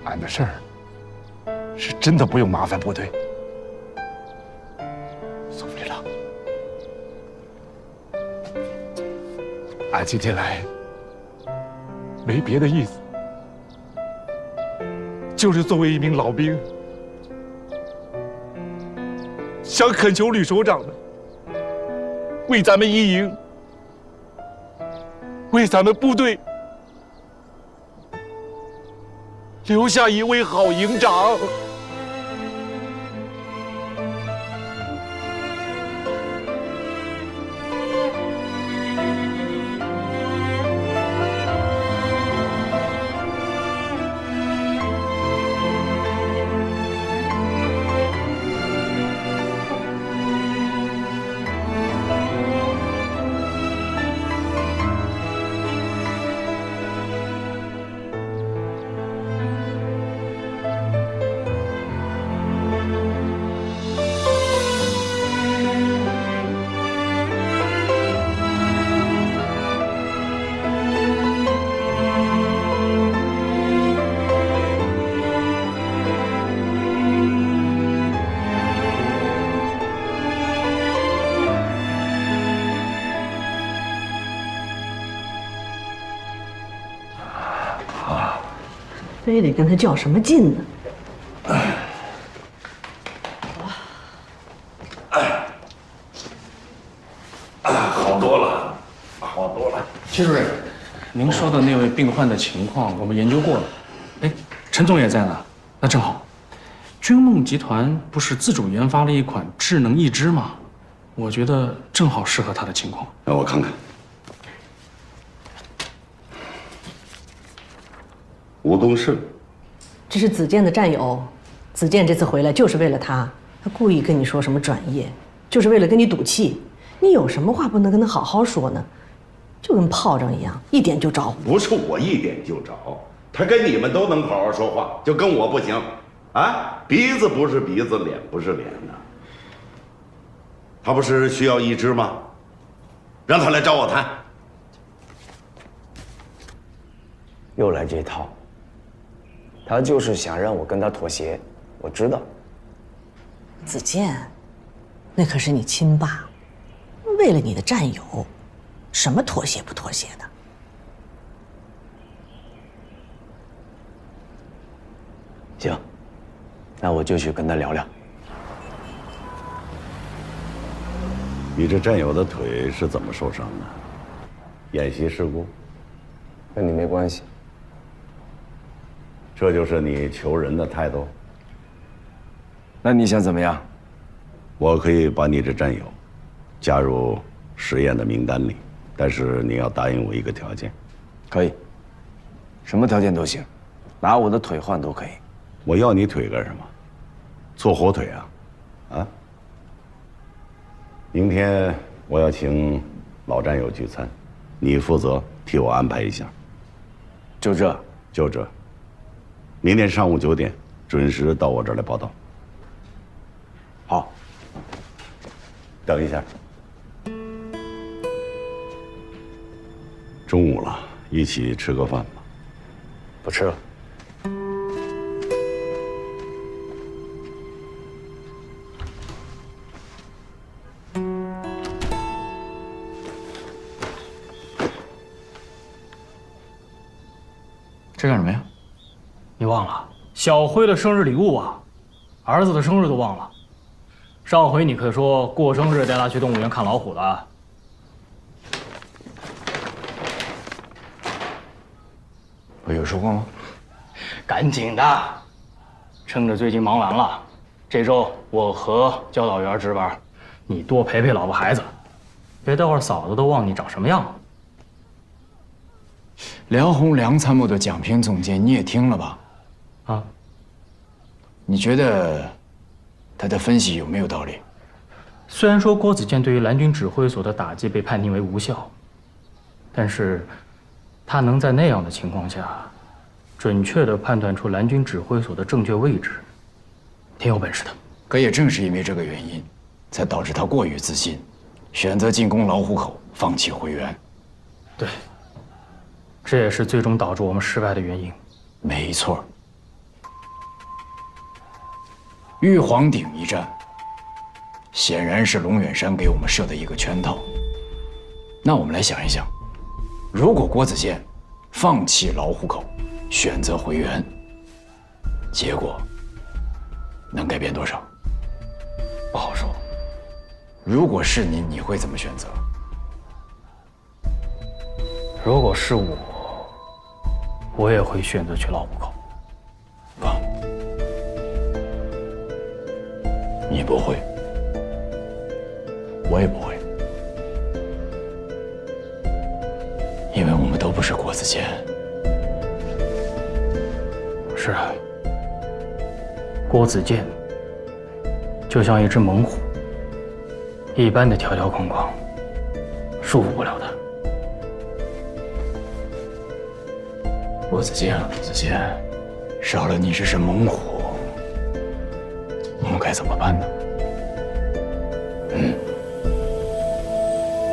俺的事儿是真的不用麻烦部队。宋排长，俺今天来没别的意思。就是作为一名老兵，想恳求吕首长的，为咱们一营，为咱们部队留下一位好营长。非得跟他较什么劲呢？好多了，好多了。谢主任，您说的那位病患的情况我们研究过了。哎，陈总也在呢，那正好。君梦集团不是自主研发了一款智能义肢吗？我觉得正好适合他的情况。让我看看。吴东胜，这是子健的战友，子健这次回来就是为了他，他故意跟你说什么转业，就是为了跟你赌气。你有什么话不能跟他好好说呢？就跟炮仗一样，一点就着。不是我一点就着，他跟你们都能好好说话，就跟我不行，啊，鼻子不是鼻子，脸不是脸的。他不是需要义肢吗？让他来找我谈。又来这套。他就是想让我跟他妥协，我知道。子健，那可是你亲爸，为了你的战友，什么妥协不妥协的？行，那我就去跟他聊聊。你这战友的腿是怎么受伤的？演习事故？跟你没关系。这就是你求人的态度？那你想怎么样？我可以把你这战友加入实验的名单里，但是你要答应我一个条件。可以，什么条件都行，拿我的腿换都可以。我要你腿干什么？做火腿啊？啊？明天我要请老战友聚餐，你负责替我安排一下。就这？就这。明天上午9点准时到我这儿来报道。好。等一下。中午了，一起吃个饭吧。不吃了。这干什么呀？你忘了小辉的生日礼物啊？儿子的生日都忘了。上回你可说过生日带他去动物园看老虎的。我有说过吗？赶紧的，趁着最近忙完了，这周我和教导员值班，你多陪陪老婆孩子，别待会儿嫂子都忘你长什么样了。梁红梁参谋的讲评总结你也听了吧？啊？你觉得他的分析有没有道理？虽然说郭子健对于蓝军指挥所的打击被判定为无效，但是他能在那样的情况下，准确地判断出蓝军指挥所的正确位置，挺有本事的。可也正是因为这个原因，才导致他过于自信，选择进攻老虎口，放弃回援。对，这也是最终导致我们失败的原因。没错。玉皇顶一战，显然是龙远山给我们设的一个圈套。那我们来想一想，如果郭子健放弃老虎口，选择回援，结果能改变多少？不好说。如果是你，你会怎么选择？如果是我，我也会选择去老虎口。你不会，我也不会，因为我们都不是郭子健。是啊，郭子健就像一只猛虎，一般的条条框框束缚不了他。郭子健啊，郭子健，少了你这只猛虎，我们该怎么办呢？